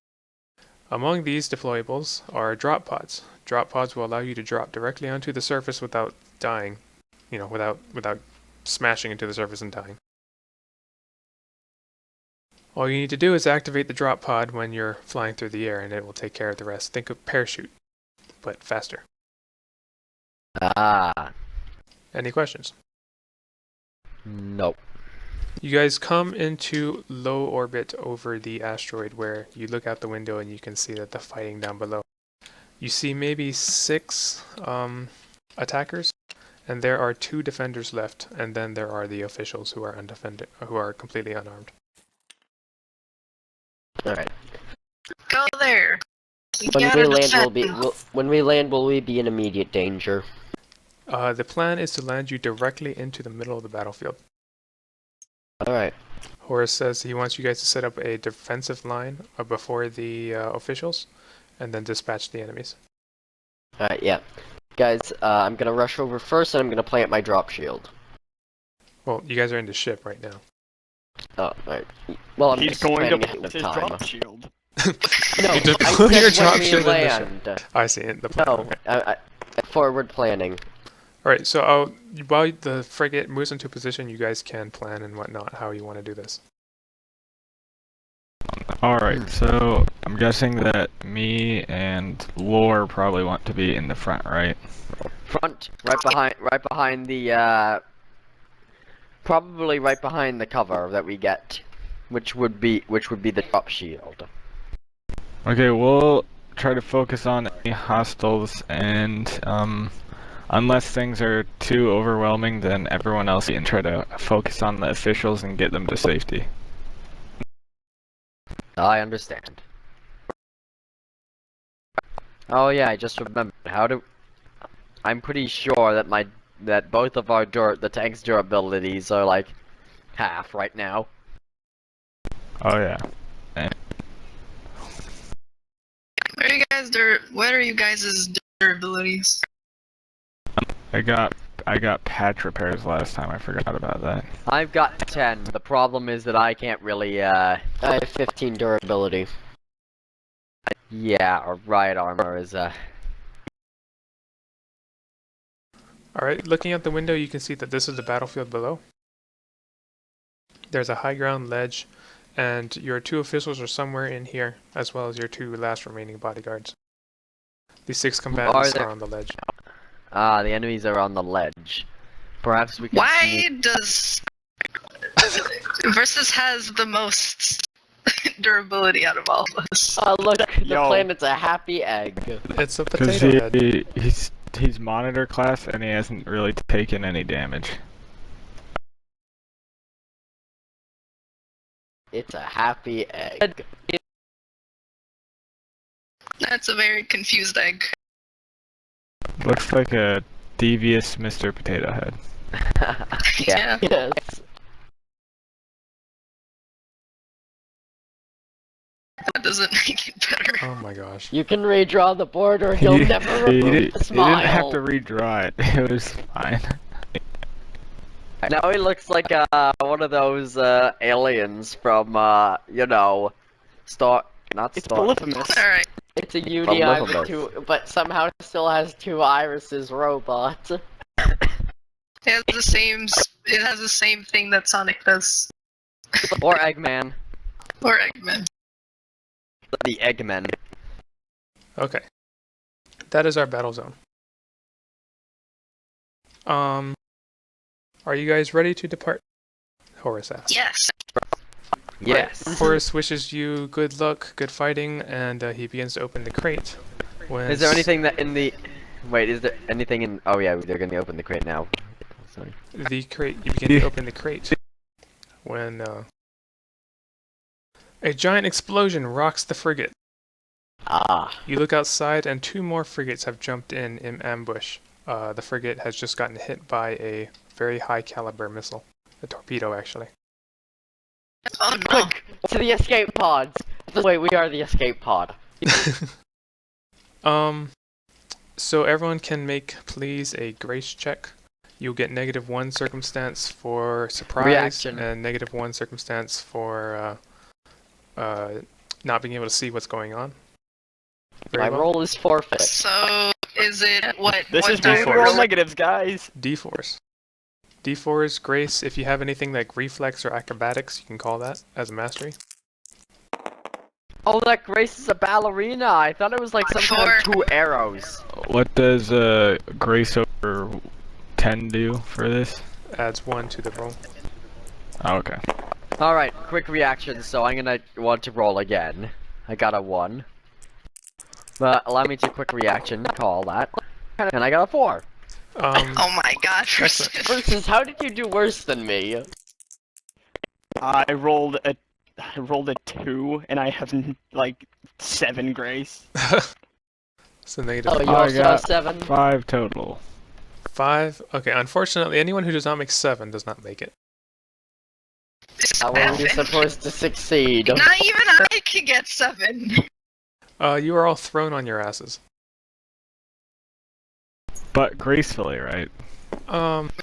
S2: Among these deployables are drop pods. Drop pods will allow you to drop directly onto the surface without dying, without smashing into the surface and dying. All you need to do is activate the drop pod when you're flying through the air, and it will take care of the rest. Think of parachute, but faster.
S1: Ah.
S2: Any questions?
S1: Nope.
S2: You guys come into low orbit over the asteroid where you look out the window and you can see that the fighting down below. You see maybe 6 attackers, and there are 2 defenders left, and then there are the officials who are undefended, who are completely unarmed.
S1: Alright.
S3: Go there.
S1: When we land, will we be in immediate danger?
S2: The plan is to land you directly into the middle of the battlefield.
S1: Alright.
S2: Horace says he wants you guys to set up a defensive line before the officials, and then dispatch the enemies.
S1: Alright, yeah. Guys, I'm gonna rush over first, and I'm gonna plant my drop shield.
S2: Well, you guys are in the ship right now.
S1: Oh, alright. Well, I'm
S4: He's
S1: just
S4: going to
S1: planning ahead
S4: put
S1: of
S4: his
S1: time.
S4: drop shield.
S1: No,
S2: You just
S1: I
S2: put your
S1: said when
S2: drop
S1: we
S2: shield in the
S1: land.
S2: I see it. The plan.
S1: No,
S2: Okay.
S1: forward planning.
S2: Alright, so while the frigate moves into position, you guys can plan and whatnot how you want to do this.
S6: Alright, so I'm guessing that me and Lore probably want to be in the front, right?
S1: Front, right behind the, probably right behind the cover that we get, which would be the drop shield.
S6: Okay, we'll try to focus on any hostiles, and Unless things are too overwhelming, then everyone else can try to focus on the officials and get them to safety.
S1: I understand. Oh yeah, I just remembered. I'm pretty sure that both of the tank's durabilities are like half right now.
S6: Oh yeah.
S3: What are you guys' durabilities?
S6: I got patch repairs last time. I forgot about that.
S1: I've got 10. The problem is that I can't really I have 15 durability. Yeah, or riot armor is
S2: Alright, looking out the window, you can see that this is the battlefield below. There's a high ground ledge, and your 2 officials are somewhere in here, as well as your 2 last remaining bodyguards. The 6 combatants are on the ledge.
S1: Ah, the enemies are on the ledge. Perhaps we can
S3: Why does Versus has the most durability out of all of us?
S1: Oh look, the
S4: Yo.
S1: planet's a happy egg.
S2: It's a
S6: Because
S2: potato head.
S6: he's monitor class and he hasn't really taken any damage.
S1: It's a happy egg.
S3: That's a very confused egg.
S6: Looks like a devious Mr. Potato Head.
S3: Yeah.
S1: Yes.
S3: That doesn't make it better.
S2: Oh my gosh.
S1: You can redraw the border, he'll never
S6: He
S1: remove the smile.
S6: didn't have to redraw it. It was fine.
S1: Now he looks like one of those aliens from you know, not
S4: It's
S1: Star.
S4: Polyphemus.
S3: Alright.
S1: It's a uni eye with
S5: Polyphemus.
S1: but somehow still has 2 irises. Robot.
S3: It has the same thing that Sonic does.
S1: Or Eggman.
S3: Or Eggman.
S1: The Eggman.
S2: Okay. That is our battle zone. Are you guys ready to depart? Horace asks.
S3: Yes.
S1: Yes.
S2: Horace wishes you good luck, good fighting, and he begins to open the crate. When
S1: Is there anything that in the... Wait, is there anything in... Oh yeah, they're gonna open the crate now. Sorry.
S2: the crate, you begin to open the crate. When a giant explosion rocks the frigate.
S1: Ah.
S2: You look outside, and 2 more frigates have jumped in ambush. The frigate has just gotten hit by a very high caliber missile. A torpedo, actually.
S3: Oh no.
S1: Quick! To the escape pods! Wait, we are the escape pod.
S2: So everyone can make, please, a grace check. You'll get -1 circumstance for surprise,
S1: Reaction.
S2: and -1 circumstance for not being able to see what's going on.
S1: My
S2: Very well.
S1: roll is forfeit.
S3: So, is it what?
S4: This
S3: what
S4: is where we
S3: die
S4: roll
S3: roll?
S4: negatives, guys.
S2: D4s. D4s, grace, if you have anything like reflex or acrobatics, you can call that as a mastery.
S1: Oh, that Grace is a ballerina! I thought it was like some kind of 2 arrows.
S6: What does Grace over 10 do for this?
S2: Adds 1 to the roll.
S6: Oh, okay.
S1: Alright, quick reaction, so I'm gonna want to roll again. I got a 1. But allow me to quick reaction, call that. And I got a 4.
S3: Oh my gosh.
S2: Excellent.
S1: Versus, how did you do worse than me?
S4: I rolled a 2, and I have like 7 grace.
S2: So -5.
S1: Oh, you
S6: I
S1: also have
S6: got
S1: 7?
S6: 5 total.
S2: Okay, unfortunately, anyone who does not make 7 does not make it.
S1: How are you supposed to succeed?
S3: Not even I can get 7.
S2: You are all thrown on your asses.
S6: But gracefully, right?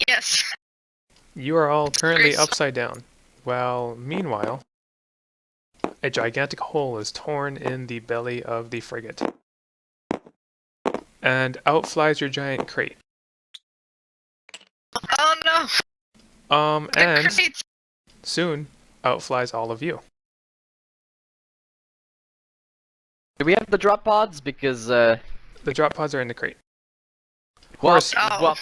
S3: Yes.
S2: You are all currently
S3: Grace.
S2: upside down. Well, meanwhile, a gigantic hole is torn in the belly of the frigate. And out flies your giant crate.
S3: Oh no. The
S2: And
S3: crates.
S2: soon, out flies all of you.
S1: Do we have the drop pods? Because,
S2: The drop pods are in the crate.
S1: Horace,
S3: Oh.
S1: well,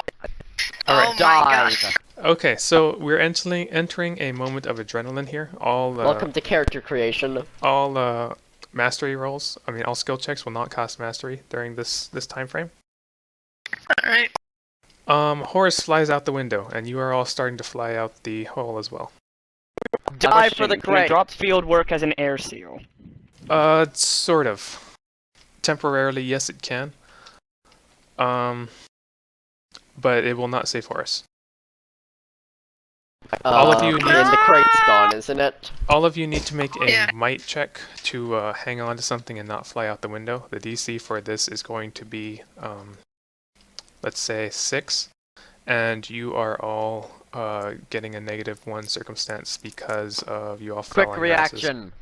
S3: Oh my
S1: dive.
S3: gosh.
S2: Okay, so we're entering a moment of adrenaline here.
S1: Welcome to character creation.
S2: All mastery rolls, all skill checks will not cost mastery during this time frame.
S3: Alright.
S2: Horace flies out the window, and you are all starting to fly out the hole as well.
S1: Dive for the
S4: Can a
S1: crate.
S4: drop field work as an air seal?
S2: Sort of. Temporarily, yes, it can. But it will not save Horace. All of you need-
S1: And the crate's gone, isn't it?
S2: All of you need to make a
S3: Yeah.
S2: might check to hang on to something and not fly out the window. The DC for this is going to be, let's say, 6. And you are all getting a -1 circumstance because of you all
S1: Quick
S2: falling houses.
S1: reaction.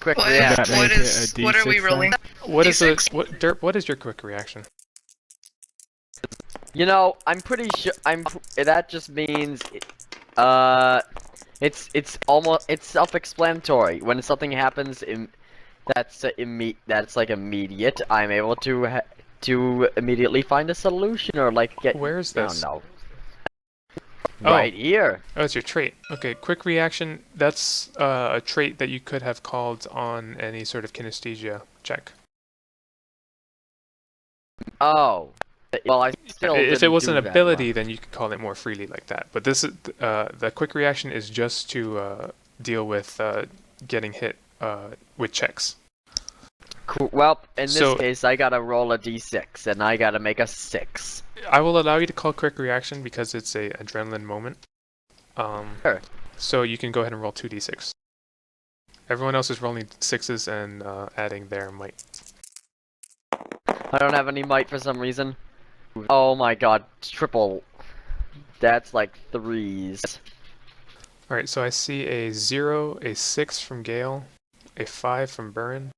S1: Quick
S3: What,
S1: reaction.
S6: That make it a
S3: what are we
S6: D6
S3: rolling?
S2: What is
S3: D6?
S2: Derp, what is your quick reaction?
S1: You know, I'm pretty sure. That just means, it's almost self-explanatory. When something happens that's like immediate, I'm able to immediately find a solution or like get.
S2: Where is this?
S1: No.
S2: Oh.
S1: Right here.
S2: Oh, it's your trait. Okay, quick reaction, that's a trait that you could have called on any sort of kinesthesia check.
S1: Oh. Well, I still.
S2: If it was an
S1: didn't do that
S2: ability,
S1: much.
S2: then you could call it more freely like that. But this is the quick reaction is just to deal with getting hit with checks.
S1: Cool. Well, in this
S2: So-
S1: case, I gotta roll a d6, and I gotta make a 6.
S2: I will allow you to call quick reaction because it's a adrenaline moment.
S1: Sure.
S2: So you can go ahead and roll 2d6. Everyone else is rolling 6s and adding their might.
S1: I don't have any might for some reason. Oh my god, triple. That's like 3s.
S2: Alright, so I see a 0, a 6 from Gale, a 5 from Burren.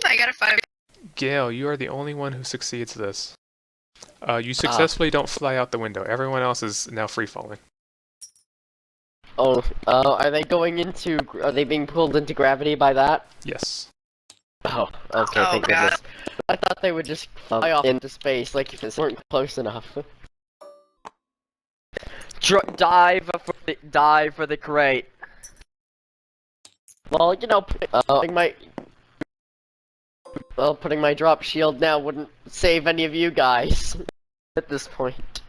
S3: I got a 5.
S2: Gale, you are the only one who succeeds this. You successfully don't fly out the window. Everyone else is now free falling.
S5: Oh, are they going into? Are they being pulled into gravity by that?
S2: Yes.
S5: Oh, okay.
S3: Oh,
S5: Thank
S3: God.
S5: goodness. I thought they would just fly off into space, like if it weren't close enough.
S1: Dive for the crate.
S5: Well, you know, putting my drop shield now wouldn't save any of you guys at this point.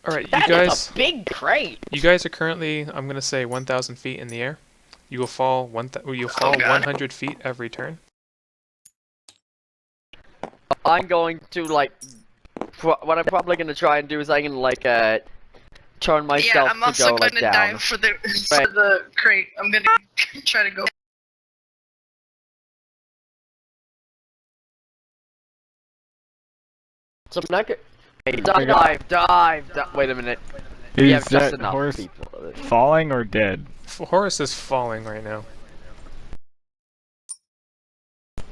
S2: Alright, you
S5: That is
S2: guys
S5: a big crate.
S2: you guys are currently, I'm gonna say 1,000 feet in the air. You will fall you'll fall
S3: God.
S2: 100 feet every turn.
S1: I'm going to like. What I'm probably gonna try and do is I can like turn myself
S3: Yeah, I'm
S1: to
S3: also
S1: go like
S3: gonna
S1: down.
S3: dive for the crate. I'm gonna try to go.
S5: So I'm not good.
S1: Dive. Wait a minute. We
S6: Is
S1: have just
S6: that
S1: enough
S6: horse
S1: people.
S6: falling or dead?
S2: Horace is falling right now.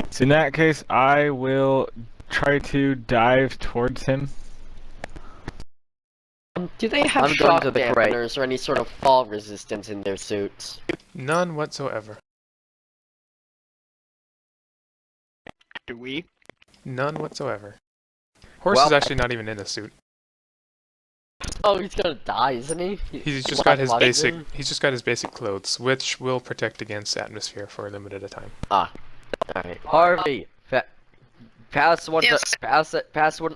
S6: So in that case, I will try to dive towards him.
S5: Do they have
S1: I'm going
S5: shock
S1: to the crate.
S5: dampeners or any sort of fall resistance in their suits?
S2: None whatsoever.
S4: Do we?
S2: None whatsoever. Horace is actually not even in a suit.
S5: Oh, he's gonna die, isn't he?
S2: He's just got his
S5: Black
S2: basic
S5: Lion?
S2: he's just got his basic clothes, which will protect against atmosphere for a limited time.
S5: Alright.
S1: Harvey, pass one.
S3: Yes.
S1: Pass one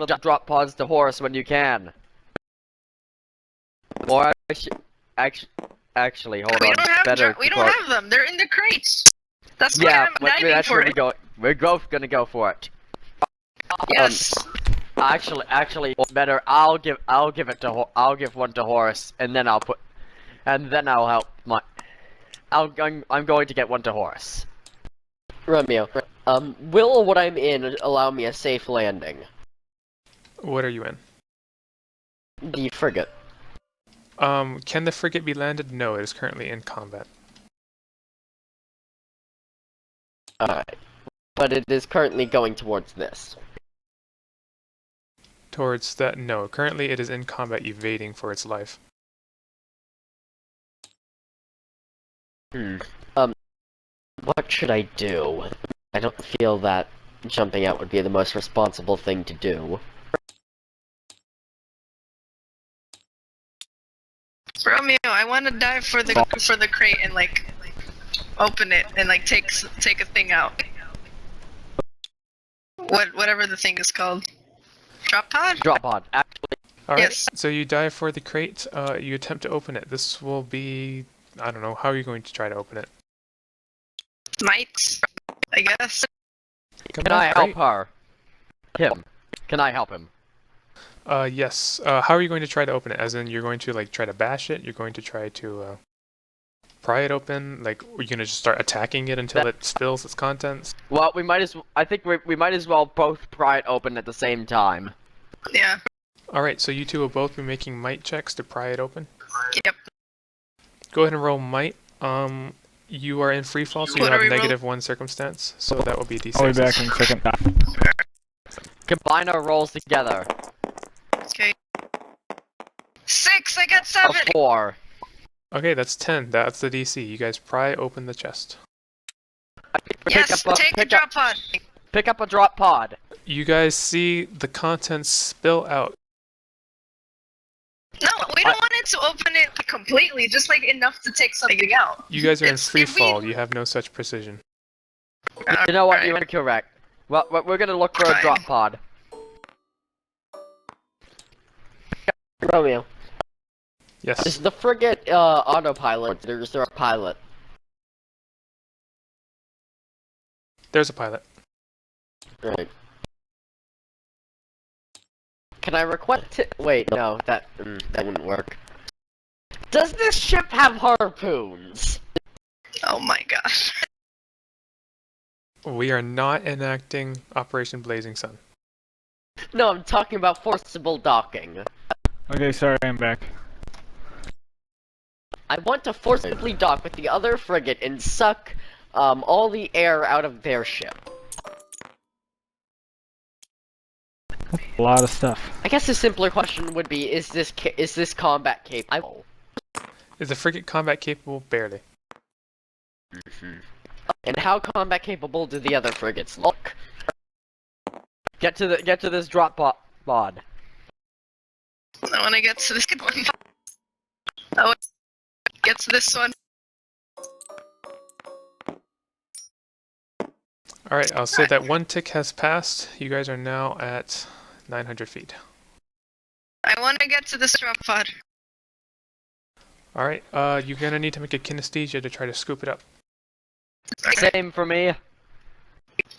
S1: of the drop pods to Horace when you can. Or actually, hold
S3: We
S1: on.
S3: don't have
S1: Better.
S3: we don't have them. They're in the crates. That's why
S1: Yeah,
S3: I'm diving
S1: that's
S3: for
S1: where
S3: it.
S1: we're both gonna go for it.
S3: Yes.
S1: Actually, better. I'll give one to Horace, and then I'll help my. I'm going to get one to Horace.
S5: Romeo, will what I'm in allow me a safe landing?
S2: What are you in?
S5: The frigate.
S2: Can the frigate be landed? No, it is currently in combat.
S5: Alright. But it is currently going towards this.
S2: Towards that, no. Currently it is in combat evading for its life.
S5: What should I do? I don't feel that jumping out would be the most responsible thing to do.
S3: Romeo, I want to dive for the crate and like open it and like take a thing out. whatever the thing is called. Drop pod?
S1: Drop pod. Actually,
S2: Alright,
S3: Yes.
S2: so you dive for the crate, you attempt to open it. This will be, I don't know, how are you going to try to open it?
S3: Might, I guess.
S2: Come
S1: can I
S2: back,
S1: help
S2: crate.
S1: her? Him. Can I help him?
S2: Yes. How are you going to try to open it? As in, you're going to like try to bash it? You're going to try to pry it open? Like, are you going to just start attacking it until it spills its contents?
S1: Well, I think we might as well both pry it open at the same time.
S3: Yeah.
S2: Alright, so you two will both be making might checks to pry it open.
S3: Yep.
S2: Go ahead and roll might. You are in free fall, so you
S3: What
S2: have
S3: are we
S2: -1 circumstance, so that will be d6.
S6: I'll be back in a second.
S1: Combine our rolls together.
S3: Okay. 6, I got
S1: A
S3: 7!
S1: 4.
S2: Okay, that's 10. That's the DC. You guys pry open the chest.
S3: Yes, take the drop pod!
S1: Pick up a drop pod.
S2: You guys see the contents spill out.
S3: No, we don't want it to open it completely, just like enough to take something out.
S2: You guys are in
S3: It's-
S2: free
S3: if we-
S2: fall. You have no such precision.
S1: You know what?
S3: Alright.
S1: You're correct. Well, we're gonna look for a
S3: Fine.
S1: drop pod.
S5: Romeo,
S2: Yes.
S5: is the frigate autopilot, or is there a pilot?
S2: There's a pilot.
S5: Right. Can I request wait, no, that wouldn't work. Does this ship have harpoons?
S3: Oh my gosh.
S2: We are not enacting Operation Blazing Sun.
S5: No, I'm talking about forcible docking.
S6: Okay, sorry, I'm back.
S5: I want to forcibly dock with the other frigate and suck all the air out of their ship.
S6: A lot of stuff.
S5: I guess a simpler question would be: is this combat capable?
S2: Is the frigate combat capable? Barely.
S5: And how combat capable do the other frigates look?
S1: Get to this drop pod.
S3: I want to get to this one. I want to get to this one.
S2: Alright, I'll say that 1 tick has passed. You guys are now at 900 feet.
S3: I want to get to this drop pod.
S2: Alright, you're gonna need to make a kinesthesia to try to scoop it up.
S3: Okay.
S1: Same for me.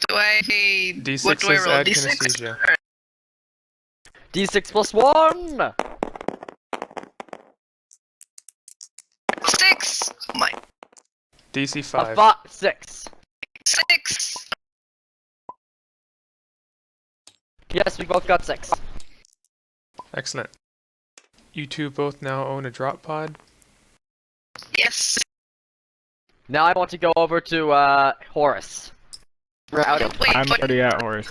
S3: Do I...
S2: D6
S3: what do I
S2: is
S3: roll?
S2: add
S3: D6?
S2: kinesthesia.
S3: Alright.
S1: D6 plus 1.
S3: 6! Oh my...
S2: DC
S1: A
S2: 5.
S1: 6.
S3: 6!
S1: Yes, we both got 6.
S2: Excellent. You two both now own a drop pod.
S3: Yes.
S1: Now I want to go over to Horace.
S3: Wait,
S6: I'm
S3: but
S6: already at Horus.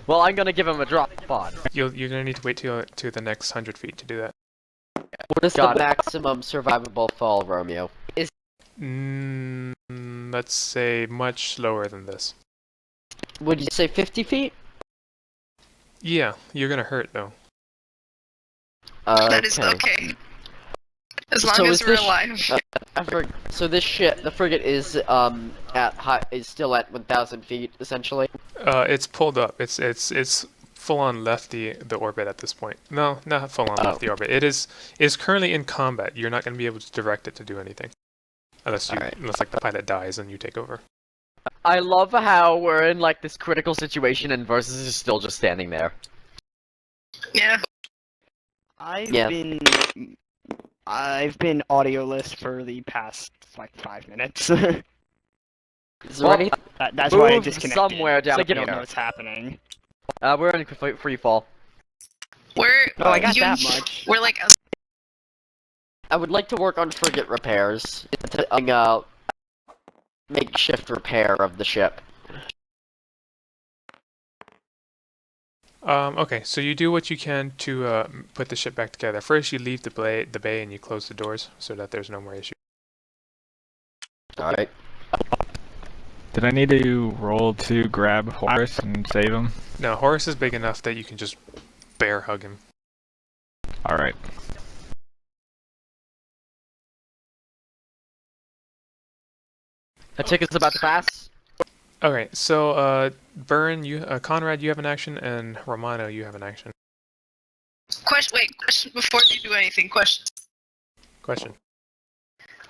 S1: Well, I'm gonna give him a drop pod.
S2: You're gonna need to wait till to the next 100 feet to do that.
S5: What is
S1: Got
S5: the
S1: it.
S5: maximum survivable fall, Romeo?
S2: Let's say much slower than this.
S5: Would you say 50 feet?
S2: Yeah, you're gonna hurt though.
S3: that is okay. As long
S5: So
S3: as
S5: is
S3: we're
S5: this-
S3: alive.
S5: So this ship, the frigate, is still at 1,000 feet, essentially.
S2: It's pulled up. It's full on left the orbit at this point. No, not full on left the orbit. It is currently in combat. You're not gonna be able to direct it to do anything, unless
S5: Alright.
S2: like the pilot dies and you take over.
S1: I love how we're in like this critical situation and Versus is still just standing there.
S3: Yeah.
S4: I've been audioless for the past like 5 minutes.
S5: Is there
S1: Well,
S5: any?
S4: That's why I
S1: Move
S4: disconnected.
S1: somewhere down
S4: I don't know
S1: here.
S4: what's happening.
S1: We're in free fall.
S3: We're...
S4: Oh, I got
S3: you-
S4: that much.
S3: We're like...
S5: I would like to work on frigate repairs. Makeshift repair of the ship.
S2: Okay, so you do what you can to put the ship back together. First, you leave the bay and you close the doors so that there's no more issue.
S5: Alright.
S6: Did I need to roll to grab Horus and save him?
S2: Now, Horus is big enough that you can just bear hug him.
S6: Alright.
S1: The ticket's about to pass.
S2: Okay, so Burn, Conrad, you have an action, and Romano, you have an action.
S3: Question. Wait. Question before you do anything. Question.
S2: Question.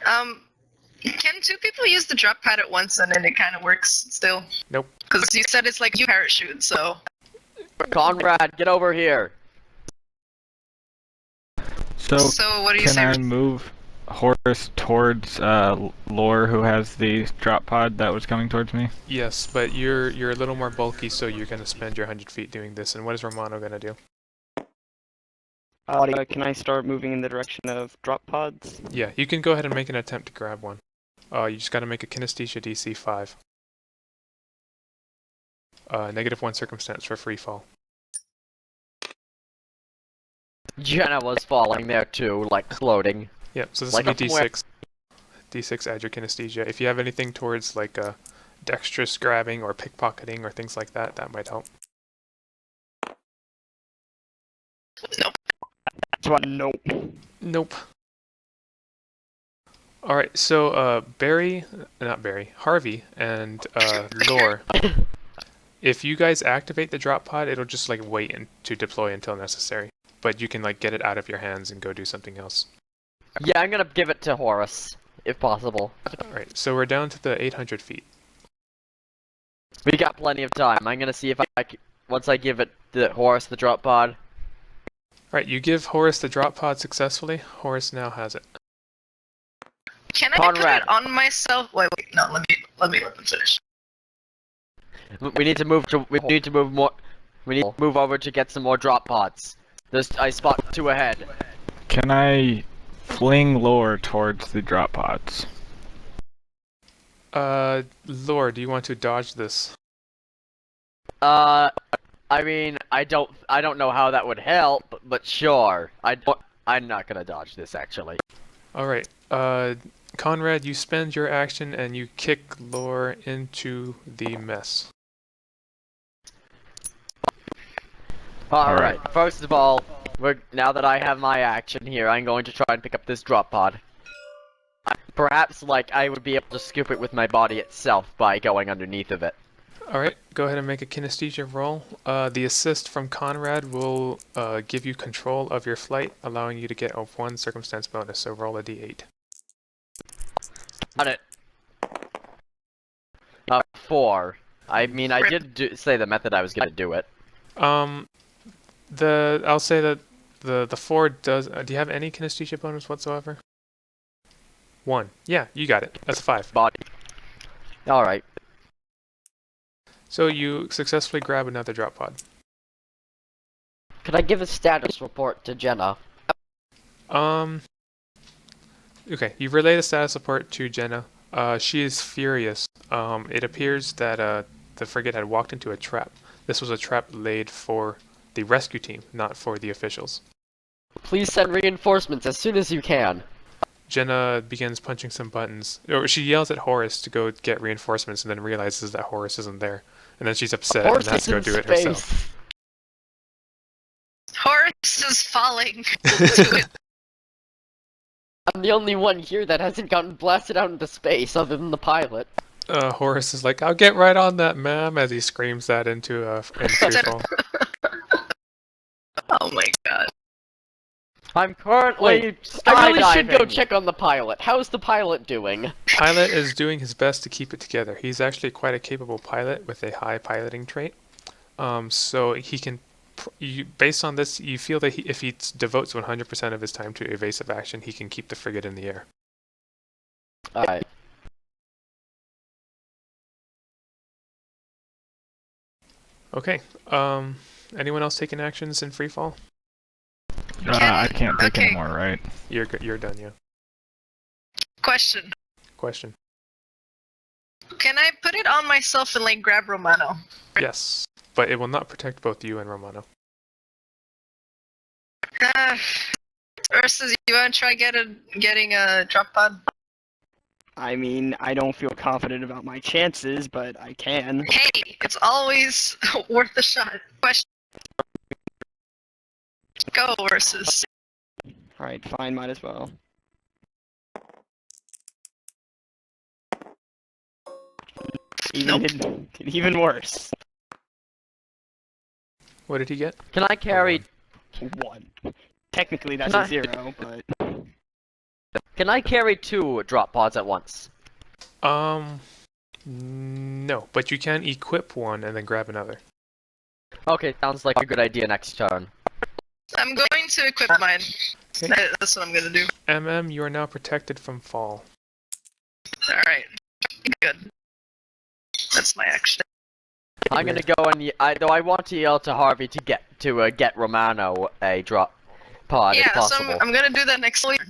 S3: Can two people use the drop pad at once and then it kind of works still?
S2: Nope.
S3: Because you said it's like you parachute, so.
S1: Conrad, get over here.
S6: So,
S3: So what do you
S6: can
S3: say?
S6: I move Horace towards Lore, who has the drop pod that was coming towards me?
S2: Yes, but you're a little more bulky, so you're gonna spend your 100 feet doing this. And what is Romano gonna do?
S4: Can I start moving in the direction of drop pods?
S2: Yeah, you can go ahead and make an attempt to grab one. You just gotta make a kinesthesia DC 5. -1 circumstance for free fall.
S1: Jenna was falling there too, like floating.
S2: Yep, so this
S1: Like
S2: will be
S1: a flare.
S2: D6. D6 add your kinesthesia. If you have anything towards like dexterous grabbing or pickpocketing or things like that, that might help.
S3: Nope.
S4: That's why nope.
S2: Nope. Alright, so Harvey and Lore. If you guys activate the drop pod, it'll just like wait to deploy until necessary. But you can like get it out of your hands and go do something else.
S1: Yeah, I'm gonna give it to Horace, if possible.
S2: Alright, so we're down to the 800 feet.
S1: We got plenty of time. I'm gonna see if once I give it the Horace the drop pod.
S2: Alright, you give Horace the drop pod successfully. Horace now has it.
S3: Can I
S1: Conrad.
S3: put it on myself? Wait. No. Let me let them finish.
S1: We need to move to. We need to move more. We need to move over to get some more drop pods. I spot 2 ahead.
S6: Can I fling Lore towards the drop pods?
S2: Lore, do you want to dodge this?
S1: I mean, I don't know how that would help, but sure. I'm not gonna dodge this actually.
S2: Alright, Conrad, you spend your action and you kick Lore into the mess.
S1: Alright, first of all, now that I have my action here, I'm going to try and pick up this drop pod. Perhaps, like, I would be able to scoop it with my body itself by going underneath of it.
S2: Alright, go ahead and make a kinesthesia roll. The assist from Conrad will give you control of your flight, allowing you to get a 1 circumstance bonus, so roll a d8.
S1: Got it. 4. I mean, I did say the method I was gonna do it.
S2: I'll say that the 4 does. Do you have any kinesthesia bonus whatsoever? 1. Yeah, you got it. That's a 5.
S1: Body. Alright.
S2: So you successfully grab another drop pod.
S5: Could I give a status report to Jenna?
S2: Okay, you relay the status report to Jenna. She is furious. It appears that the frigate had walked into a trap. This was a trap laid for the rescue team, not for the officials.
S5: Please send reinforcements as soon as you can.
S2: Jenna begins punching some buttons. Or she yells at Horace to go get reinforcements and then realizes that Horace isn't there. And then she's upset
S5: Horace
S2: and has to go
S5: is
S2: do
S5: in
S2: it herself.
S5: space.
S3: Horace is falling to it.
S5: I'm the only one here that hasn't gotten blasted out into space other than the pilot.
S2: Horace is like, "I'll get right on that, ma'am," as he screams that into freefall.
S3: Oh my god.
S1: I'm currently
S5: Wait, I really should go
S1: skydiving.
S5: check on the pilot. How's the pilot doing?
S2: Pilot is doing his best to keep it together. He's actually quite a capable pilot with a high piloting trait. So he can, based on this, you feel that if he devotes 100% of his time to evasive action, he can keep the frigate in the air.
S5: Alright.
S2: Okay. Anyone else taking actions in freefall?
S6: I can't take
S3: okay.
S6: anymore, right?
S2: You're done, yeah.
S3: Question.
S2: Question.
S3: Can I put it on myself and like grab Romano?
S2: Yes, but it will not protect both you and Romano.
S3: Versus, you wanna try getting a drop pod?
S4: I mean, I don't feel confident about my chances, but I can.
S3: Hey, it's always worth a shot. Question. Go, Versus.
S4: Alright, fine, might as well. Even worse.
S2: What did he get?
S1: Can I carry?
S4: 1. Technically, that's
S1: Can
S4: a
S1: I-
S4: 0, but
S1: Can I carry 2 drop pods at once?
S2: No, but you can equip one and then grab another.
S1: Okay, sounds like a good idea next turn.
S3: I'm going to equip mine.
S2: Okay.
S3: That's what I'm gonna do.
S2: You are now protected from fall.
S3: Alright. Good. That's my action.
S1: I'm gonna go and though I want to yell to Harvey to get Romano a drop pod if
S3: Yeah, so
S1: possible.
S3: I'm gonna do that next week.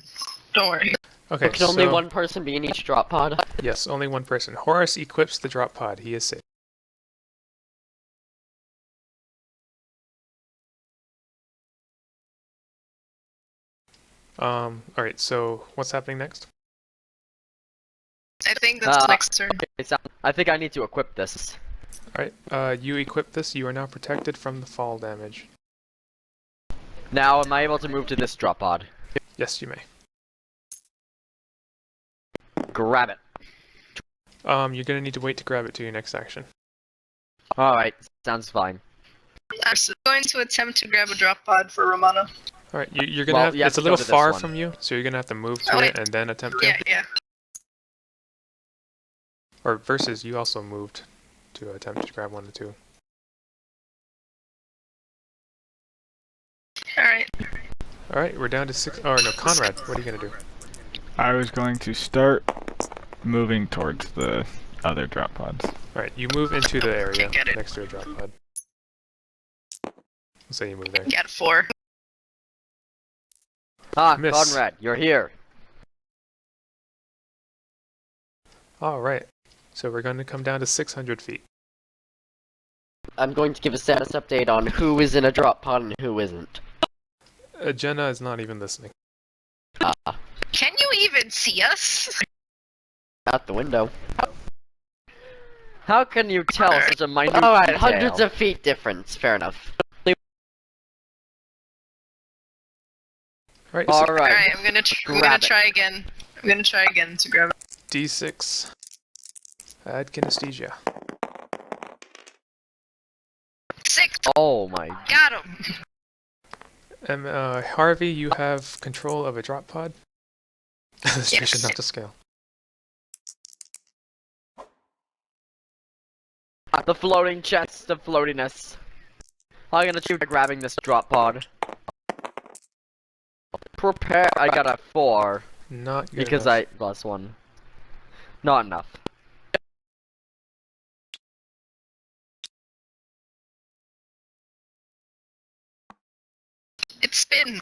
S3: Don't worry.
S2: Okay,
S5: Can only
S2: so
S5: one person be in each drop pod?
S2: yes, only one person. Horus equips the drop pod. He is safe. Alright, so what's happening next?
S3: I think that's next turn.
S1: I think I need to equip this.
S2: Alright, you equip this, you are now protected from the fall damage.
S1: Now, am I able to move to this drop pod?
S2: Yes, you may.
S1: Grab it.
S2: You're gonna need to wait to grab it to your next action.
S1: Alright, sounds fine.
S3: I'm going to attempt to grab a drop pod for Romano.
S2: Alright, you're gonna
S1: Well,
S2: have,
S1: you have
S2: it's
S1: to
S2: a
S1: go
S2: little
S1: to this
S2: far
S1: one.
S2: from you, so you're gonna have to move to
S3: Oh,
S2: it
S3: wait.
S2: and then attempt to.
S3: Yeah.
S2: Or versus, you also moved to attempt to grab one or two.
S3: Alright.
S2: Alright, we're down to 6. Oh no, Conrad, what are you gonna do?
S6: I was going to start moving towards the other drop pods.
S2: Alright, you move into the area
S3: get it.
S2: next to a drop pod. Let's say you move there.
S3: Got 4.
S1: Ah,
S2: Miss.
S1: Conrad, you're here.
S2: Alright, so we're going to come down to 600 feet.
S5: I'm going to give a status update on who is in a drop pod and who isn't.
S2: Jenna is not even listening.
S3: Can you even see us?
S5: Out the window.
S1: How can you tell such a minute
S5: Alright,
S1: detail?
S5: hundreds of feet difference. Fair enough.
S2: Alright,
S1: Alright,
S3: Alright, I'm gonna
S1: Grab it.
S3: try again. I'm gonna try again to grab it.
S2: D6. Add kinesthesia.
S3: 6!
S1: oh my.
S3: Got him!
S2: Harvey, you have control of a drop pod. Illustration,
S3: Yes.
S2: not to scale.
S1: The floating chest of floatiness. I'm gonna shoot at grabbing this drop pod. Prepare. I got a 4
S2: Not good
S1: because
S2: enough.
S1: I +1. Not enough.
S3: It's spin.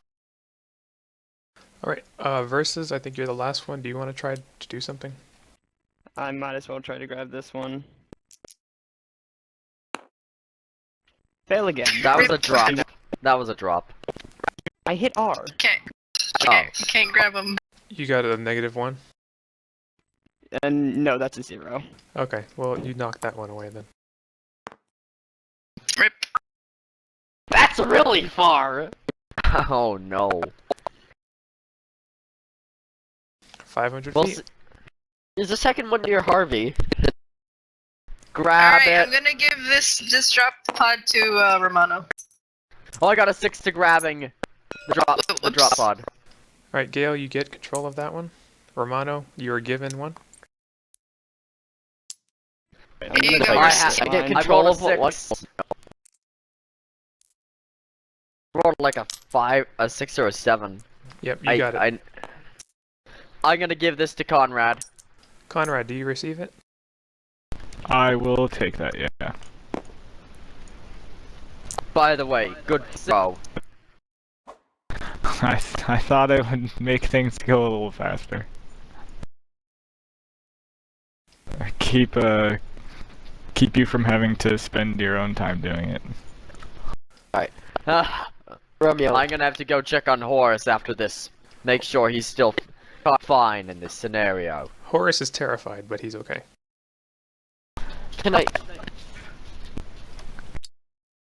S2: Alright, versus, I think you're the last one. Do you want to try to do something?
S4: I might as well try to grab this one. Fail again.
S1: That was a drop. That was a drop.
S4: I hit R.
S3: Can't grab him.
S2: You got a -1?
S4: And no, that's a 0.
S2: Okay, well, you knocked that one away then.
S3: Rip.
S5: That's really far!
S1: Oh no.
S2: 500
S5: Well,
S2: feet?
S5: there's a second one near Harvey.
S1: Grab
S3: Alright, I'm
S1: it.
S3: gonna give this drop pod to Romano.
S1: Oh, I got a 6 to grabbing the drop
S3: Whoops.
S1: pod.
S2: Alright, Gale, you get control of that one. Romano, you are given one.
S4: I'm
S3: Here you
S4: gonna
S3: go.
S4: take
S3: I
S5: get
S4: mine.
S5: control
S1: rolled a
S5: of what?
S1: 6. Rolled like a 5, a 6 or a 7.
S2: Yep, you got it.
S1: I'm gonna give this to Conrad.
S2: Conrad, do you receive it?
S6: I will take that, yeah.
S1: By the way, good throw.
S6: I thought it would make things go a little faster. Keep you from having to spend your own time doing it.
S5: Romeo,
S1: I'm gonna have to go check on Horace after this. Make sure he's still fine in this scenario.
S2: Horus is terrified, but he's okay.
S5: can I...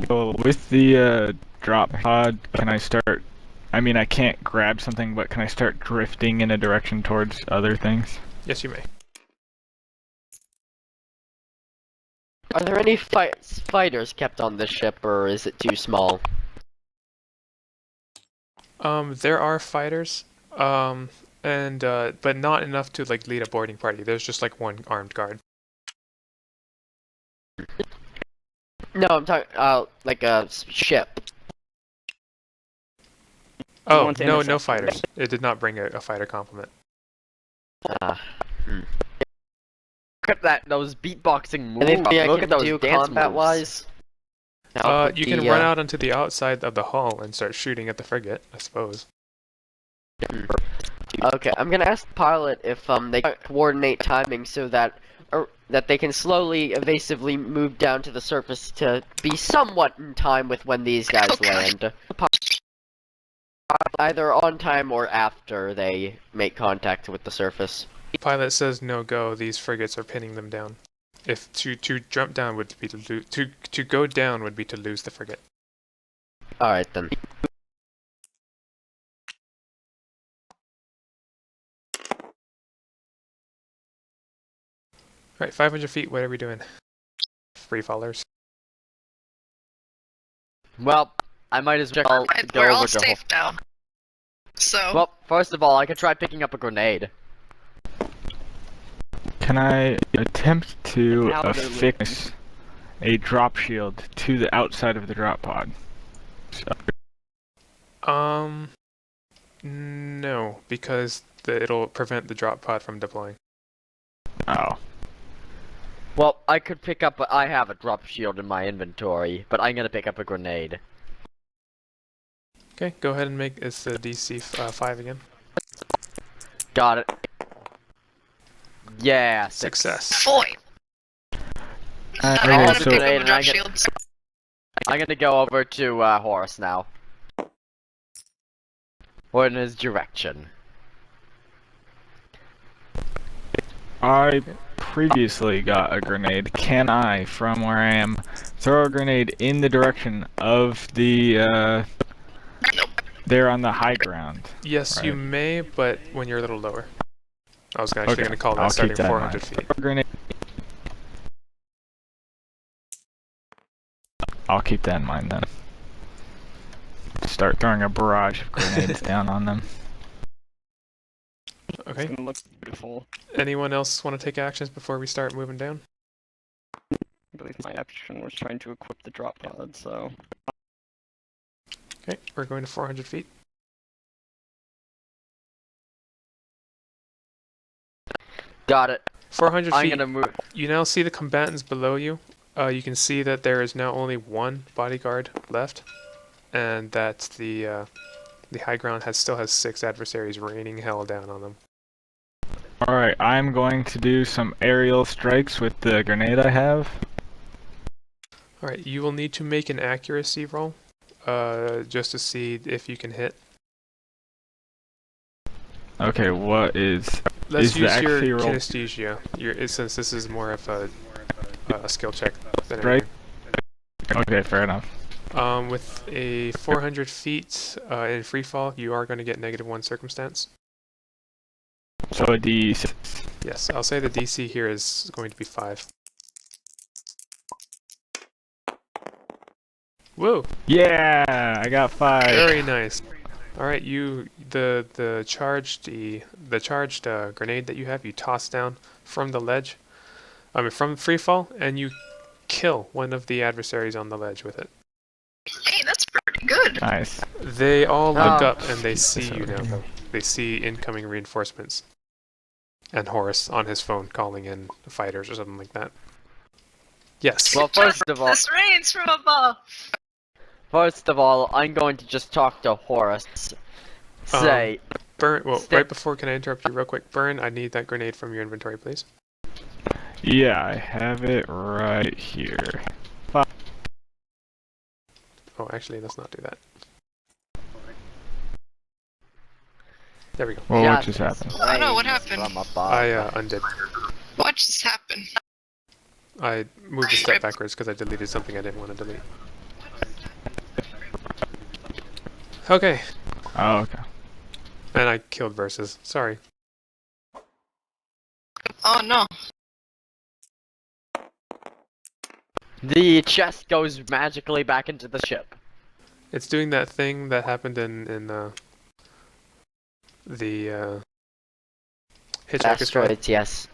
S6: Well, with the drop pod, can I start? I mean, I can't grab something, but can I start drifting in a direction towards other things?
S2: Yes, you may.
S5: Are there any fighters kept on this ship, or is it too small?
S2: There are fighters, but not enough to like lead a boarding party. There's just like one armed guard.
S5: No, I'm talking like a ship.
S2: Oh,
S4: one's
S2: no
S4: intercepting.
S2: fighters. It did not bring a fighter complement.
S1: Look at that, those beatboxing moves.
S5: Anything I
S1: Look
S5: can
S1: at those
S5: do
S1: dance
S5: combat-wise?
S2: You can run out onto the outside of the hull and start shooting at the frigate, I suppose.
S5: Okay, I'm gonna ask the pilot if they can coordinate timing so that that they can slowly, evasively move down to the surface to be somewhat in time with when these guys
S3: Okay.
S5: land. Either on time or after they make contact with the surface.
S2: Pilot says no go. These frigates are pinning them down. If to jump down would be to go down would be to lose the frigate.
S5: Alright then.
S2: Alright, 500 feet. What are we doing? Free fallers.
S1: Well, I might as well go
S3: We're all
S1: over to
S3: safe now. So,
S1: Well, first of all, I could try picking up a grenade.
S6: Can I attempt to
S4: Now they're
S6: affix a drop shield to the outside of the drop pod?
S2: No, because it'll prevent the drop pod from deploying.
S6: Oh.
S1: Well, I could pick up. I have a drop shield in my inventory, but I'm gonna pick up a grenade.
S2: Okay, go ahead and make it's the DC 5 again.
S1: Got it. Yeah,
S2: Success.
S3: boy. I
S6: Okay,
S3: want to
S6: so
S3: pick
S1: Grenade
S3: up
S1: and
S3: drop
S1: I get-
S3: shields.
S1: I'm gonna go over to Horace now. Or in his direction.
S6: I previously got a grenade. Can I, from where I am, throw a grenade in the direction of the, there on the high ground?
S2: Yes, you
S6: Right.
S2: may, but when you're a little lower. I was actually
S6: Okay,
S2: going to call that
S6: I'll
S2: starting
S6: keep that in
S2: 400
S6: mind.
S2: feet.
S6: Grenade. I'll keep that in mind then. Start throwing a barrage of grenades down on them.
S4: It's
S2: Okay.
S4: gonna look beautiful.
S2: Anyone else want to take actions before we start moving down?
S4: I believe my action was trying to equip the drop pod, so.
S2: Okay, we're going to 400 feet.
S1: Got it.
S2: 400
S1: I'm
S2: feet.
S1: gonna move.
S2: You now see the combatants below you. You can see that there is now only one bodyguard left, and that the high ground still has 6 adversaries raining hell down on them.
S6: Alright, I'm going to do some aerial strikes with the grenade I have.
S2: Alright, you will need to make an accuracy roll, just to see if you can hit.
S6: Okay, what is...
S2: Let's
S6: Is the
S2: use your
S6: accuracy roll-
S2: kinesthesia, since this is more of a skill check than
S6: Right.
S2: anything.
S6: Okay, fair enough.
S2: With a 400 feet in free fall, you are going to get -1 circumstance.
S6: So a D6.
S2: Yes, I'll say the DC here is going to be 5. Whoa!
S6: Yeah, I got 5.
S2: Very nice. All right, the charged grenade that you have, you toss down from the ledge, from free fall, and you kill one of the adversaries on the ledge with it.
S3: Hey, that's pretty good.
S6: Nice.
S2: They all look
S1: Oh.
S2: up and they see you now. They see incoming reinforcements. And Horace on his phone calling in fighters or something like that. Yes.
S1: Well, first of all,
S3: This rains from above.
S1: I'm going to just talk to Horace. Say,
S2: Burn. Well,
S1: Step-
S2: right before, can I interrupt you real quick? Burn, I need that grenade from your inventory, please.
S6: Yeah, I have it right here.
S2: Oh, actually, let's not do that. There we go.
S6: Well,
S1: yeah,
S6: what just happened?
S3: I don't know what
S1: rains
S3: happened.
S1: from above.
S2: I undid.
S3: What just happened?
S2: I moved a step backwards because I deleted something I didn't want to delete. Okay,
S6: Oh, okay.
S2: and I killed Versus. Sorry.
S3: Oh no.
S1: The chest goes magically back into the ship.
S2: It's doing that thing that happened in the Hitchhiker's Guide,
S5: Asteroids, yes.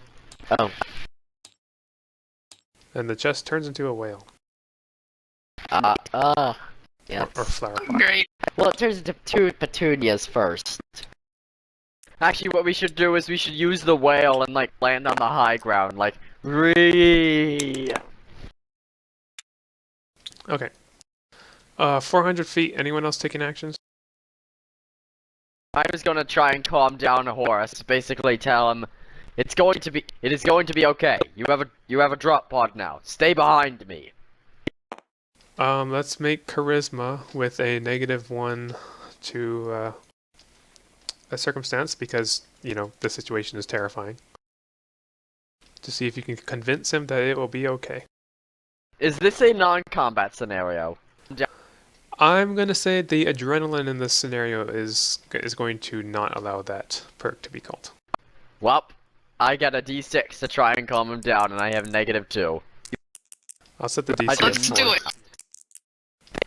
S5: Oh.
S2: and the chest turns into a whale
S5: Yes.
S2: or flower pot.
S3: Great.
S5: Well, it turns into two petunias first.
S1: Actually, what we should do is we should use the whale and like land on the high ground, like ree.
S2: Okay. 400 feet. Anyone else taking actions?
S1: I was gonna try and calm down Horus. Basically, tell him it is going to be okay. You have a drop pod now. Stay behind me.
S2: Let's make charisma with a -1 to a circumstance because, you know, the situation is terrifying. To see if you can convince him that it will be okay.
S1: Is this a non-combat scenario?
S2: I'm gonna say the adrenaline in this scenario is going to not allow that perk to be called.
S1: Well, I got a D6 to try and calm him down, and I have -2.
S2: I'll set the
S1: I
S2: DC.
S3: Let's
S2: at
S3: do
S2: 4.
S3: it.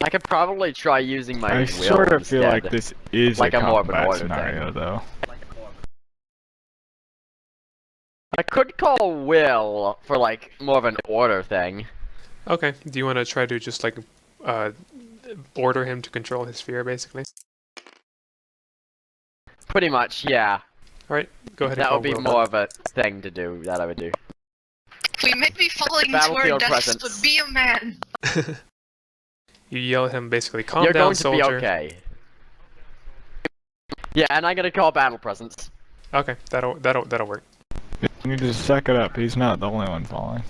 S1: I could probably try using my
S6: I
S1: will
S6: sort of feel
S1: instead.
S6: like this is
S1: Like
S6: a
S1: a more of an
S6: combat
S1: order
S6: scenario, though.
S1: I could call will for like more of an order thing.
S2: Okay. Do you want to try to just like order him to control his fear, basically?
S1: Pretty much, yeah.
S2: All right. Go ahead. And
S1: That
S2: call
S1: would be
S2: Will
S1: more of a thing to do. That I would do.
S3: We may be falling to our
S1: Battlefield
S3: deaths,
S1: presence.
S3: but be a man.
S2: then. You yell at him, basically, "Calm
S1: You're
S2: down,
S1: going to
S2: soldier."
S1: be okay. Yeah, and I'm gonna call battle presence.
S2: Okay, that'll work.
S6: You need to suck it up. He's not the only one falling.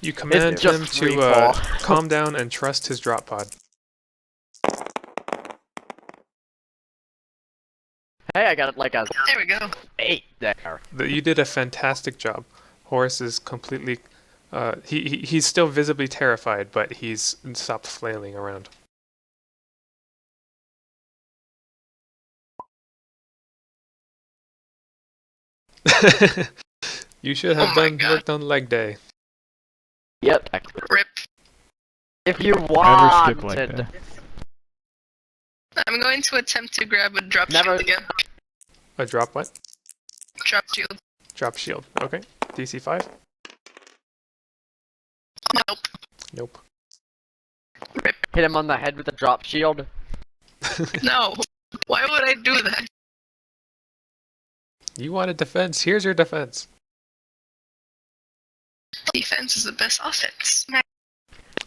S2: You command
S1: just
S2: him
S1: free
S2: to
S1: fall.
S2: calm down and trust his drop pod.
S1: Hey, I got it like a
S3: There we go.
S1: 8 there.
S2: You did a fantastic job. Horace is completely. He's still visibly terrified, but he's stopped flailing around. You should have
S3: Oh my God.
S2: worked on leg day.
S1: Yep.
S3: Rip.
S1: If you
S6: Never skip like
S1: wanted.
S6: that.
S3: I'm going to attempt to grab a drop
S1: Never-
S3: shield again.
S2: A drop what?
S3: Drop shield.
S2: Drop shield. Okay. DC 5?
S3: Nope.
S2: Nope.
S3: Rip.
S1: Hit him on the head with a drop shield.
S3: No. Why would I do that?
S2: You wanted defense. Here's your defense.
S3: Defense is the best offense.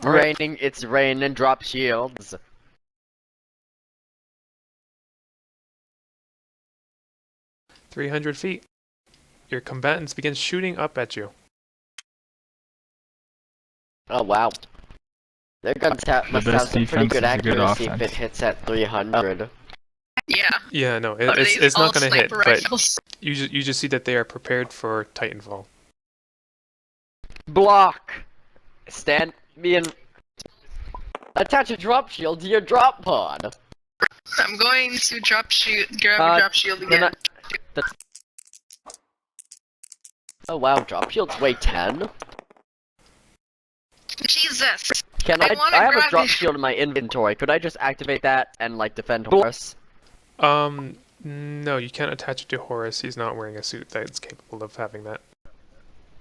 S2: Alright.
S1: It's raining drop shields.
S2: 300 feet. Your combatants begin shooting up at you.
S5: Oh wow. Their guns must have
S6: best
S5: some pretty
S6: defense
S5: good
S6: is a good
S5: accuracy if
S6: offense.
S5: it hits at 300.
S3: Yeah.
S2: Yeah, no,
S3: Are
S2: it's
S3: these
S2: not
S3: all
S2: gonna hit,
S3: sniper
S2: but
S3: rifles?
S2: you just see that they are prepared for Titanfall.
S1: Block. Stand. Me and.
S5: Attach a drop shield to your drop pod.
S3: I'm going to grab a drop shield
S1: Then
S3: again.
S5: Oh wow, drop shields weigh 10.
S3: Jesus.
S1: Can
S3: I
S1: I?
S3: wanna
S1: I have a
S3: grab
S1: drop
S3: it.
S1: shield in my inventory. Could I just activate that and like defend Horus?
S2: No, you can't attach it to Horus. He's not wearing a suit that's capable of having that.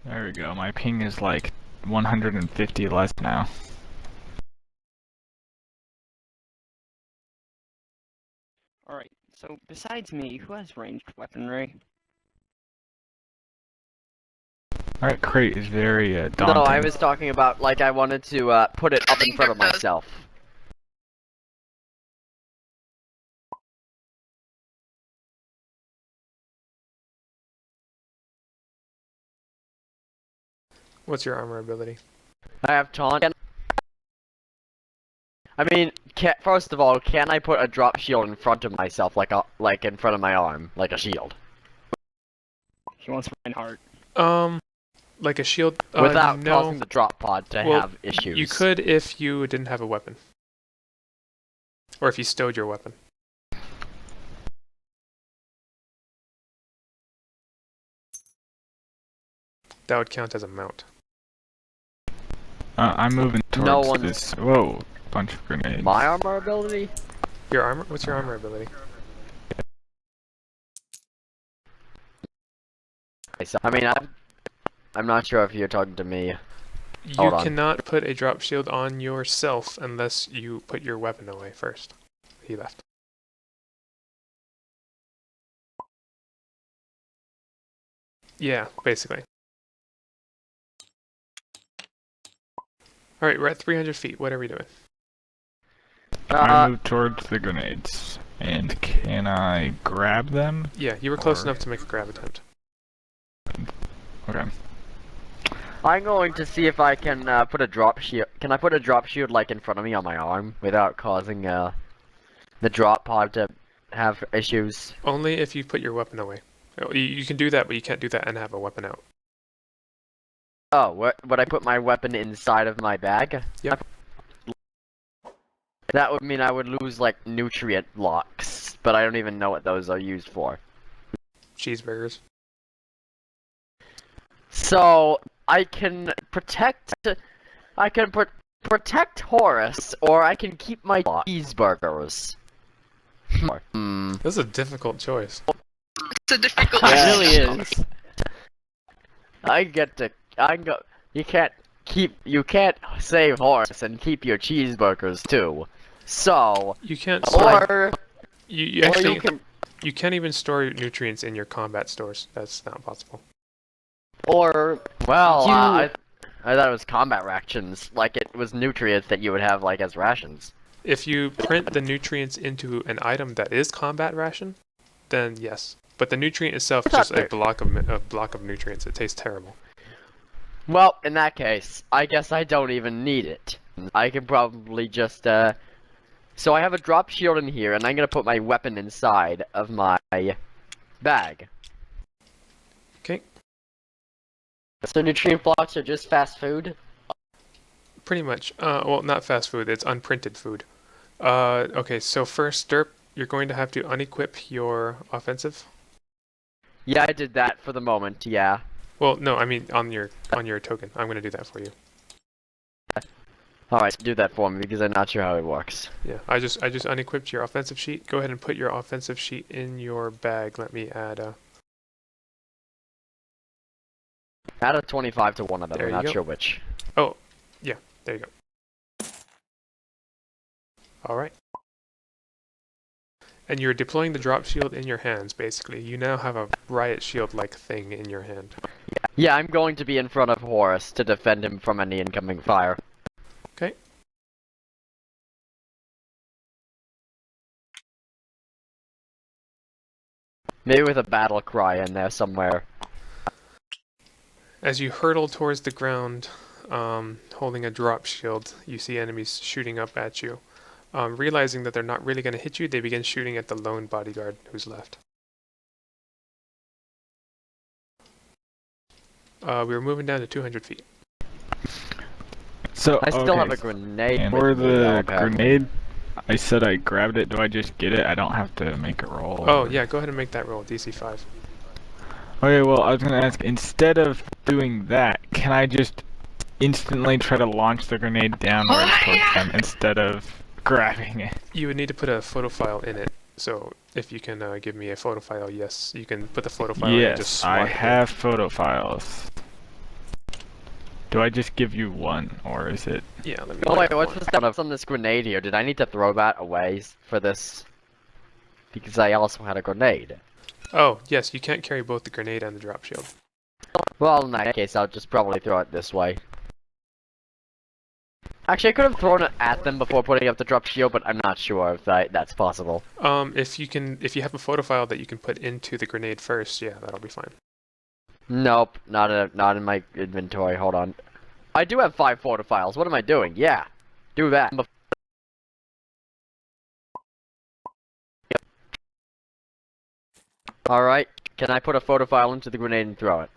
S6: There we go. My ping is like 150 less now.
S4: Alright, so besides me, who has ranged weaponry?
S6: Alright, crate is very daunting.
S1: No, I was talking about like I wanted to put it up in
S3: think
S1: front of
S3: Grip does.
S1: myself.
S2: What's your armor ability?
S1: I have taunt. I mean, first of all, can I put a drop shield in front of myself, like in front of my arm, like a shield,
S4: He wants Reinhardt.
S2: Like a shield?
S1: without
S2: no.
S1: causing the drop pod to
S2: Well,
S1: have issues?
S2: You could if you didn't have a weapon. Or if you stowed your weapon. That would count as a mount.
S6: I'm moving towards
S1: No one-
S6: this. Whoa, bunch of grenades.
S1: My armor ability?
S2: Your armor? What's your armor ability?
S1: I mean, I'm not sure if you're talking to me.
S2: You
S1: Hold on.
S2: cannot put a drop shield on yourself unless you put your weapon away first. He left. Yeah, basically. Alright, we're at 300 feet. What are we doing?
S6: I move towards the grenades. And can I grab them?
S2: Yeah, you were close
S6: Or-
S2: enough to make a grab attempt.
S6: Okay.
S1: I'm going to see if I can put a drop shield. Can I put a drop shield like in front of me on my arm without causing the drop pod to have issues?
S2: Only if you put your weapon away. You can do that, but you can't do that and have a weapon out.
S1: Oh, would I put my weapon inside of my bag?
S2: Yep.
S1: That would mean I would lose like nutrient blocks, but I don't even know what those are used for.
S2: Cheeseburgers.
S1: So I can protect Horus, or I can keep my cheeseburgers.
S2: This is a difficult choice.
S3: It's a difficult
S1: It
S4: Yeah.
S1: really is. You can't save Horus and keep your cheeseburgers too. So,
S2: You can't store.
S1: or
S2: You
S1: or
S2: actually
S1: you can,
S2: you can't even store nutrients in your combat stores. That's not possible.
S1: or well,
S5: You-
S1: I thought it was combat rations, like it was nutrients that you would have like as rations.
S2: If you print the nutrients into an item that is combat ration, then yes. But the nutrient itself is
S1: Not
S2: just a
S1: there.
S2: block of nutrients. It tastes terrible.
S1: Well, in that case, I guess I don't even need it. I can probably just So I have a drop shield in here, and I'm gonna put my weapon inside of my bag.
S2: Okay,
S5: So nutrient blocks are just fast food?
S2: pretty much. Well, not fast food. It's unprinted food. Okay. So first, Derp, you're going to have to unequip your offensive.
S1: Yeah, I did that for the moment. Yeah.
S2: Well, no, I mean on your token. I'm going to do that for you.
S1: All right, do that for me because I'm not sure how it works.
S2: Yeah, I just unequipped your offensive sheet. Go ahead and put your offensive sheet in your bag. Let me add a.
S1: Add a 25 to one of them.
S2: There
S1: I'm
S2: you
S1: not
S2: go.
S1: sure which.
S2: Oh, yeah, there you go. All right. And you're deploying the drop shield in your hands, basically. You now have a riot shield-like thing in your hand.
S1: Yeah, I'm going to be in front of Horus to defend him from any incoming fire.
S2: Okay.
S1: Maybe with a battle cry in there somewhere.
S2: As you hurtle towards the ground, holding a drop shield, you see enemies shooting up at you. Realizing that they're not really going to hit you, they begin shooting at the lone bodyguard who's left. We were moving down to 200 feet.
S6: So
S1: I still
S6: okay,
S1: have a grenade.
S6: And
S1: with
S6: for
S1: me,
S6: the
S1: okay.
S6: grenade, I said I grabbed it. Do I just get it? I don't have to make a roll.
S2: Oh, yeah, go ahead and make that roll, DC 5.
S6: Okay, well, I was gonna ask, instead of doing that, can I just instantly try to launch the grenade downwards towards them instead of grabbing it?
S2: You would need to put a photo file in it. So if you can give me a photo file, yes, you can put the photo file in and just
S6: Yes,
S2: swap
S6: I
S2: it in.
S6: have photo files. Do I just give you one, or is it?
S2: Yeah, let me
S1: Oh wait,
S2: grab
S1: what's
S2: one.
S1: the status on this grenade here? Did I need to throw that away for this? Because I also had a grenade.
S2: Oh, yes, you can't carry both the grenade and the drop shield.
S1: Well, in that case, I'll just probably throw it this way. Actually, I could have thrown it at them before putting up the drop shield, but I'm not sure if that's possible.
S2: If you have a photo file that you can put into the grenade first, yeah, that'll be fine.
S1: Nope, not in my inventory. Hold on. I do have 5 photo files. What am I doing? Yeah, do that. All right. Can I put a photo file into the grenade and throw it?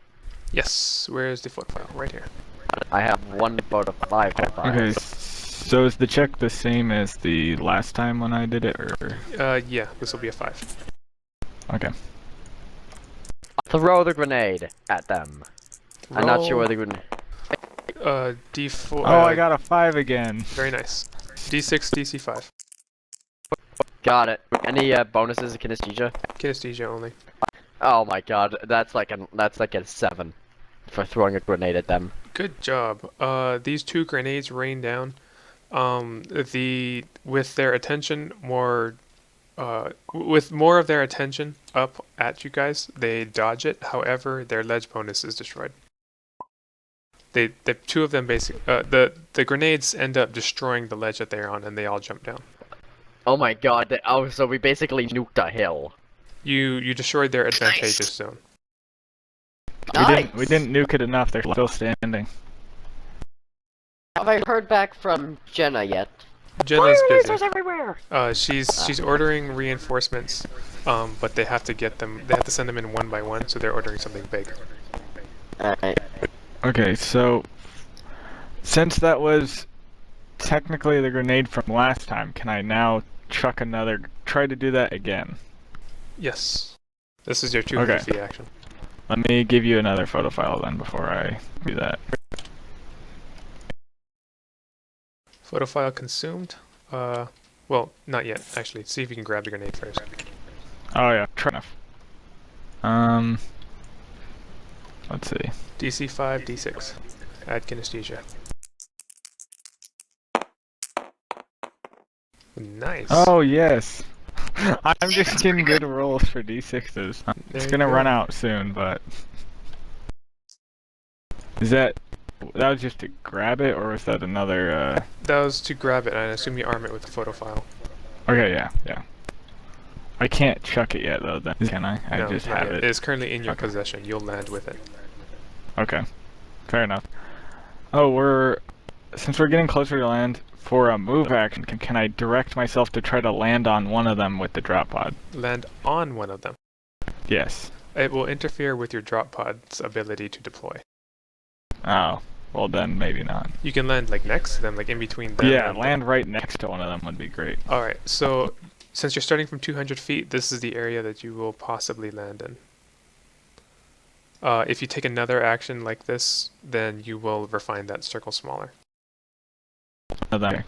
S2: Yes, where's the photo file? Right here.
S1: I have 5 photo files.
S6: Okay, so is the check the same as the last time when I did it, or?
S2: Yeah, this will be a 5.
S6: Okay.
S1: Throw the grenade at them. I'm not sure
S2: Roll,
S1: whether good.
S2: D4.
S6: Oh, I got a 5 again.
S2: Very nice. D6, DC5.
S1: Got it. Any bonuses of kinesthesia?
S2: Kinesthesia only.
S1: Oh my god, that's like a 7 for throwing a grenade at them.
S2: Good job. These 2 grenades rain down. With their attention with more of their attention up at you guys, they dodge it. However, their ledge bonus is destroyed. The 2 of them the grenades end up destroying the ledge that they're on, and they all jump down.
S1: Oh my god, so we basically nuked a hill.
S2: You destroyed their advantageous zone.
S6: We didn't nuke it enough. They're still standing.
S5: Have I heard back from Jenna yet?
S2: Jenna's busy.
S1: everywhere!
S2: She's ordering reinforcements, but they have to get them. They have to send them in one by one, so they're ordering something big.
S5: Alright.
S6: Okay, so since that was technically the grenade from last time, can I now chuck another? Try to do that again.
S2: Yes, this is your 200 feet action.
S6: Let me give you another photo file then before I do that.
S2: Photo file consumed. Well, not yet. Actually, see if you can grab the grenade first.
S6: Oh yeah, true enough. Let's see.
S2: DC5, D6. Add kinesthesia. Nice.
S6: Oh yes. I'm just getting good rolls for D6s. It's
S2: you
S6: gonna
S2: go.
S6: run out soon, but that was just to grab it, or was that another?
S2: That was to grab it, and I assume you arm it with the photo file.
S6: Okay, yeah. I can't chuck it yet though, then, can I? I
S2: No,
S6: just
S2: not
S6: have
S2: yet.
S6: it.
S2: It is currently in your
S6: Okay.
S2: possession. You'll land with it.
S6: Okay, fair enough. Oh, since we're getting closer to land, for a move action, can I direct myself to try to land on one of them with the drop pod?
S2: Land on one of them.
S6: Yes.
S2: It will interfere with your drop pod's ability to deploy.
S6: Oh, well then maybe not.
S2: You can land like next to them, like in between them.
S6: Yeah,
S2: and
S6: land right next to one of them would be great.
S2: Alright, so since you're starting from 200 feet, this is the area that you will possibly land in. If you take another action like this, then you will refine that circle smaller.
S6: Another.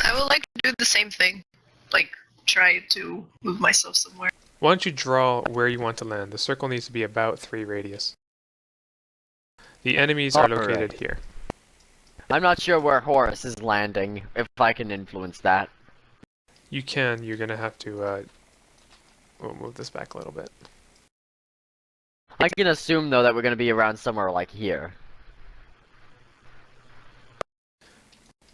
S3: I would like to do the same thing. Like, try to move myself somewhere.
S2: Why don't you draw where you want to land? The circle needs to be about 3 radius. The enemies are
S1: Alright.
S2: located here.
S1: I'm not sure where Horus is landing, if I can influence that.
S2: You can, you're gonna have to, we'll move this back a little bit.
S1: I can assume, though, that we're gonna be around somewhere like here.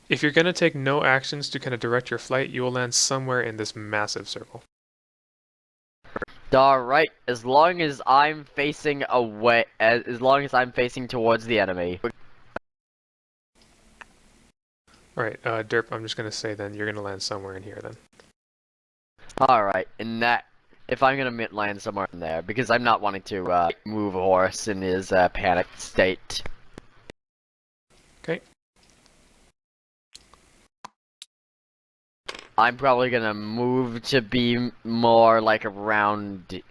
S2: If you're gonna take no actions to kind of direct your flight, you will land somewhere in this massive circle.
S1: Alright, as long as I'm facing away, as long as I'm facing towards the enemy.
S2: Alright, Derp, I'm just gonna say then, you're gonna land somewhere in here then.
S1: Alright, if I'm gonna land somewhere in there, because I'm not wanting to, move Horus in his, panicked state.
S2: Okay.
S1: I'm probably gonna move to be more like around.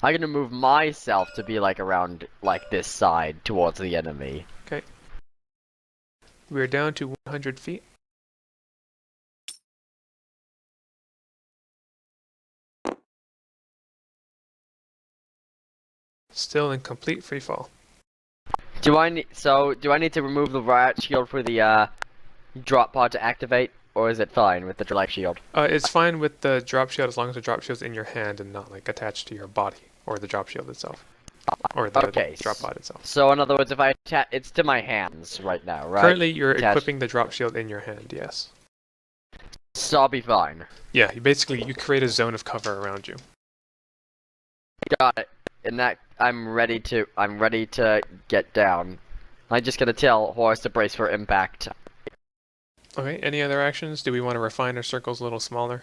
S1: I'm gonna move myself to be like around like this side towards the enemy.
S2: Okay. We're down to 100 feet. Still in complete free fall.
S1: Do I need to remove the riot shield for the drop pod to activate, or is it fine with the life shield?
S2: It's fine with the drop shield as long as the drop shield's in your hand and not like attached to your body or the drop shield itself. Or the
S1: Okay,
S2: drop pod itself.
S1: So in other words, if I attach, it's to my hands right now, right?
S2: Currently you're
S1: Attached.
S2: equipping the drop shield in your hand, yes.
S1: So I'll be fine.
S2: Yeah, you create a zone of cover around you.
S1: Got it. And that I'm ready to get down. I'm just gonna tell Horus to brace for impact.
S2: Okay, any other actions? Do we want to refine our circles a little smaller?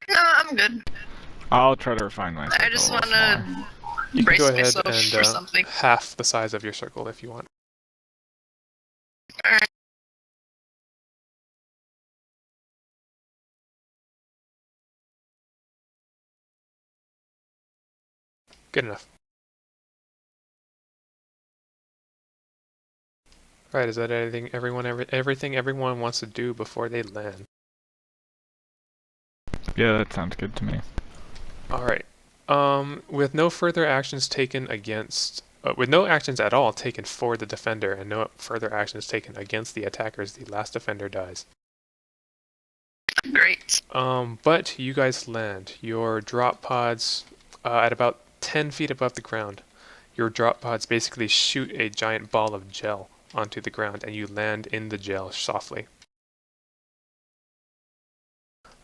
S3: No, I'm good.
S6: I'll try to refine my circle
S3: I just
S6: a little
S3: want
S6: smaller.
S3: to
S2: You can
S3: brace
S2: go ahead
S3: myself
S2: and
S3: for something.
S2: half the size of your circle if you want.
S3: Alright.
S2: Good enough. Right, is that everything everyone wants to do before they land?
S6: Yeah, that sounds good to me.
S2: Alright. With no further actions taken against... with no actions at all taken for the defender and no further actions taken against the attackers, the last defender dies.
S3: Great.
S2: But you guys land. Your drop pods at about 10 feet above the ground. Your drop pods basically shoot a giant ball of gel onto the ground and you land in the gel softly.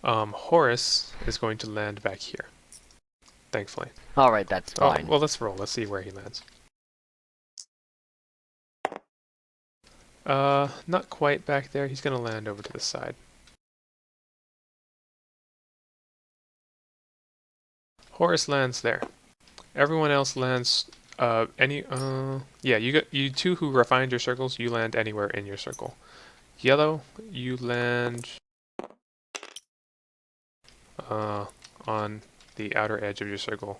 S2: Horace is going to land back here. Thankfully.
S1: Alright, that's fine.
S2: Well, let's roll. Let's see where he lands. Not quite back there. He's gonna land over to the side. Horace lands there. Everyone else lands, yeah, you two who refined your circles, you land anywhere in your circle. Yellow, you land, on the outer edge of your circle,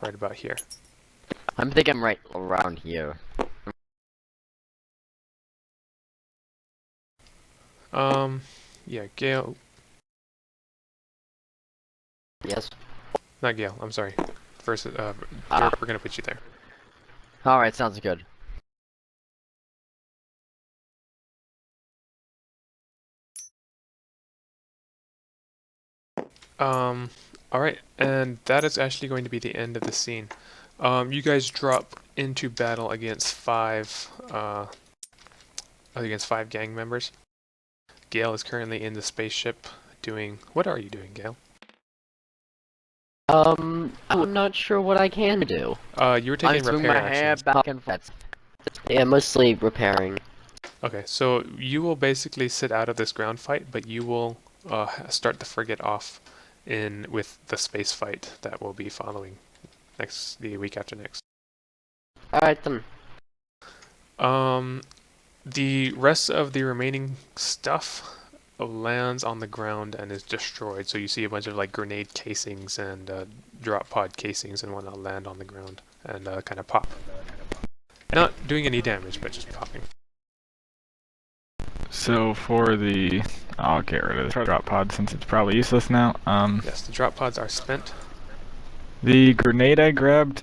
S2: right about here.
S1: I'm thinking right around here.
S2: Yeah, Gale,
S1: Yes?
S2: not Gale, I'm sorry. First, we're gonna put you there.
S1: Alright, sounds good.
S2: Alright, and that is actually going to be the end of the scene. You guys drop into battle against five gang members. Gale is currently in the spaceship doing... What are you doing, Gale?
S5: I'm not sure what I can do.
S2: You were taking
S1: I'm swinging
S2: repair
S1: my hair
S2: actions.
S1: back and forth.
S5: Yeah, mostly repairing.
S2: Okay, so you will basically sit out of this ground fight, but you will start the frigate off with the space fight that will be following the week after next.
S5: Alright then.
S2: The rest of the remaining stuff lands on the ground and is destroyed. So you see a bunch of like grenade casings and drop pod casings and whatnot land on the ground and kind of pop. Not doing any damage, but just popping.
S6: So for the... I'll get rid of the drop pod since it's probably useless now.
S2: Yes, the drop pods are spent.
S6: The grenade I grabbed,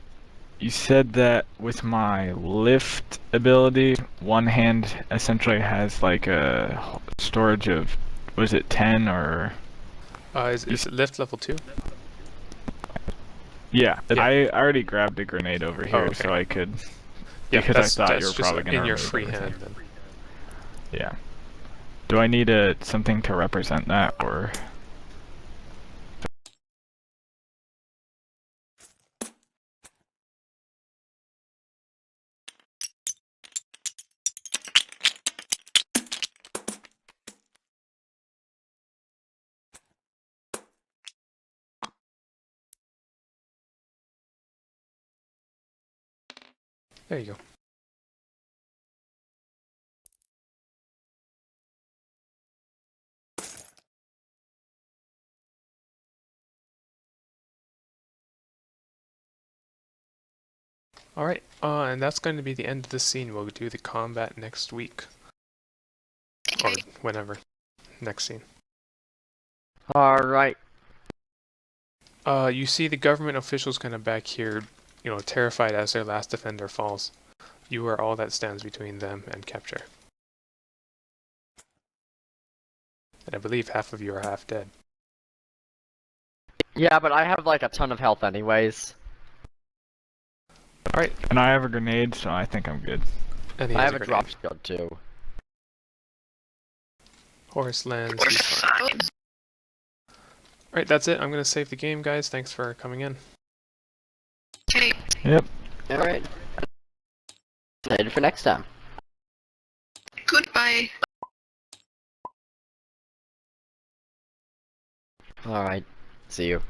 S6: you said that with my lift ability, one hand essentially has like a storage of, was it 10 or...
S2: Is it lift level 2?
S6: Yeah,
S2: Yeah.
S6: I already grabbed a grenade over here,
S2: okay.
S6: so I could...
S2: Yeah,
S6: because I thought you
S2: that's
S6: were probably
S2: just
S6: going to
S2: in your free hand then.
S6: Yeah. Do I need something to represent that, or...
S2: There you go. Alright, and that's going to be the end of the scene. We'll do the combat next week. Or whenever. Next scene.
S1: Alright.
S2: You see the government officials kind of back here, terrified as their last defender falls. You are all that stands between them and capture. And I believe half of you are half dead.
S1: Yeah, but I have like a ton of health anyways.
S2: Alright,
S6: And I have a grenade, so I think I'm good.
S2: and he
S1: I
S2: has
S1: have a
S2: grenade.
S1: drop shield too.
S2: Horace lands.
S3: We're
S2: He's fine.
S3: fine.
S2: Alright, that's it. I'm going to save the game, guys. Thanks for coming in.
S3: Okay.
S6: Yep.
S5: Alright. Excited for next time.
S3: Goodbye.
S1: Alright. See you.